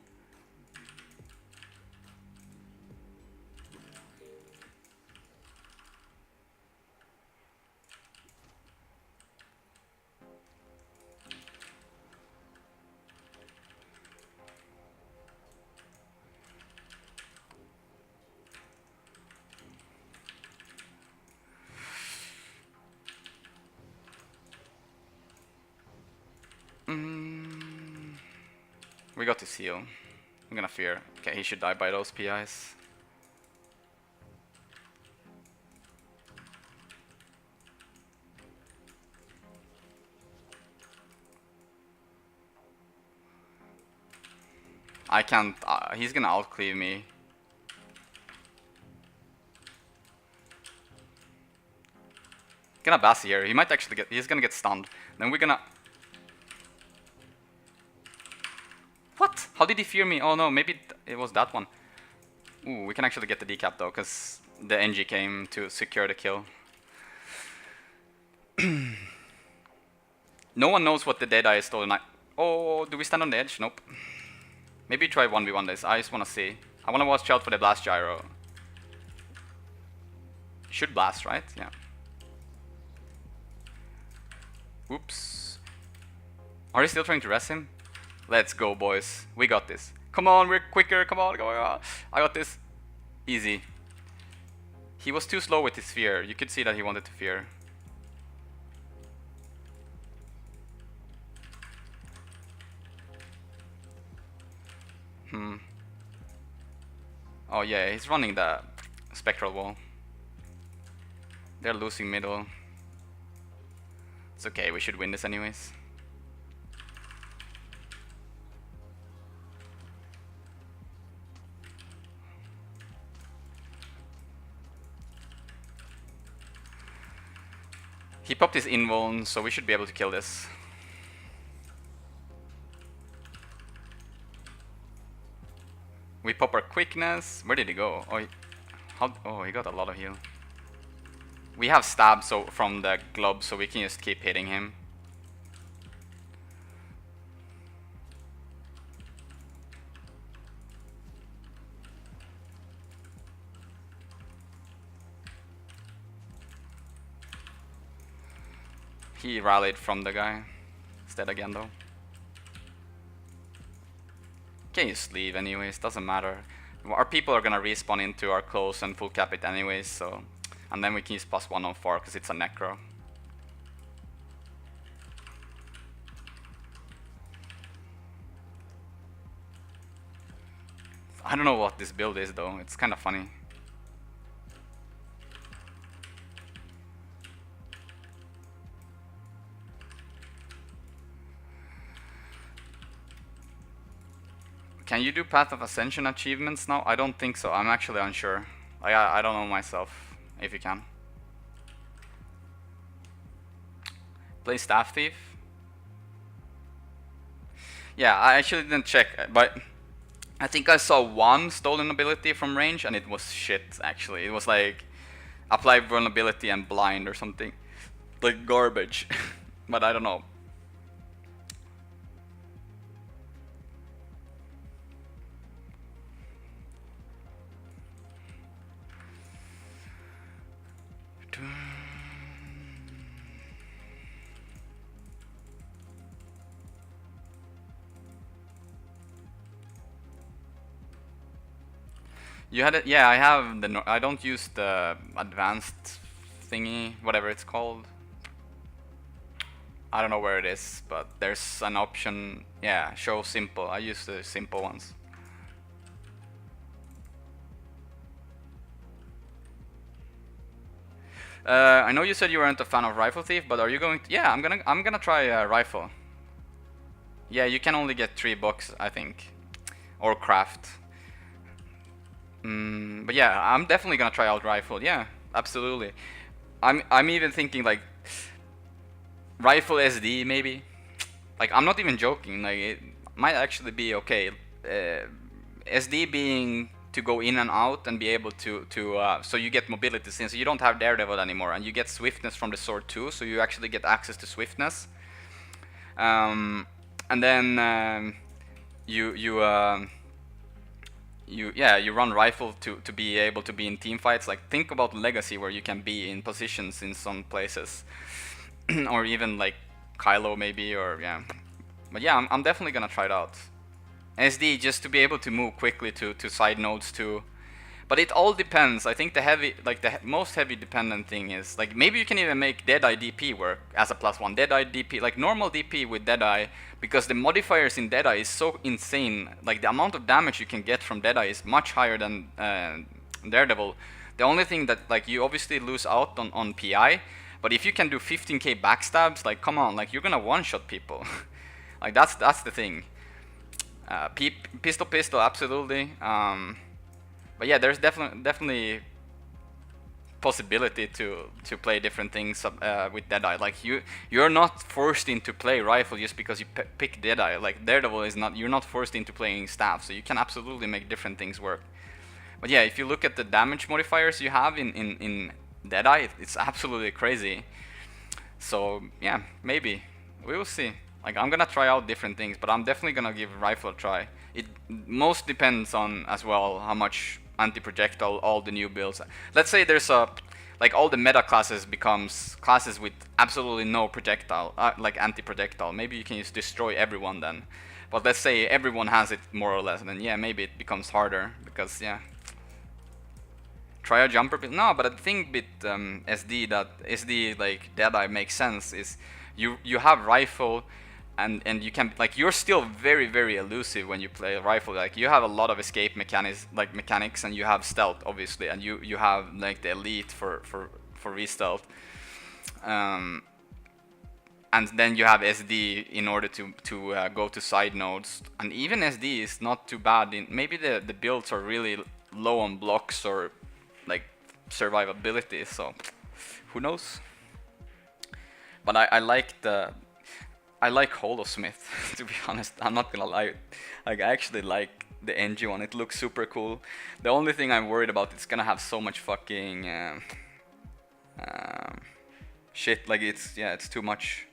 We got to seal. I'm gonna fear. Okay, he should die by those PIs. I can't. He's gonna outcleave me. Gonna bass here. He might actually get. He's gonna get stunned. Then we're gonna. What? How did he fear me? Oh no, maybe it was that one. Ooh, we can actually get the decap though, because the NG came to secure the kill. No one knows what the Deadeye is stolen. Oh, do we stand on the edge? Nope. Maybe try 1v1 this. I just wanna see. I wanna watch out for the blast gyro. Should blast, right? Yeah. Oops. Are they still trying to rest him? Let's go, boys. We got this. Come on, we're quicker. Come on, come on. I got this. Easy. He was too slow with his fear. You could see that he wanted to fear. Oh yeah, he's running the spectral wall. They're losing middle. It's okay, we should win this anyways. He popped his invuln, so we should be able to kill this. We pop our quickness. Where did he go? Oh, he got a lot of heal. We have stab so from the globe, so we can just keep hitting him. He rallied from the guy. He's dead again though. Can just leave anyways, doesn't matter. Our people are gonna respawn into our close and full cap it anyways, so... And then we can use +1 on 4 because it's a necro. I don't know what this build is though, it's kind of funny. Can you do Path of Ascension achievements now? I don't think so. I'm actually unsure. I don't know myself if you can. Play Staff Thief? Yeah, I actually didn't check, but I think I saw one stolen ability from range and it was shit actually. It was like apply vulnerability and blind or something. Like garbage. But I don't know. You had it, yeah. I have the. I don't use the advanced thingy, whatever it's called. I don't know where it is, but there's an option. Yeah, show simple. I use the simple ones. I know you said you weren't a fan of Rifle Thief, but are you going to? Yeah, I'm gonna try Rifle. Yeah, you can only get 3 bucks, I think, or craft. But yeah, I'm definitely gonna try out Rifle. Yeah, absolutely. I'm even thinking like Rifle SD maybe. Like I'm not even joking. Like it might actually be okay. SD being to go in and out and be able to so you get mobility since you don't have Daredevil anymore, and you get swiftness from the sword too. So you actually get access to swiftness. And then you run Rifle to be able to be in team fights. Like think about Legacy where you can be in positions in some places. Or even like Kylo maybe, or yeah. But yeah, I'm definitely gonna try it out. SD just to be able to move quickly to side nodes too. But it all depends. I think the most heavy dependent thing is like maybe you can even make Deadeye DP work as a +1. Deadeye DP, like normal DP with Deadeye, because the modifiers in Deadeye is so insane. Like the amount of damage you can get from Deadeye is much higher than Daredevil. The only thing that like you obviously lose out on PI, but if you can do 15k backstabs, like come on, like you're gonna one-shot people. Like that's the thing. Pistol, absolutely. But yeah, there's definitely possibility to play different things with Deadeye. Like you're not forced into play Rifle just because you pick Deadeye. Like Daredevil is not. You're not forced into playing Staff, so you can absolutely make different things work. But yeah, if you look at the damage modifiers you have in Deadeye, it's absolutely crazy. So yeah, maybe we will see. Like I'm gonna try out different things, but I'm definitely gonna give Rifle a try. It most depends on as well how much anti-projectile all the new builds. Let's say there's like all the meta classes becomes classes with absolutely no projectile, like anti-projectile. Maybe you can just destroy everyone then. But let's say everyone has it more or less, then yeah, maybe it becomes harder because yeah. Try a jumper build. No, but the thing with SD like Deadeye makes sense is you have Rifle. And you can like you're still very elusive when you play Rifle. Like you have a lot of escape mechanics, and you have stealth obviously, and you have like the elite for re-stealth. And then you have SD in order to go to side nodes. And even SD is not too bad. Maybe the builds are really low on blocks or like survivability. So who knows? But I like the I like Holosmith, to be honest. I'm not gonna lie. Like, I actually like the NG one. It looks super cool. The only thing I'm worried about, it's gonna have so much fucking shit. Like, it's too much.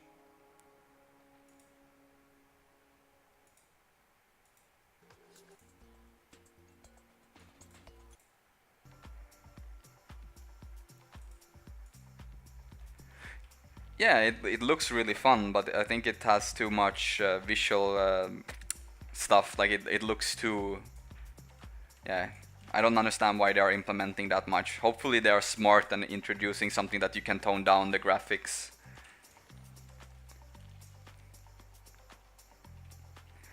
Yeah, it looks really fun, but I think it has too much visual stuff. Like, it looks too... Yeah, I don't understand why they are implementing that much. Hopefully they are smart and introducing something that you can tone down the graphics.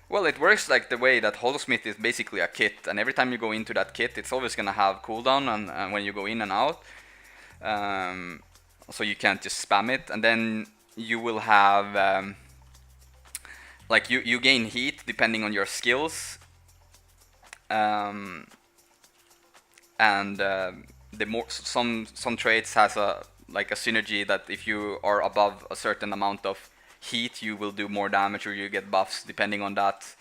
Well, it works like the way that Holosmith is basically a kit, and every time you go into that kit, it's always gonna have cooldown and when you go in and out. So you can't just spam it, and then you will have like you gain heat depending on your skills, and the more some traits has a synergy that if you are above a certain amount of heat, you will do more damage or you get buffs depending on that.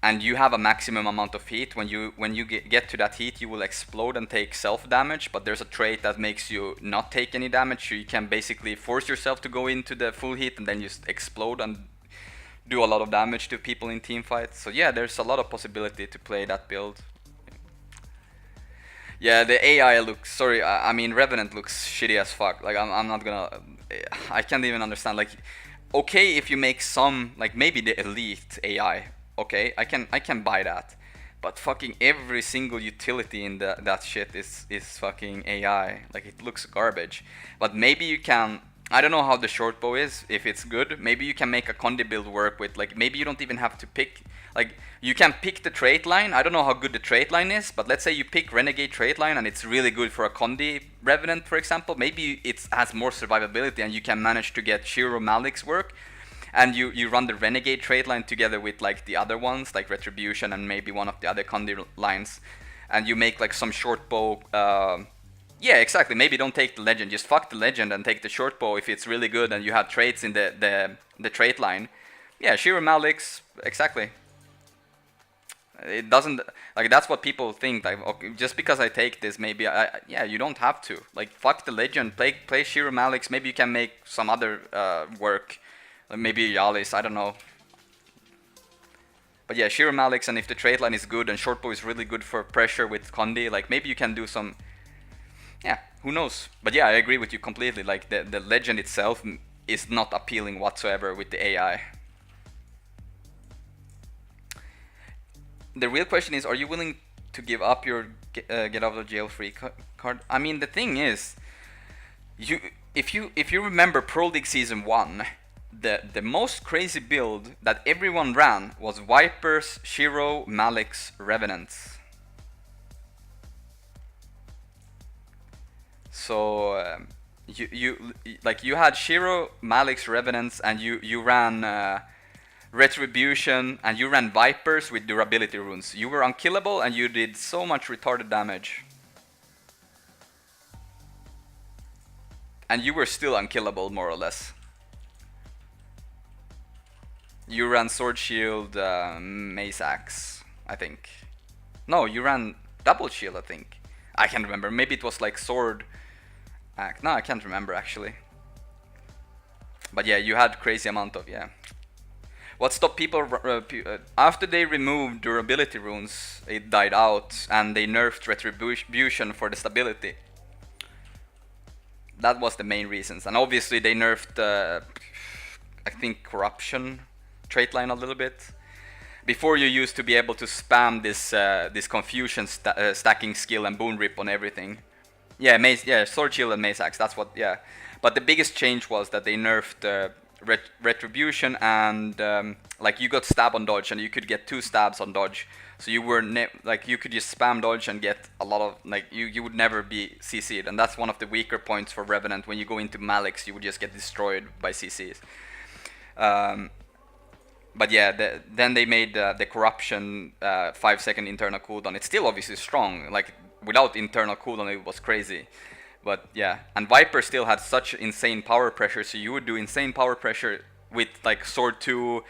And you have a maximum amount of heat. When you get to that heat, you will explode and take self damage, but there's a trait that makes you not take any damage, so you can basically force yourself to go into the full heat and then just explode and do a lot of damage to people in team fights. So yeah, there's a lot of possibility to play that build. Yeah, the AI looks, sorry, I mean Revenant looks shitty as fuck. Like, I'm not gonna, I can't even understand. Like, okay, if you make some, like maybe the elite AI, okay, I can buy that, but fucking every single utility in that shit is fucking AI. Like, it looks garbage. But maybe you can, I don't know how the short bow is, if it's good. Maybe you can make a Condi build work with, like, maybe you don't even have to pick, like, you can pick the trait line. I don't know how good the trait line is, but let's say you pick Renegade trait line and it's really good for a Condi Revenant, for example. Maybe it has more survivability and you can manage to get Shiro Malik's work, and you run the Renegade trait line together with like the other ones, like Retribution and maybe one of the other Condi lines, and you make like some short bow. Yeah, exactly. Maybe don't take the legend, just fuck the legend and take the short bow if it's really good and you have traits in the trait line. Yeah, Shiro Malik's, exactly. It doesn't, like, that's what people think, like, okay, just because I take this, maybe yeah, you don't have to, like, fuck the legend, play Shiro Malik's. Maybe you can make some other work, like maybe Yalis, I don't know. But yeah, Shiro Malik's, and if the trait line is good and short bow is really good for pressure with Condi, like, maybe you can do some, yeah, who knows. But yeah, I agree with you completely, like, the legend itself is not appealing whatsoever with the AI. The real question is, are you willing to give up your get out of jail free card? I mean, the thing is, if you remember Pro League Season 1, the most crazy build that everyone ran was Vipers, Shiro, Malik's, Revenants. So you had Shiro, Malik's, Revenants, and you ran Retribution, and you ran Vipers with durability runes. You were unkillable and you did so much retarded damage. And you were still unkillable, more or less. You ran Sword Shield, Mace Axe, I think. No, you ran Double Shield, I think. I can't remember. Maybe it was like Sword Axe. No, I can't remember actually. But yeah, you had crazy amount of, yeah. What stopped people, after they removed durability runes, it died out, and they nerfed Retribution for the stability. That was the main reasons, and obviously they nerfed, I think, Corruption trait line a little bit. Before, you used to be able to spam this Confusion stacking skill and Boon Rip on everything. Yeah, Sword Shield and Mace Axe, that's what, yeah. But the biggest change was that they nerfed Retribution, and like, you got stab on dodge and you could get 2 stabs on dodge, so you were like, you could just spam dodge and get a lot of, like, you would never be CC'd, and that's one of the weaker points for Revenant. When you go into Malik's, you would just get destroyed by CCs. But yeah, then they made the Corruption 5-second internal cooldown. It's still obviously strong, like, without internal cooldown it was crazy. But yeah, and Viper still had such insane power pressure, so you would do insane power pressure with like Sword 2,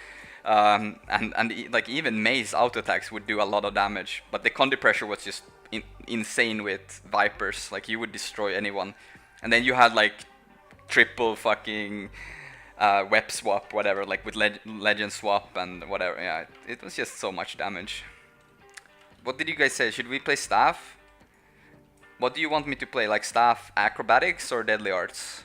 like even Maze auto attacks would do a lot of damage. But the Condi pressure was just insane with Vipers, like you would destroy anyone. And then you had like triple fucking web swap, whatever, like with legend swap and whatever. Yeah, it was just so much damage. What did you guys say? Should we play staff? What do you want me to play? Like staff, acrobatics, or deadly arts?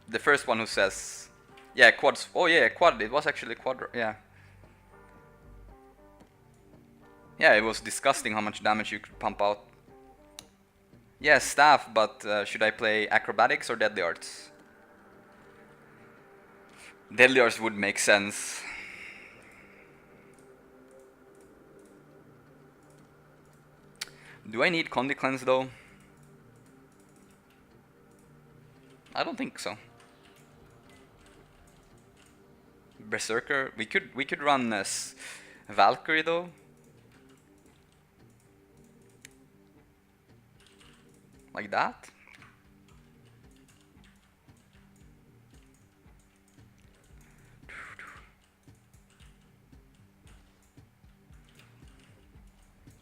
The first one who says, yeah, quads. Oh yeah, quad. It was actually quad. Yeah. Yeah, it was disgusting how much damage you could pump out. Yeah, staff, but should I play acrobatics or deadly arts? Deadly arts would make sense. Do I need Condi Cleanse though? I don't think so. Berserker, we could run as Valkyrie though. Like that.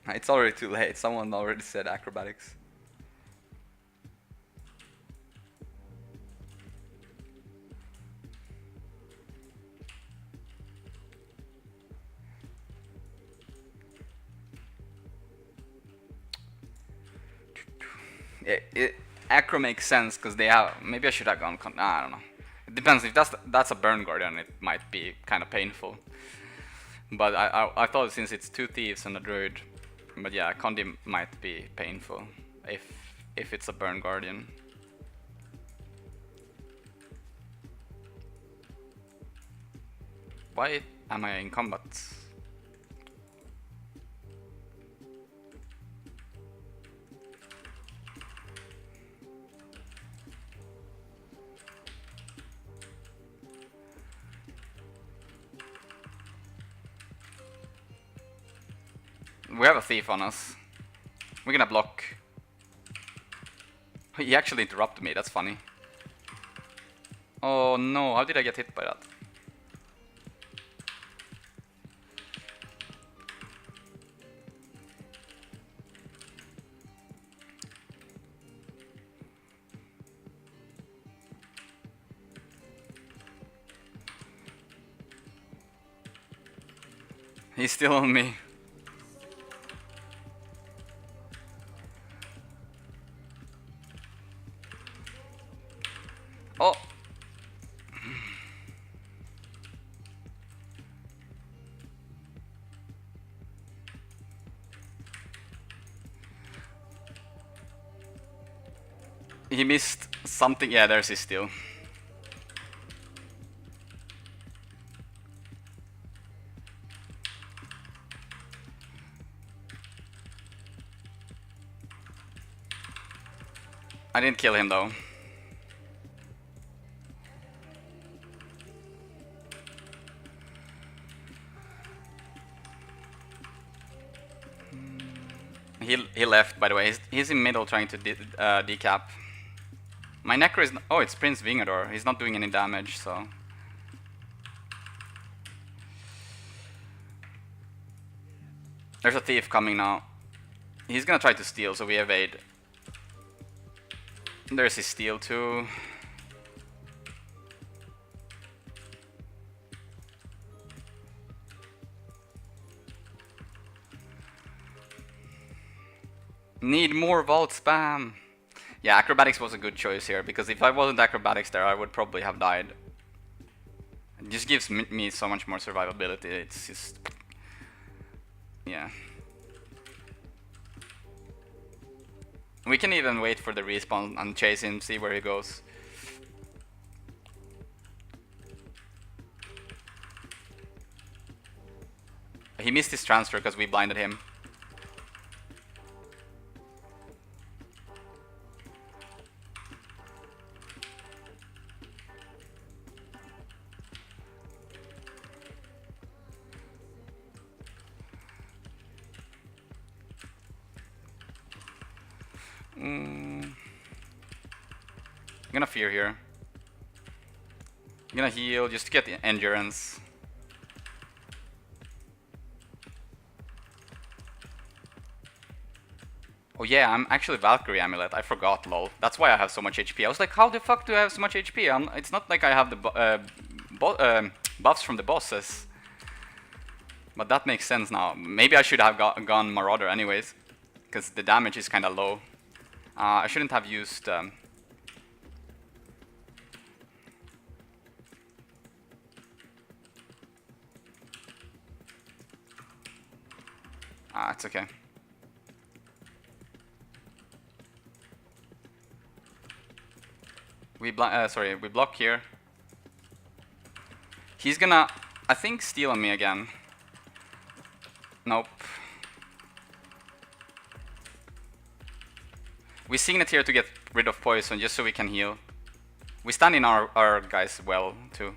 It's already too late. Someone already said acrobatics. Acro makes sense because they have. Maybe I should have gone. I don't know. It depends. If that's a burn guardian, it might be kind of painful. But I thought since it's 2 thieves and a druid, but yeah, Condi might be painful if it's a burn guardian. Why am I in combat? We have a thief on us. We're gonna block. He actually interrupted me, that's funny. Oh no, how did I get hit by that? He's still on me. Oh! He missed something. Yeah, there's his steal. I didn't kill him though. He left, by the way. He's in middle trying to decap. My Necro is... Oh, it's Prince Vingador. He's not doing any damage, so... There's a thief coming now. He's gonna try to steal, so we evade. There's his steal too. Need more vault spam. Yeah, acrobatics was a good choice here, because if I wasn't acrobatics there, I would probably have died. It just gives me so much more survivability. It's just... Yeah. We can even wait for the respawn and chase him, see where he goes. He missed his transfer because we blinded him. I'm gonna fear here. I'm gonna heal just to get the endurance. Oh yeah, I'm actually Valkyrie Amulet. I forgot, lol. That's why I have so much HP. I was like, how the fuck do I have so much HP? It's not like I have the buffs from the bosses. But that makes sense now. Maybe I should have gone Marauder anyways, because the damage is kind of low. I shouldn't have used... it's okay. We block here. He's gonna, I think, steal on me again. Nope. We Signet here to get rid of poison, just so we can heal. We stand in our guys well, too.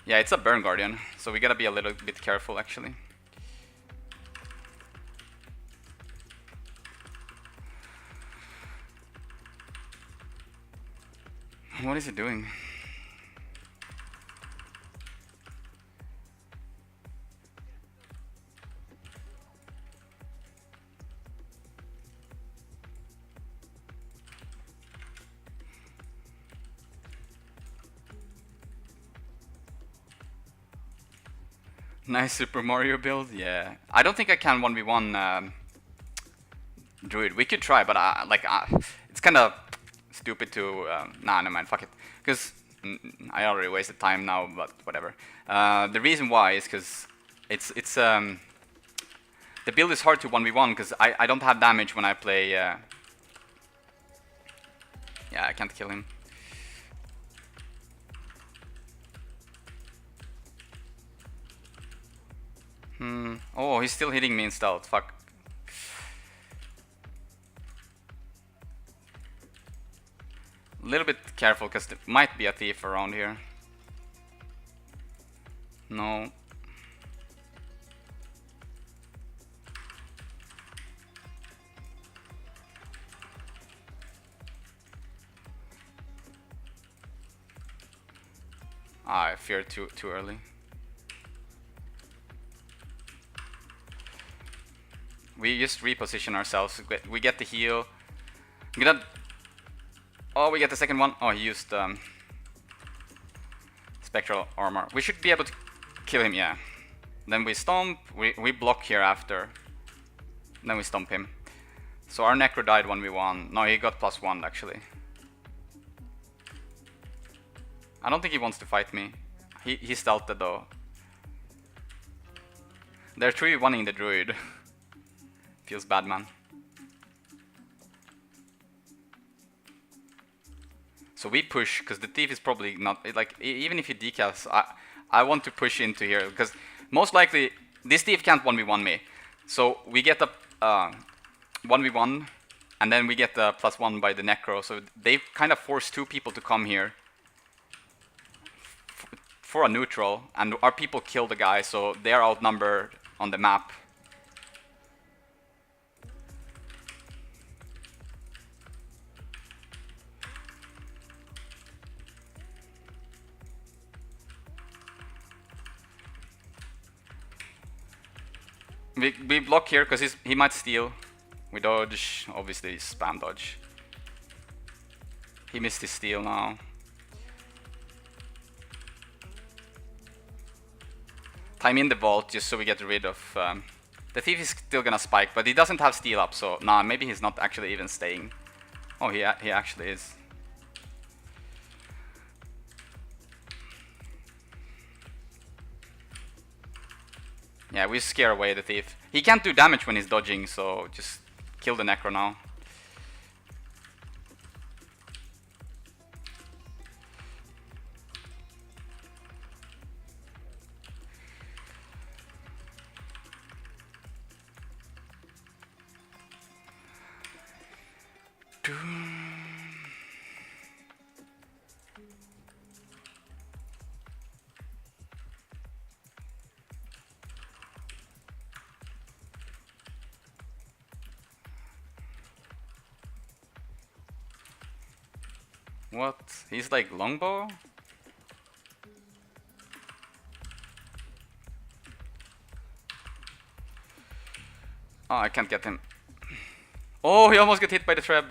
Yeah, it's a Burn Guardian, so we gotta be a little bit careful, actually. What is he doing? Nice Super Mario build, yeah. I don't think I can 1v1 Druid. We could try, but it's kind of stupid to... nah, never mind, fuck it. Because I already wasted time now, but whatever. The reason why is because the build is hard to 1v1 because I don't have damage when I play... yeah, I can't kill him. Oh, he's still hitting me in stealth, fuck. A little bit careful, because there might be a thief around here. No. I feared too early. We just reposition ourselves. We get the heal. Oh, we get the second one. Oh, he used spectral armor. We should be able to kill him, yeah. Then we stomp. We block here after. Then we stomp him. So our Necro died 1v1. No, he got +1 actually. I don't think he wants to fight me. He stealthed though. They're 3v1ing the druid. Feels bad, man. So we push, because the thief is probably not... like, even if he decals, I want to push into here, because most likely, this thief can't 1v1 me. So we get a 1v1, and then we get the +1 by the Necro. So they kind of force two people to come here for a neutral, and our people kill the guy, so they are outnumbered on the map. We block here because he might steal. We dodge, obviously spam dodge. He missed his steal now. Time in the vault just so we get rid of... the thief is still gonna spike, but he doesn't have steal up, so nah, maybe he's not actually even staying. Oh, he actually is. Yeah, we scare away the thief. He can't do damage when he's dodging, so just kill the Necro now. What? He's like longbow? Oh, I can't get him. Oh, he almost got hit by the treb.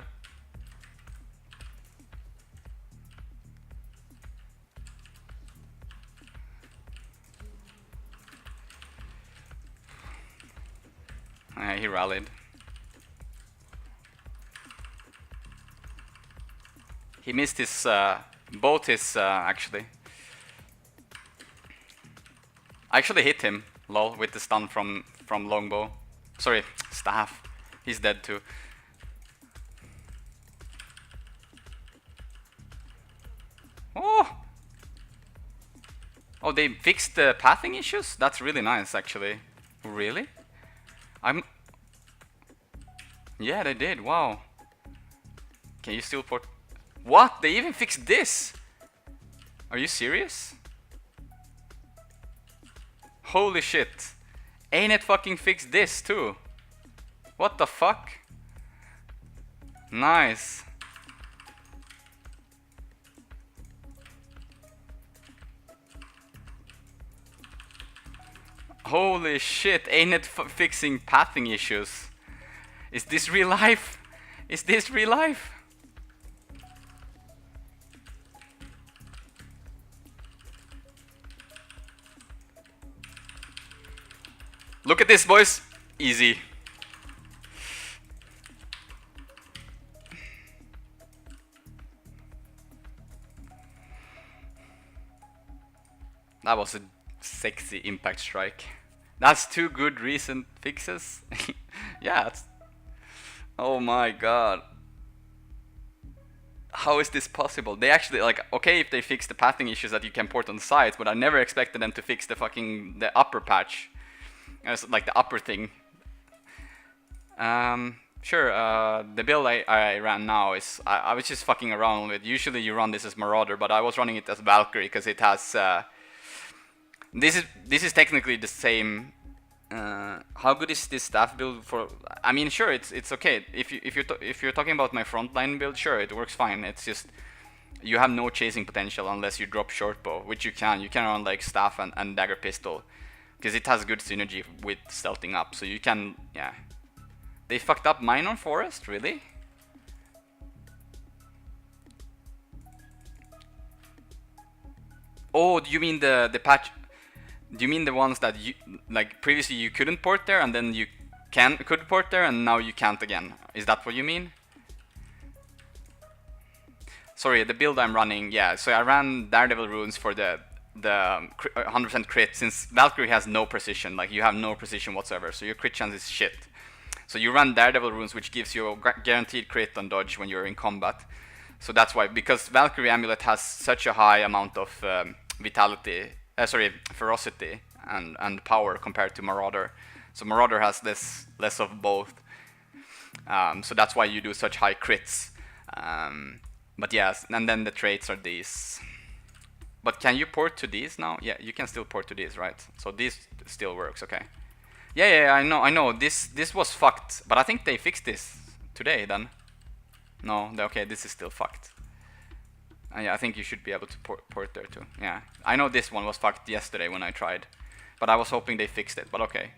He rallied. He missed his, both his, actually. I actually hit him, lol, with the stun from longbow. Sorry, staff. He's dead too. Oh! Oh, they fixed the pathing issues? That's really nice, actually. Really? Yeah, they did, wow. Can you still port... What? They even fixed this? Are you serious? Holy shit. ANET fucking fixed this too. What the fuck? Nice. Holy shit, ANET fixing pathing issues. Is this real life? Is this real life? Look at this, boys. Easy. That was a sexy impact strike. That's two good recent fixes. Yeah. Oh my god. How is this possible? They actually, like, okay if they fix the pathing issues that you can port on sides, but I never expected them to fix the fucking, the upper patch. Like the upper thing. Sure, the build I ran now is, I was just fucking around with, usually you run this as Marauder, but I was running it as Valkyrie because it has, this is technically the same. How good is this staff build for? I mean, sure, it's okay. If you're talking about my frontline build, sure, it works fine. It's just you have no chasing potential unless you drop short bow, which you can. You can run like staff and dagger pistol, because it has good synergy with stealthing up. So you can, yeah. They fucked up mine on forest, really? Oh, do you mean the patch? Do you mean the ones that you, like, previously you couldn't port there and then you could port there and now you can't again? Is that what you mean? Sorry, the build I'm running, yeah. So I ran Daredevil runes for the 100% crit, since Valkyrie has no precision. Like, you have no precision whatsoever, so your crit chance is shit. So you run Daredevil runes, which gives you a guaranteed crit on dodge when you're in combat. So that's why, because Valkyrie Amulet has such a high amount of vitality. Ferocity and power compared to Marauder. So Marauder has less of both. So that's why you do such high crits. But yes, and then the traits are these. But can you port to these now? Yeah, you can still port to these, right? So this still works, okay. Yeah, I know. This was fucked, but I think they fixed this today then. No, okay, this is still fucked. Yeah, I think you should be able to port there too. Yeah, I know this one was fucked yesterday when I tried, but I was hoping they fixed it, but okay.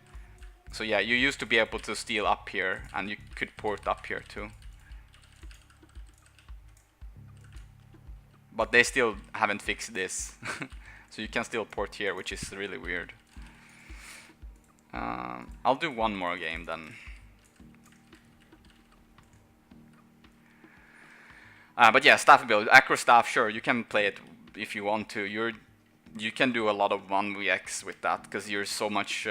So yeah, you used to be able to steal up here, and you could port up here too. But they still haven't fixed this. So you can still port here, which is really weird. I'll do one more game then. But yeah, staff build, acro staff, sure, you can play it if you want to. You can do a lot of 1vx with that, because you're so much,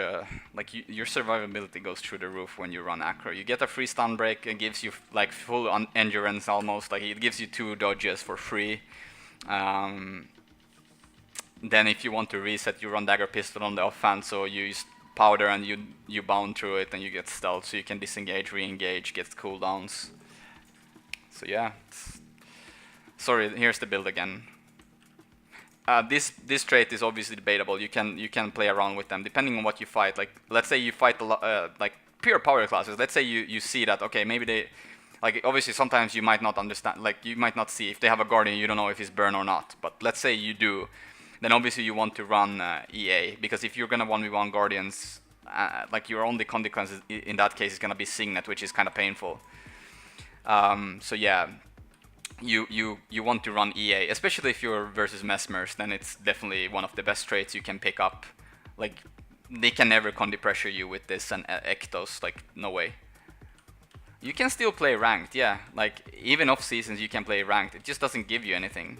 like, your survivability goes through the roof when you run acro. You get a free stun break, and gives you like full endurance almost, like it gives you 2 dodges for free. Then if you want to reset, you run dagger pistol on the offhand, so you use powder and you bound through it and you get stealth, so you can disengage, re-engage, get cooldowns. So yeah. Sorry, here's the build again. This trait is obviously debatable. You can play around with them depending on what you fight. Like, let's say you fight a lot, like pure power classes. Let's say you see that, okay, maybe Like obviously sometimes you might not understand, like you might not see if they have a guardian, you don't know if he's burn or not. But let's say you do, then obviously you want to run EA, because if you're gonna 1v1 guardians, like your only consequence in that case is gonna be Signet, which is kind of painful. So yeah, you want to run EA, especially if you're versus Mesmers. Then it's definitely one of the best traits you can pick up. Like they can never condi pressure you with this and Ectos, like no way. You can still play ranked, yeah. Like even off seasons you can play ranked. It just doesn't give you anything.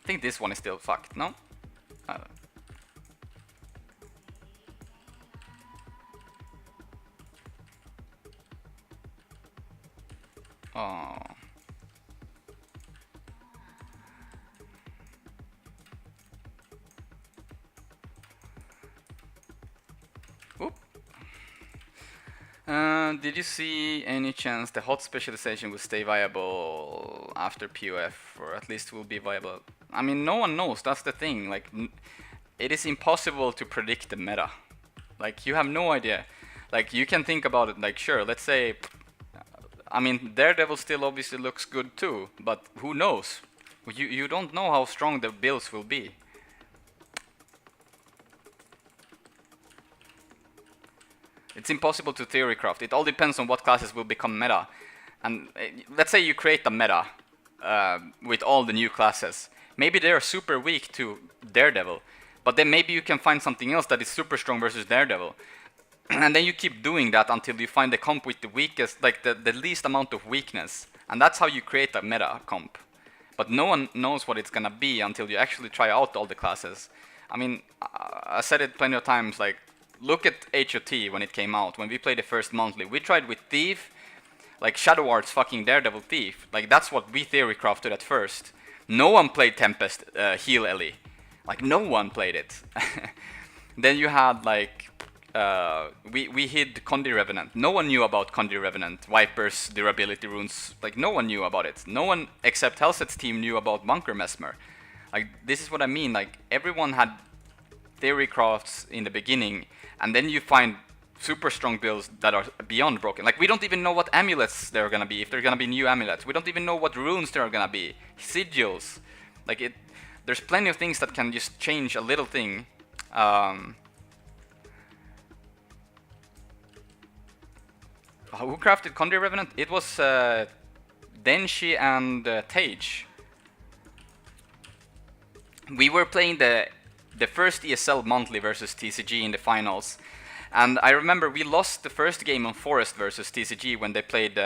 I think this one is still fucked, no? Oh. Oop. Did you see any chance the hot specialization will stay viable after POF, or at least will be viable? I mean, no one knows. That's the thing. Like, it is impossible to predict the meta. Like, you have no idea. Like, you can think about it. Like, sure, let's say, I mean, Daredevil still obviously looks good too, but who knows? You don't know how strong the builds will be. It's impossible to theory craft. It all depends on what classes will become meta. And let's say you create a meta with all the new classes. Maybe they are super weak to Daredevil, but then maybe you can find something else that is super strong versus Daredevil. And then you keep doing that until you find the comp with the weakest, like the least amount of weakness. And that's how you create a meta comp. But no one knows what it's gonna be until you actually try out all the classes. I mean, I said it plenty of times, like, look at HOT when it came out. When we played the first monthly, we tried with Thief, like Shadow Art's fucking Daredevil Thief. Like, that's what we theory crafted at first. No one played Tempest Heal Ellie. Like, no one played it. Then you had, like, we hid Condi Revenant. No one knew about Condi Revenant. Viper's durability runes. Like, no one knew about it. No one except Hellset's team knew about Bunker Mesmer. Like, this is what I mean. Like, everyone had theory crafts in the beginning, and then you find super strong builds that are beyond broken. Like, we don't even know what amulets there are gonna be, if there are gonna be new amulets. We don't even know what runes there are gonna be. Sigils. Like, there's plenty of things that can just change a little thing. Who crafted Condi Revenant? It was Denshi and Tage. We were playing the first ESL monthly versus TCG in the finals. And I remember we lost the first game on Forest versus TCG when they played...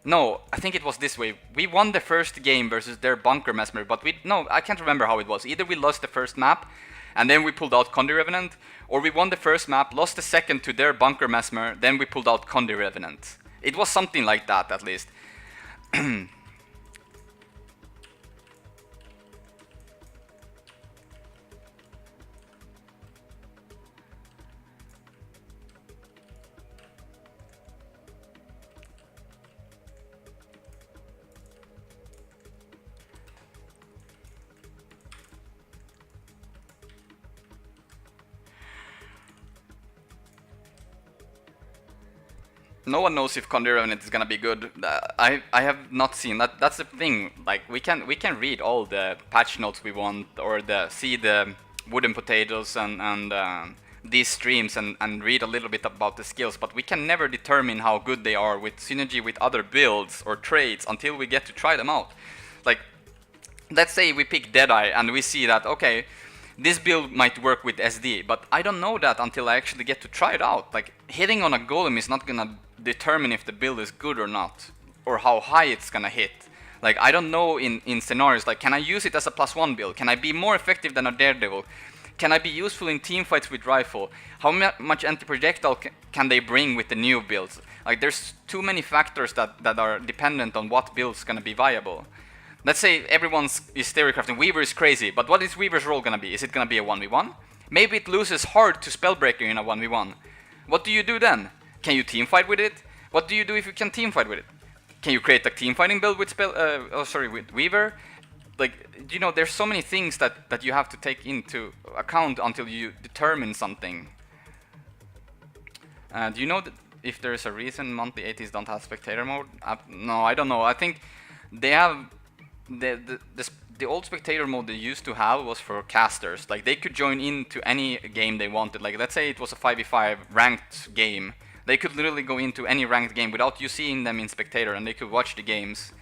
No, I think it was this way. We won the first game versus their Bunker Mesmer, but no, I can't remember how it was. Either we lost the first map, and then we pulled out Condi Revenant, or we won the first map, lost the second to their Bunker Mesmer, then we pulled out Condi Revenant. It was something like that, at least. No one knows if Condi Revenant is gonna be good. I have not seen that. That's the thing. Like, we can read all the patch notes we want, or see the wooden potatoes and these streams and read a little bit about the skills, but we can never determine how good they are with synergy with other builds or traits until we get to try them out. Like, let's say we pick Deadeye and we see that, okay, this build might work with SD, but I don't know that until I actually get to try it out. Like, hitting on a golem is not gonna determine if the build is good or not, or how high it's gonna hit. Like, I don't know in scenarios, like, can I use it as a +1 build? Can I be more effective than a Daredevil? Can I be useful in team fights with rifle? How much anti-projectile can they bring with the new builds? Like, there's too many factors that are dependent on what build's gonna be viable. Let's say everyone is theory crafting. Weaver is crazy, but what is Weaver's role gonna be? Is it gonna be a 1v1? Maybe it loses hard to Spellbreaker in a 1v1. What do you do then? Can you teamfight with it? What do you do if you can teamfight with it? Can you create a teamfighting build with with Weaver? like, you know, there's so many things that you have to take into account until you determine something. Do you know that if there's a reason monthly 80s don't have spectator mode? No, I don't know. I think they have the old spectator mode they used to have was for casters. Like, they could join into any game they wanted. Like, let's say it was a 5v5 ranked game. They could literally go into any ranked game without you seeing them in spectator, and they could watch the games.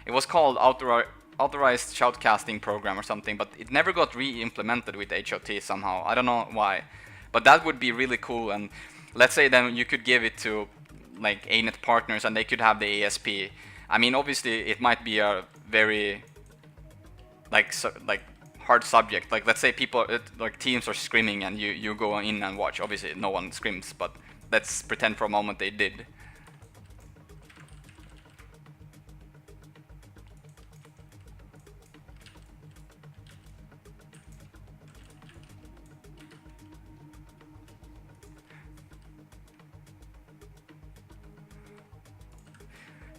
It was called authorized shoutcasting program or something, but it never got re-implemented with HOT somehow. I don't know why, but that would be really cool. And let's say then you could give it to like ANET partners, and they could have the ASP. I mean, obviously it might be a very like hard subject. Like, let's say people like teams are screaming and you go in and watch. Obviously no one screams, but let's pretend for a moment they did.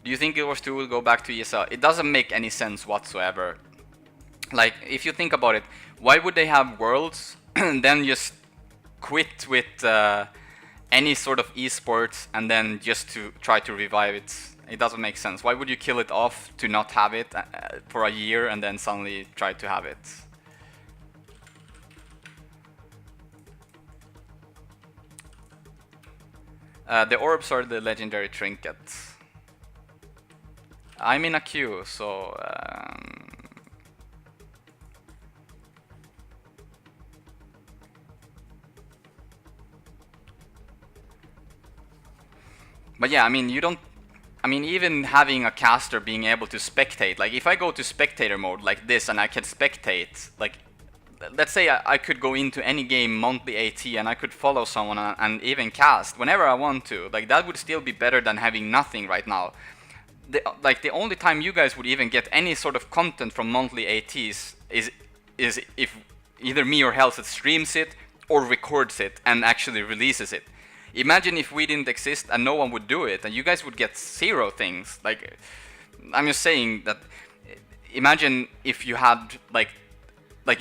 Do you think Guild Wars 2 will go back to ESL? It doesn't make any sense whatsoever. Like, if you think about it, why would they have Worlds and then just quit with any sort of esports and then just to try to revive it? It doesn't make sense. Why would you kill it off to not have it for a year and then suddenly try to have it? The orbs are the legendary trinkets. I'm in a queue, so but yeah, I mean, you don't. I mean, even having a caster being able to spectate, like if I go to spectator mode like this and I can spectate, like let's say I could go into any game monthly AT and I could follow someone and even cast whenever I want to. Like, that would still be better than having nothing right now. The only time you guys would even get any sort of content from monthly ATs is if either me or Hellset streams it or records it and actually releases it. Imagine if we didn't exist and no one would do it, and you guys would get zero things. Like, I'm just saying that, imagine if you had like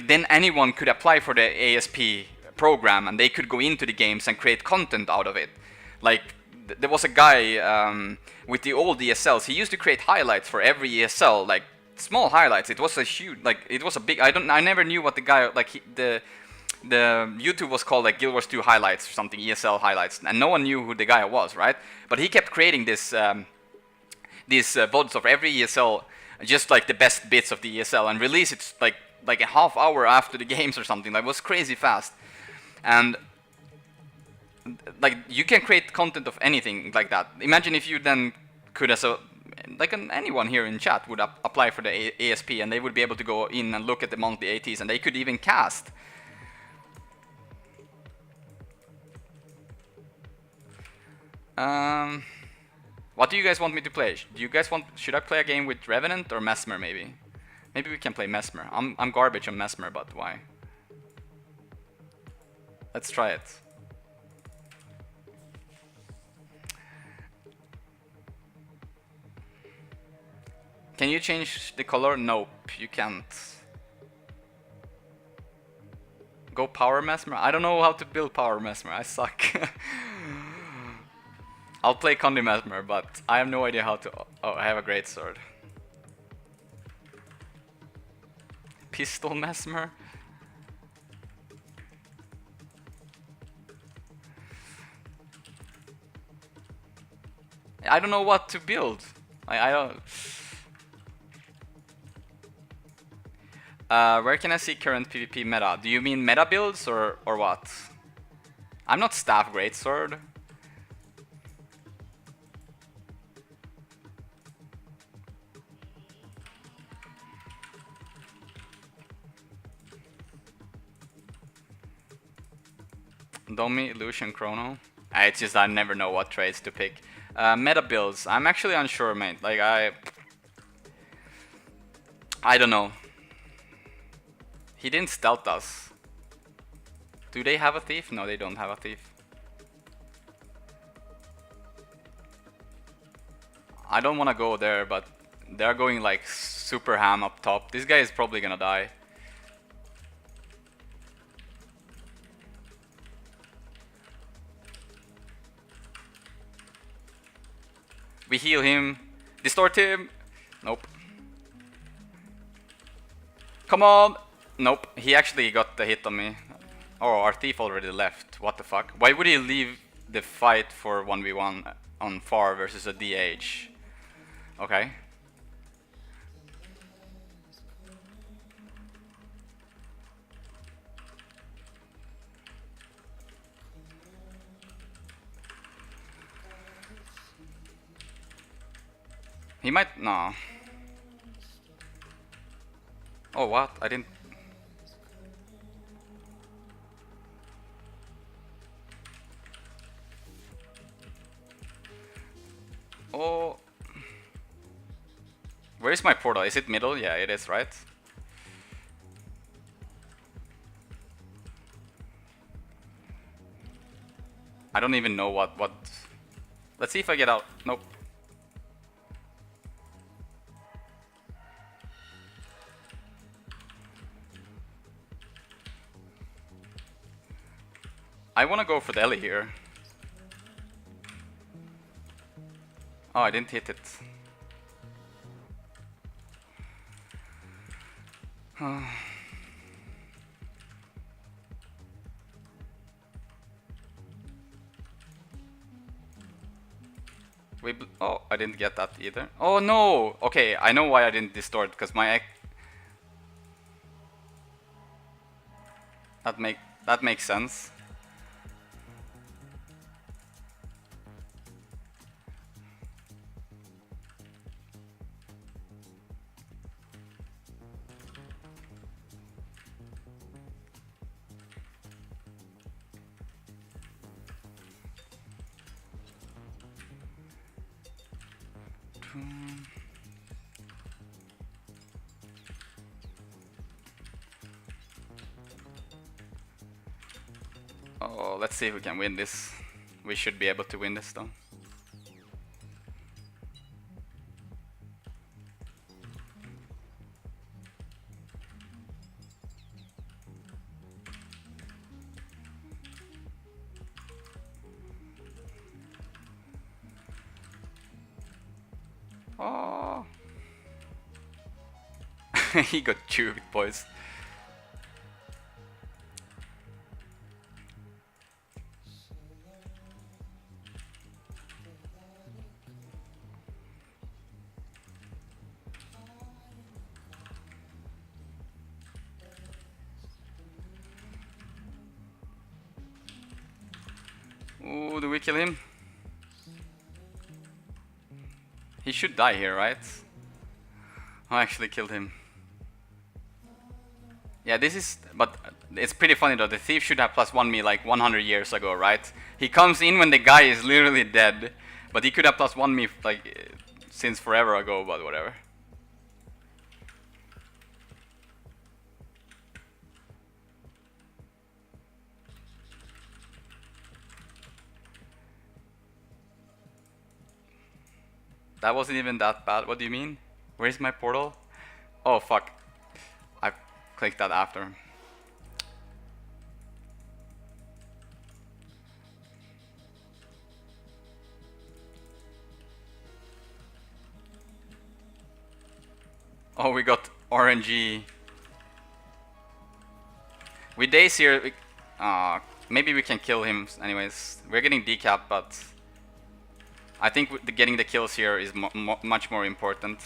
then anyone could apply for the ASP program and they could go into the games and create content out of it. Like, there was a guy with the old ESLs. He used to create highlights for every ESL, like small highlights. It was a huge, like, it was a big. I never knew what the guy, like, the YouTube was called like Guild Wars 2 highlights or something, ESL highlights, and no one knew who the guy was, right? But he kept creating this these VODs of every ESL, just like the best bits of the ESL, and release it like a half hour after the games or something. Like, it was crazy fast. And like, you can create content of anything like that. Imagine if you then could, as a anyone here in chat would apply for the ASP, and they would be able to go in and look at the monthly ATs, and they could even cast. What do you guys want me to play? Do you guys want? Should I play a game with Revenant or Mesmer? Maybe we can play Mesmer. I'm garbage on Mesmer, but why? Let's try it. Can you change the color? Nope, you can't. Go power Mesmer? I don't know how to build power Mesmer. I suck. I'll play Condi Mesmer, but I have no idea how to. Oh, I have a great sword. Pistol Mesmer? I don't know what to build. I don't. Where can I see current PvP meta? Do you mean meta builds or what? I'm not staff greatsword. Domi, Lucian, Chrono. It's just I never know what trades to pick. Meta builds. I'm actually unsure, mate. Like, I don't know. He didn't stealth us. Do they have a thief? No, they don't have a thief. I don't want to go there, but They're going like super ham up top. This guy is probably gonna die. We heal him. Distort him. Nope. Come on. Nope. He actually got the hit on me. Oh, our thief already left. What the fuck? Why would he leave the fight for 1v1 on far versus a DH? Okay. He might... no. Oh, what? I didn't... Oh... Where is my portal? Is it middle? Yeah, it is, right? I don't even know what... Let's see if I get out. Nope. I want to go for the Ellie here. Oh, I didn't hit it. Oh, I didn't get that either. Oh no! Okay, I know why I didn't distort, because my... That makes sense. Oh, let's see if we can win this. We should be able to win this though. Oh. He got chewed, boys. Ooh, do we kill him? He should die here, right? I actually killed him. Yeah, this is... but it's pretty funny though. The thief should have +1 me like 100 years ago, right? He comes in when the guy is literally dead. But he could have +1 me like since forever ago, but whatever. That wasn't even that bad. What do you mean? Where's my portal? Oh fuck. I clicked that after. Oh, we got RNG. With Days here, maybe we can kill him anyways. We're getting decapped, but I think getting the kills here is much more important.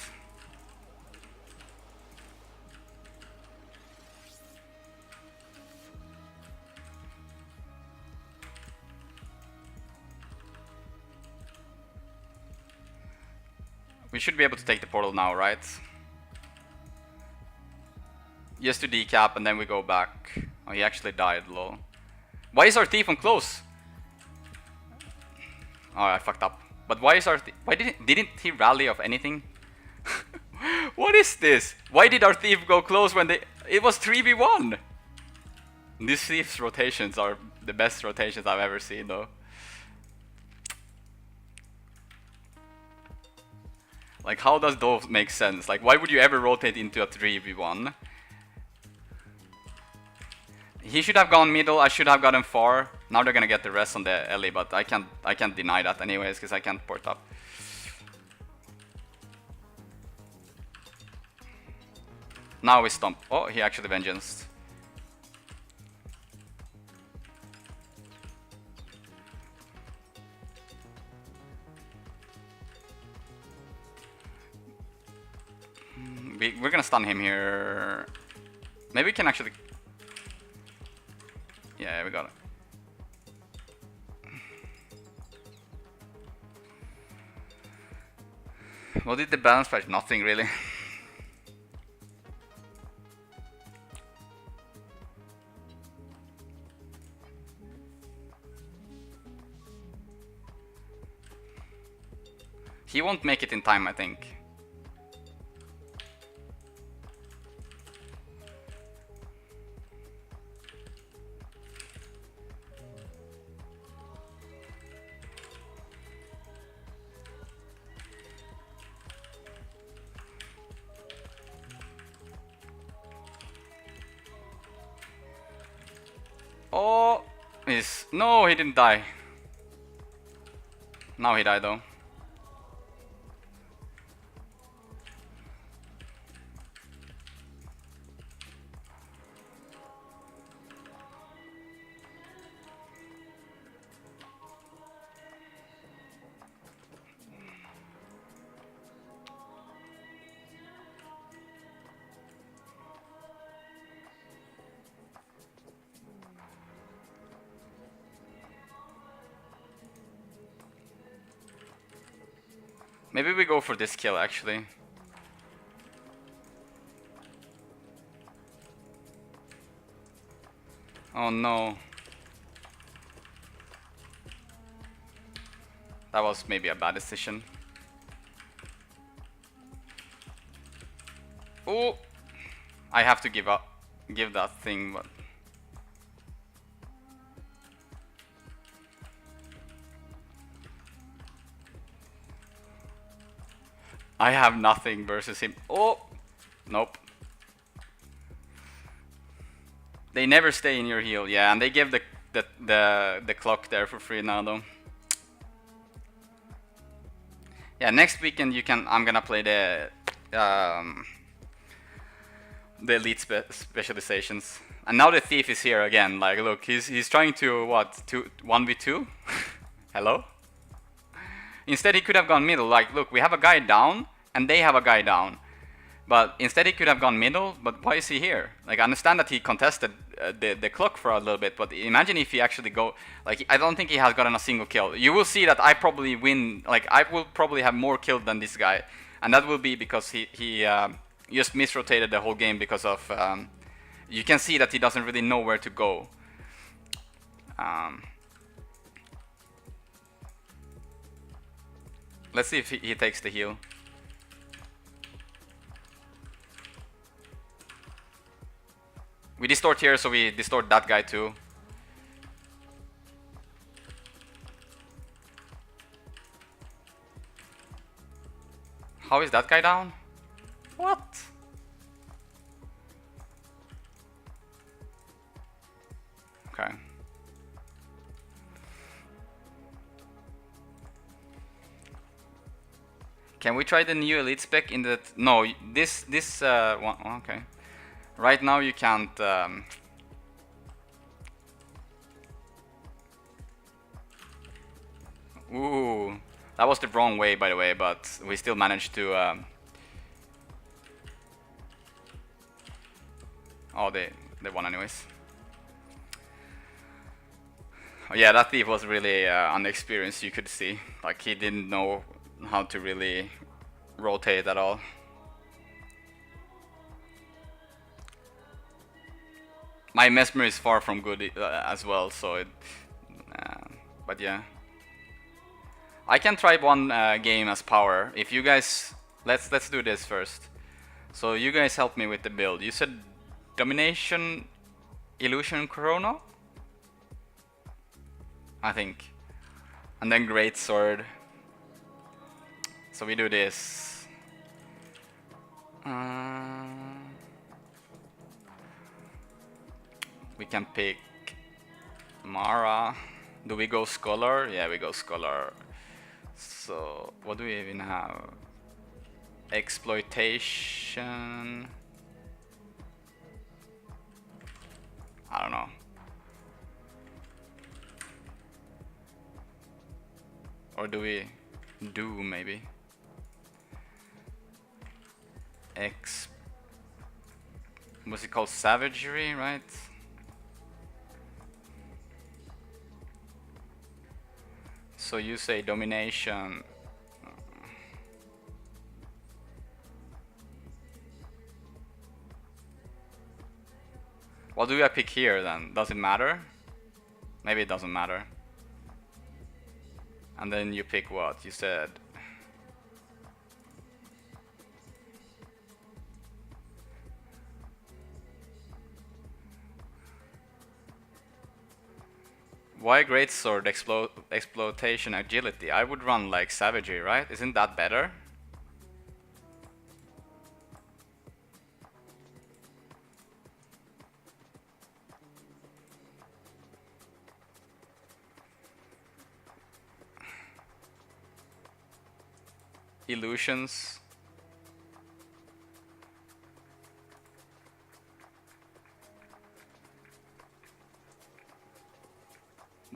We should be able to take the portal now, right? Just to decap and then we go back. Oh, he actually died, lol. Why is our thief on close? Oh, I fucked up. But why is our why didn't he rally of anything? What is this? Why did our thief go close when it was 3v1? These thief's rotations are the best rotations I've ever seen though. Like, how does those make sense? Like, why would you ever rotate into a 3v1? He should have gone middle, I should have gotten far. Now they're gonna get the rest on the Ellie, but I can't deny that anyways, because I can't port up. Now we stomp. Oh, he actually vengeance. We're gonna stun him here. Maybe we can actually... Yeah, we got it. What did the balance patch? Nothing really. He won't make it in time, I think. Oh, no, he didn't die. Now he died though. Maybe we go for this kill actually. Oh no. That was maybe a bad decision. Oh! I have to give that thing, but... I have nothing versus him. Oh! Nope. They never stay in your heal, yeah, and they give the clock there for free now though. Yeah, next weekend I'm gonna play the elite specializations. And now the thief is here again. Like, look, he's trying to what? 1v2? Hello? Instead, he could have gone middle. Like, look, we have a guy down, and they have a guy down. But instead, he could have gone middle. But why is he here? Like, I understand that he contested the clock for a little bit. But imagine if he actually go... Like, I don't think he has gotten a single kill. You will see that I probably win. Like, I will probably have more kills than this guy. And that will be because he just misrotated the whole game because of... you can see that he doesn't really know where to go. Let's see if he takes the heal. We distort here, so we distort that guy too. How is that guy down? What? Okay. Can we try the new elite spec in the... No, this one... Okay. Right now you can't... Ooh. That was the wrong way, by the way, but we still managed to... Oh, they won anyways. Oh, yeah, that thief was really unexperienced, you could see. Like, he didn't know how to really rotate at all. My Mesmer is far from good as well, so it... but yeah. I can try one game as power. If you guys... Let's do this first. So you guys help me with the build. You said Domination, Illusion, Chrono? I think. And then Great Sword. So we do this. We can pick Mara. Do we go Scholar? Yeah, we go Scholar. So, what do we even have? Exploitation. I don't know. Or do we do maybe? What's it called? Savagery, right? So you say domination. What do I pick here then? Does it matter? Maybe it doesn't matter. And then you pick what? You said. Why greatsword exploitation agility? I would run like savagery, right? Isn't that better? Illusions.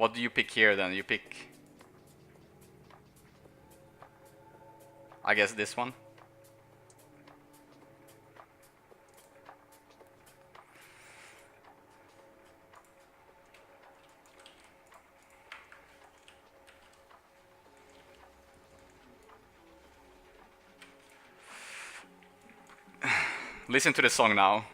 What do you pick here then? You pick, I guess, this one. Listen to the song now.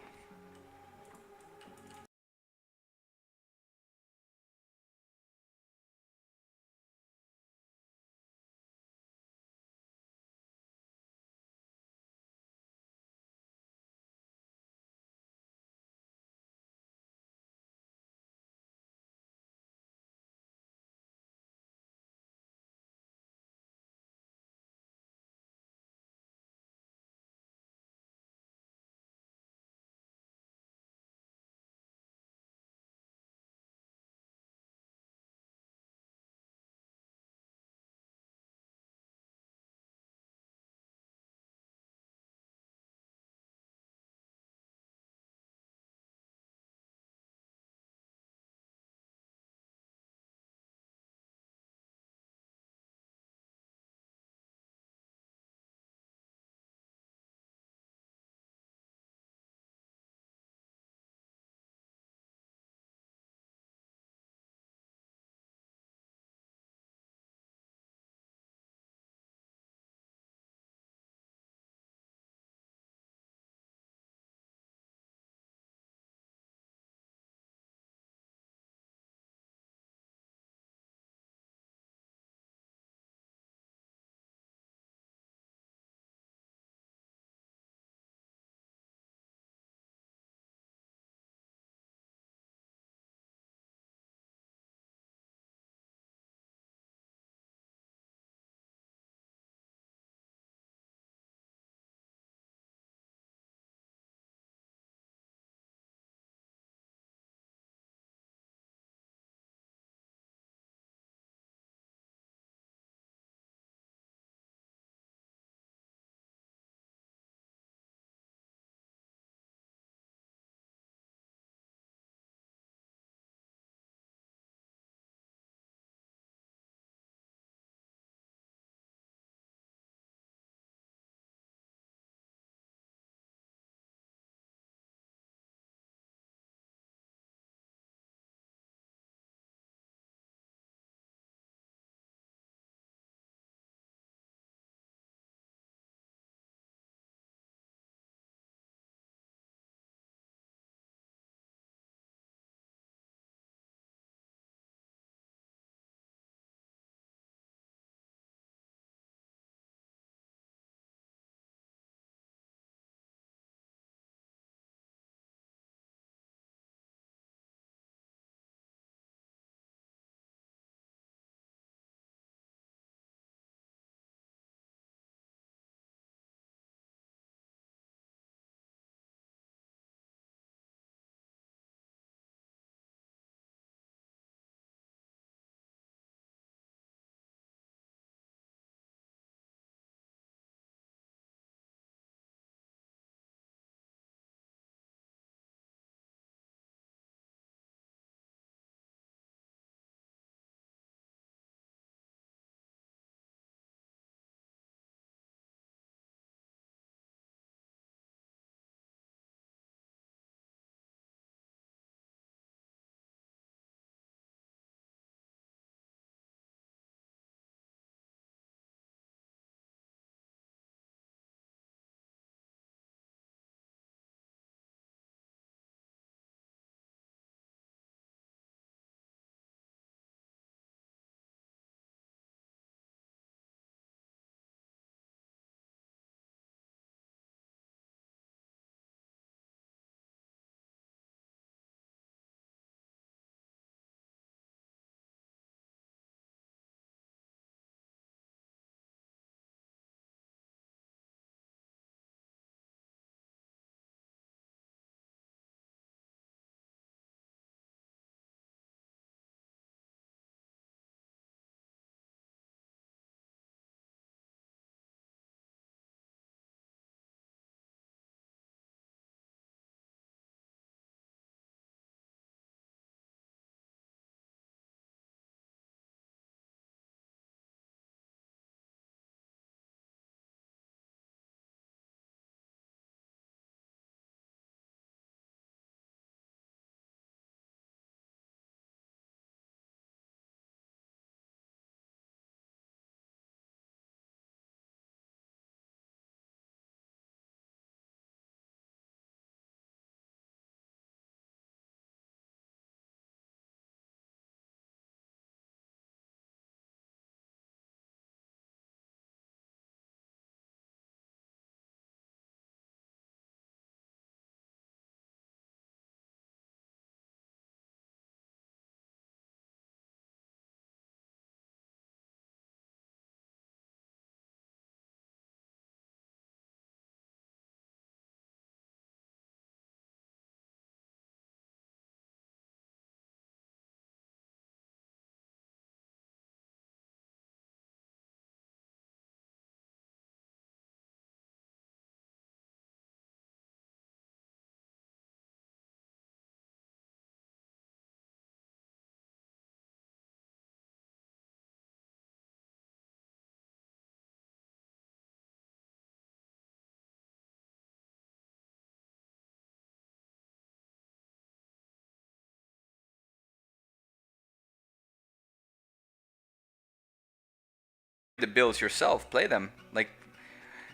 the builds yourself, play them. Like,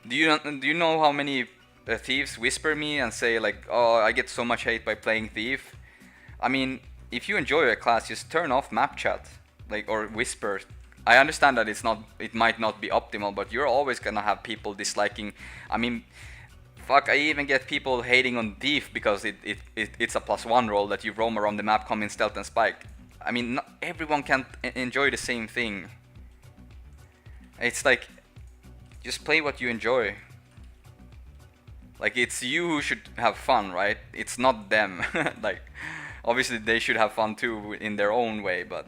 do you know how many thieves whisper me and say like, oh, I get so much hate by playing thief? I mean, if you enjoy a class, just turn off map chat, like, or whisper. I understand that it might not be optimal, but you're always gonna have people disliking. I mean, fuck, I even get people hating on thief because it's a +1 roll that you roam around the map, come in stealth and spike. I mean, not everyone can enjoy the same thing. It's like, just play what you enjoy. Like, it's you who should have fun, right? It's not them. Like, obviously they should have fun too in their own way, but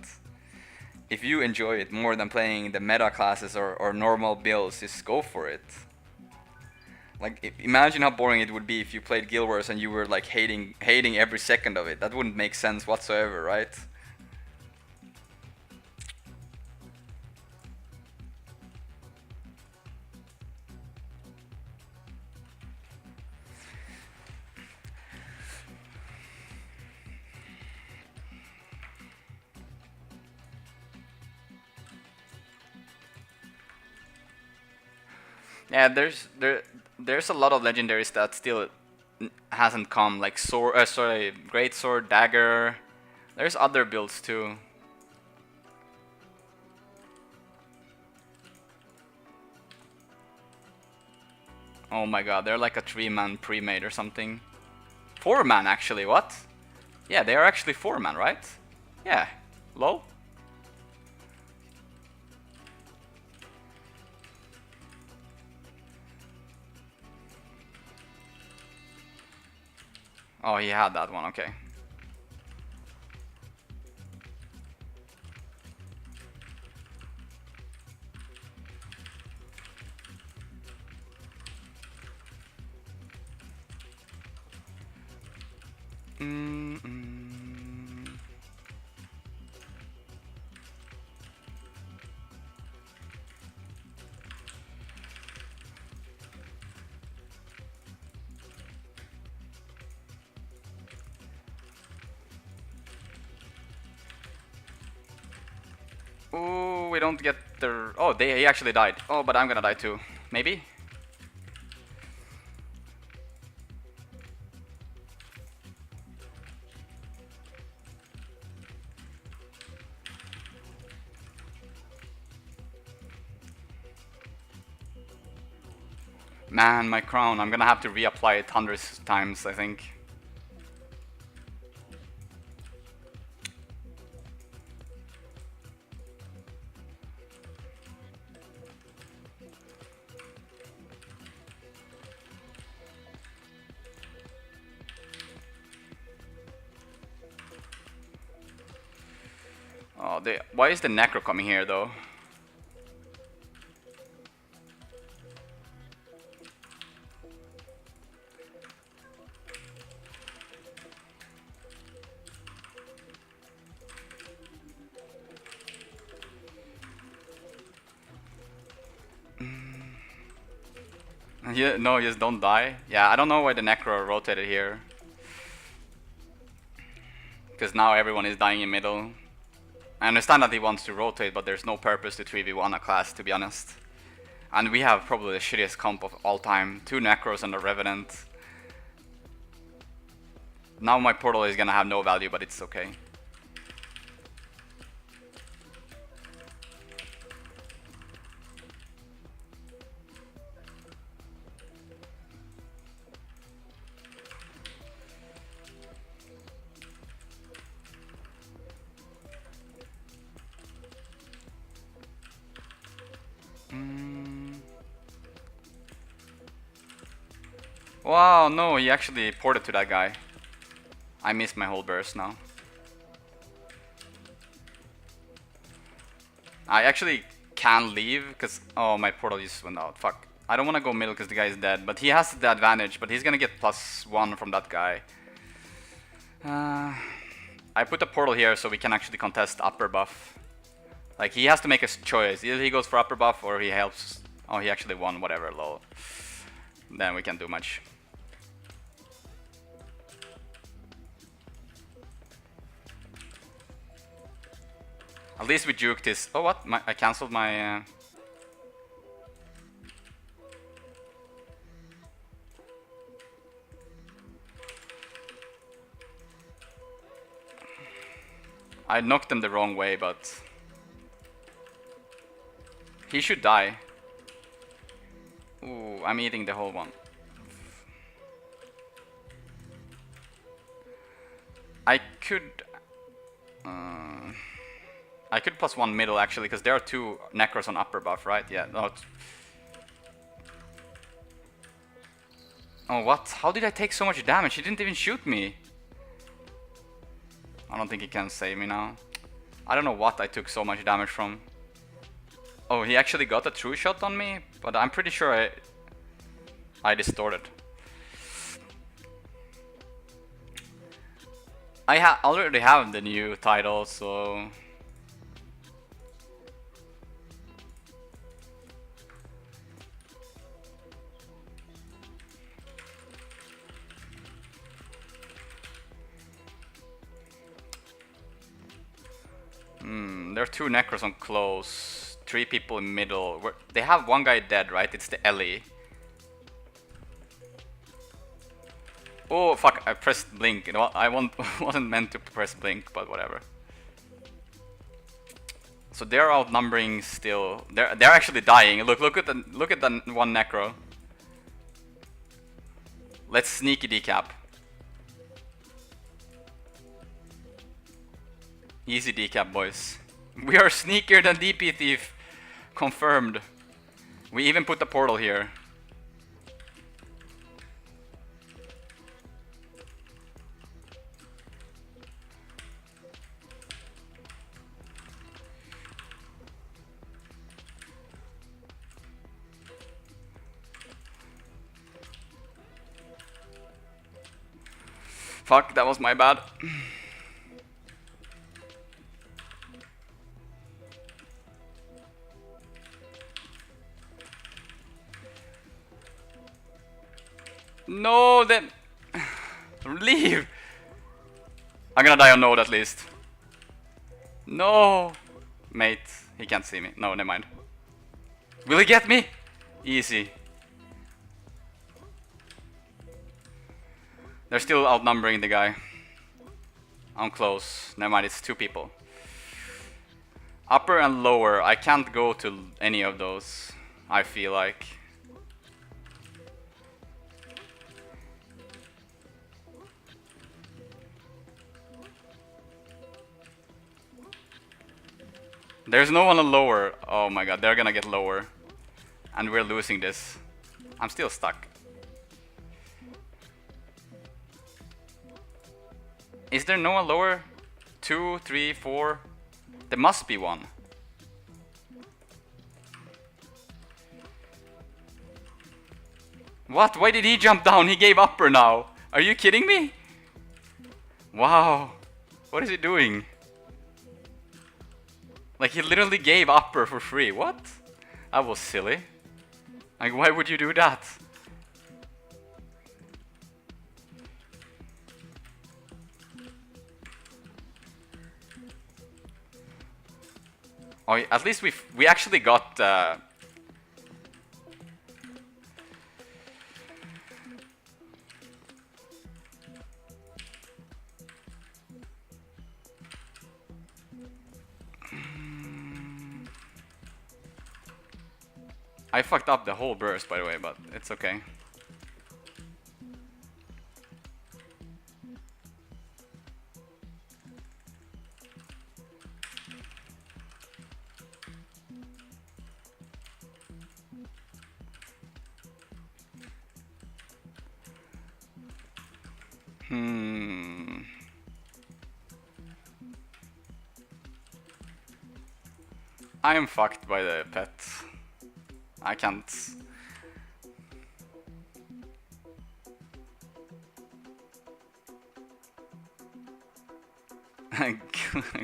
if you enjoy it more than playing the meta classes or normal builds, just go for it. Like, imagine how boring it would be if you played Guild Wars and you were like hating every second of it. That wouldn't make sense whatsoever, right? Yeah, there's a lot of legendaries that still hasn't come, like great sword, dagger. There's other builds too. Oh my god, they're like a 3-man pre-made or something. 4-man actually, what? Yeah, they are actually 4-man, right? Yeah, low. Oh, he had that one, okay. Ooh, we don't get the... Oh, he actually died. Oh, but I'm gonna die too. Maybe? Man, my crown. I'm gonna have to reapply it hundreds of times, I think. Oh, why is the Necro coming here though? Yeah, no, just don't die. Yeah, I don't know why the Necro rotated here. Because now everyone is dying in middle. I understand that he wants to rotate, but there's no purpose to 3v1 a class, to be honest. And we have probably the shittiest comp of all time. 2 Necros and a Revenant. Now my portal is gonna have no value, but it's okay. Wow, no, he actually ported to that guy. I missed my whole burst now. I actually can leave because... Oh, my portal just went out. Fuck. I don't want to go middle because the guy is dead. But he has the advantage. But he's going to get +1 from that guy. I put a portal here so we can actually contest upper buff. Like, he has to make a choice. Either he goes for upper buff or he helps... Oh, he actually won. Whatever, lol. Then we can't do much. At least we juked his... Oh, what? I cancelled my... I knocked him the wrong way, but he should die. Ooh, I'm eating the whole one. I could plus one middle actually, because there are 2 necros on upper buff, right? Yeah. No. Oh, what? How did I take so much damage? He didn't even shoot me. I don't think he can save me now. I don't know what I took so much damage from. Oh, he actually got a true shot on me, but I'm pretty sure I distorted. I already have the new title, so... there are 2 necros on close, 3 people in middle. They have 1 guy dead, right? It's the Ellie. Oh fuck! I pressed blink. You know, I wasn't meant to press blink, but whatever. So they're outnumbering still. They're actually dying. Look at the 1 necro. Let's sneaky decap. Easy decap, boys. We are sneakier than DP Thief. Confirmed. We even put the portal here. Fuck, that was my bad. No, then... Leave! I'm gonna die on node at least. No! Mate, he can't see me. No, never mind. Will he get me? Easy. They're still outnumbering the guy. I'm close. Never mind, it's 2 people. Upper and lower. I can't go to any of those, I feel like. There's no one on lower. Oh my god, they're gonna get lower. And we're losing this. I'm still stuck. Is there no one lower? 2, 3, 4? There must be one. What? Why did he jump down? He gave upper now. Are you kidding me? Wow. What is he doing? Like, he literally gave upper for free. What? That was silly. Like, why would you do that? Oh, at least we actually got I fucked up the whole burst, by the way, but it's okay. I am fucked by the pet. I can't.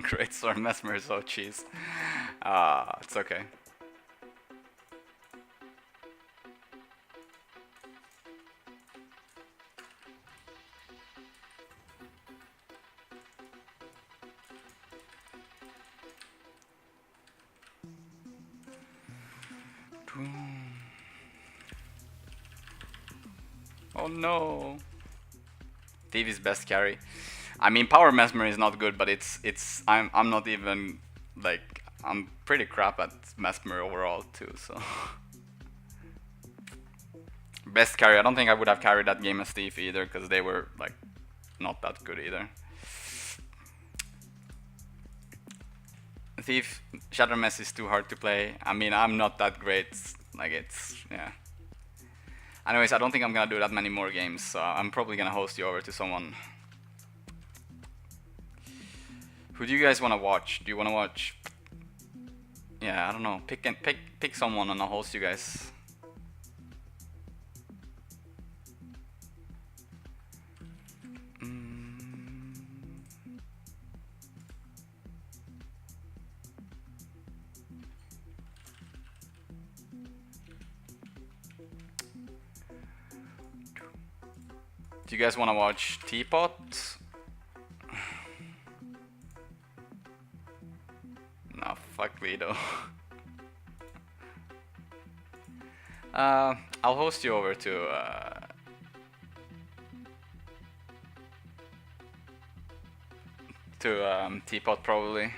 Great sword, Mesmer is so cheese. It's okay. Oh no. Thief is best carry. I mean, power Mesmer is not good, but I'm not even like I'm pretty crap at Mesmer overall too. So best carry. I don't think I would have carried that game as Thief either, because they were like not that good either. Thief Shadow Mess is too hard to play. I mean, I'm not that great. Like yeah. Anyways, I don't think I'm gonna do that many more games, so I'm probably gonna host you over to someone. Who do you guys want to watch? Do you want to watch? Yeah, I don't know. Pick someone and I'll host you guys. Do you guys want to watch Teapot? Nah, fuck Lido. I'll host you over to Teapot probably.